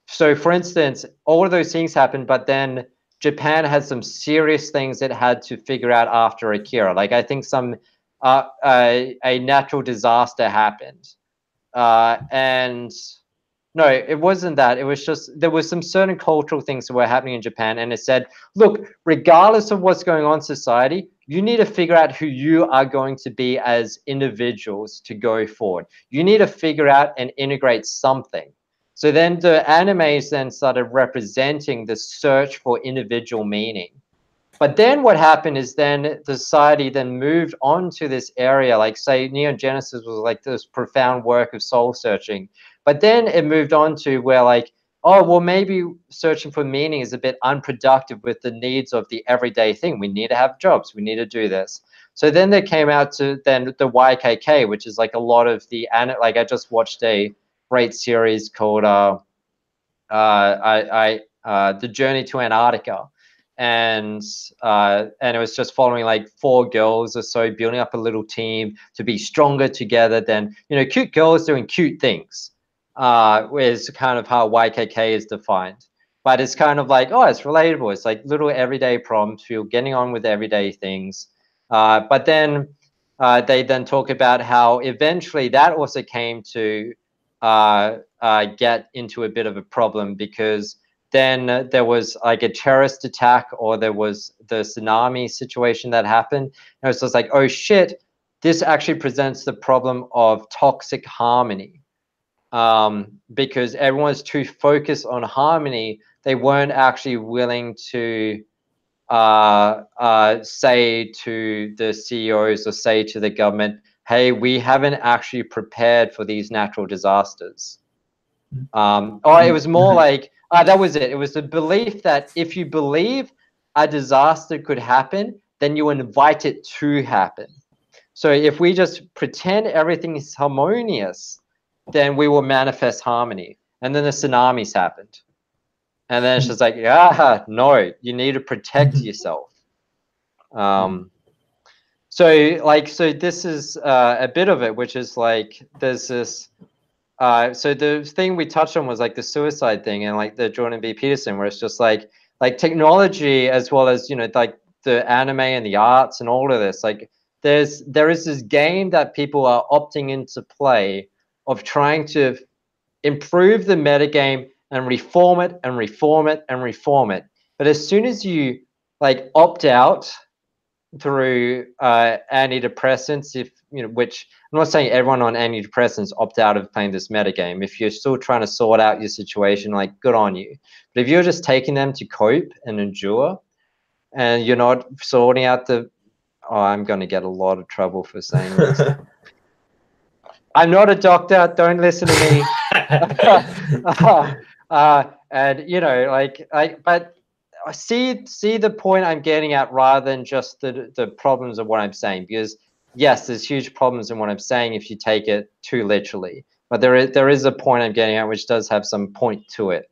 So, for instance, all of those things happened, but then Japan had some serious things it had to figure out after Akira. Like, I think some a natural disaster happened, and no, it wasn't that. It was just there was some certain cultural things that were happening in Japan, and it said, look, regardless of what's going on in society, you need to figure out who you are going to be as individuals to go forward. You need to figure out and integrate something. So then the animes then started representing the search for individual meaning. But then what happened is then the society then moved on to this area, like say Neon Genesis was like this profound work of soul searching. But then it moved on to where like, oh, well, maybe searching for meaning is a bit unproductive with the needs of the everyday thing. We need to have jobs. We need to do this. So then they came out to then the YKK, which is like a lot of the, like I just watched a great series called The Journey to Antarctica. And it was just following like 4 girls or so building up a little team to be stronger together than, you know, cute girls doing cute things, is kind of how YKK is defined. But it's kind of like, oh, it's relatable. It's like little everyday problems, feel getting on with everyday things. But then they then talk about how eventually that also came to get into a bit of a problem, because then there was like a terrorist attack, or there was the tsunami situation that happened. And it's just like, oh shit, this actually presents the problem of toxic harmony. Because everyone's too focused on harmony, they weren't actually willing to say to the CEOs or say to the government, hey, we haven't actually prepared for these natural disasters. Or it was more like, that was it. It was the belief that if you believe a disaster could happen, then you invite it to happen. So if we just pretend everything is harmonious, then we will manifest harmony. And then the tsunamis happened. And then it's just like, yeah, no, you need to protect yourself. So this is a bit of it, which is like, there's this, so the thing we touched on was like the suicide thing and like the Jordan B. Peterson, where it's just like technology, as well as, you know, like the anime and the arts and all of this, like there is this game that people are opting into play of trying to improve the metagame and reform it and reform it and reform it. But as soon as you like opt out through antidepressants, if you know, which I'm not saying everyone on antidepressants opt out of playing this metagame. If you're still trying to sort out your situation, like, good on you. But if you're just taking them to cope and endure, and you're not sorting out the, oh, I'm going to get a lot of trouble for saying this. I'm not a doctor. Don't listen to me. And you know, but see the point I'm getting at, rather than just the problems of what I'm saying. Because yes, there's huge problems in what I'm saying if you take it too literally. But there is a point I'm getting at which does have some point to it.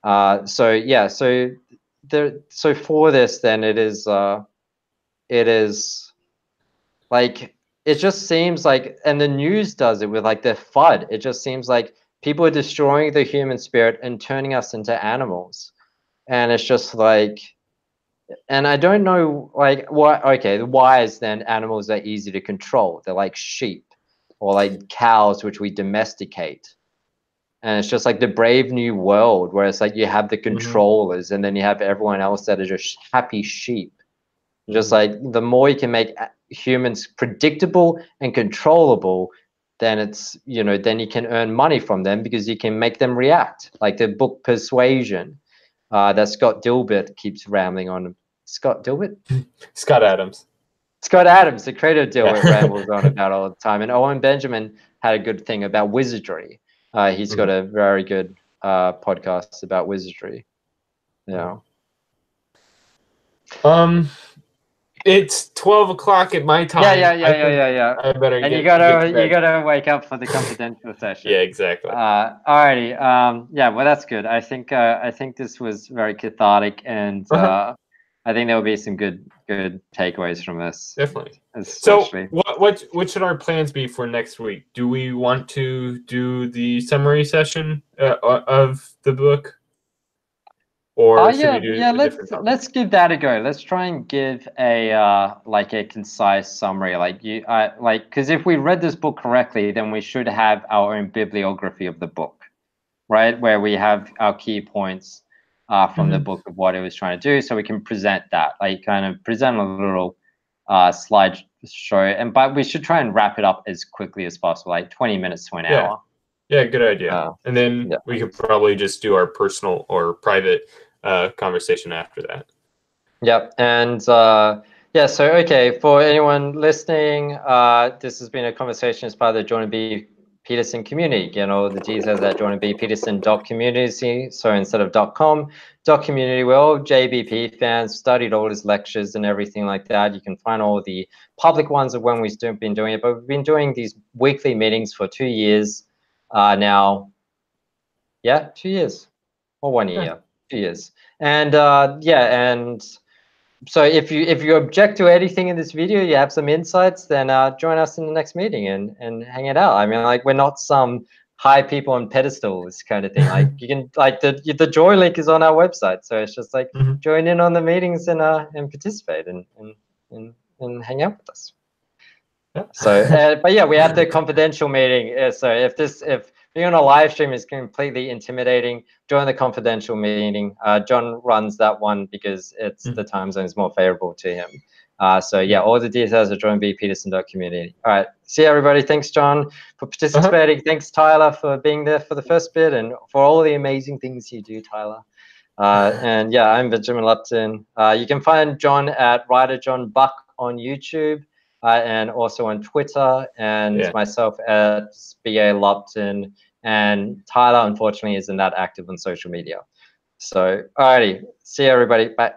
So yeah, so for this, then it is like it just seems like, and the news does it with like the FUD. It just seems like people are destroying the human spirit and turning us into animals. And it's just like, and I don't know, like, what, okay, why is then animals are easy to control? They're like sheep or like cows, which we domesticate. And it's just like the brave new world where it's like you have the controllers and then you have everyone else that are just happy sheep. Just like the more you can make humans predictable and controllable, then it's, you know, then you can earn money from them because you can make them react. Like the book Persuasion that Scott Dilbert keeps rambling on. Scott Dilbert? Scott Adams. Scott Adams, the creator of Dilbert, rambles on about all the time. And Owen Benjamin had a good thing about wizardry. He's got a very good podcast about wizardry. Yeah. It's 12 o'clock at my time. Yeah. I better and get, you gotta wake up for the confidential session. Yeah, exactly. Alrighty. Yeah, well, that's good. I think this was very cathartic, and I think there will be some good takeaways from this. Definitely. Especially. So, what should our plans be for next week? Do we want to do the summary session of the book? Or should we do a different topic? Let's give that a go. Let's try and give a like a concise summary. Like because if we read this book correctly, then we should have our own bibliography of the book, right? Where we have our key points from the book of what it was trying to do, so we can present that, like kind of present a little slide show. But we should try and wrap it up as quickly as possible, like 20 minutes to an hour. Yeah, good idea. And then we could probably just do our personal or private conversation after that. Yep. And so okay, for anyone listening, this has been a conversation as part of the Jordan B. Peterson community. Again, all the details at jordanbpeterson.community. So instead of .com, .community, where all JBP fans studied all his lectures and everything like that. You can find all the public ones of when we've been doing it. But we've been doing these weekly meetings for 2 years now. Yeah, 2 years or 1 year. 2 years. And and so if you object to anything in this video, you have some insights, then join us in the next meeting and hang it out. I mean, like, we're not some high people on pedestals kind of thing. Like, you can, like, the joy link is on our website, so it's just like join in on the meetings and participate and hang out with us. So but yeah, we have the confidential meeting. So if being on a live stream is completely intimidating, join the confidential meeting. John runs that one because it's the time zone is more favorable to him. So yeah, all the details are jordanbpeterson.community. All right, see you, everybody. Thanks, John, for participating. Thanks, Tyler, for being there for the first bit and for all the amazing things you do, Tyler. And yeah, I'm Benjamin Lupton. You can find John at Writer John Buck on YouTube. And also on Twitter, and myself at BA Lupton, and Tyler, unfortunately, isn't that active on social media. So, alrighty, see you, everybody. Bye.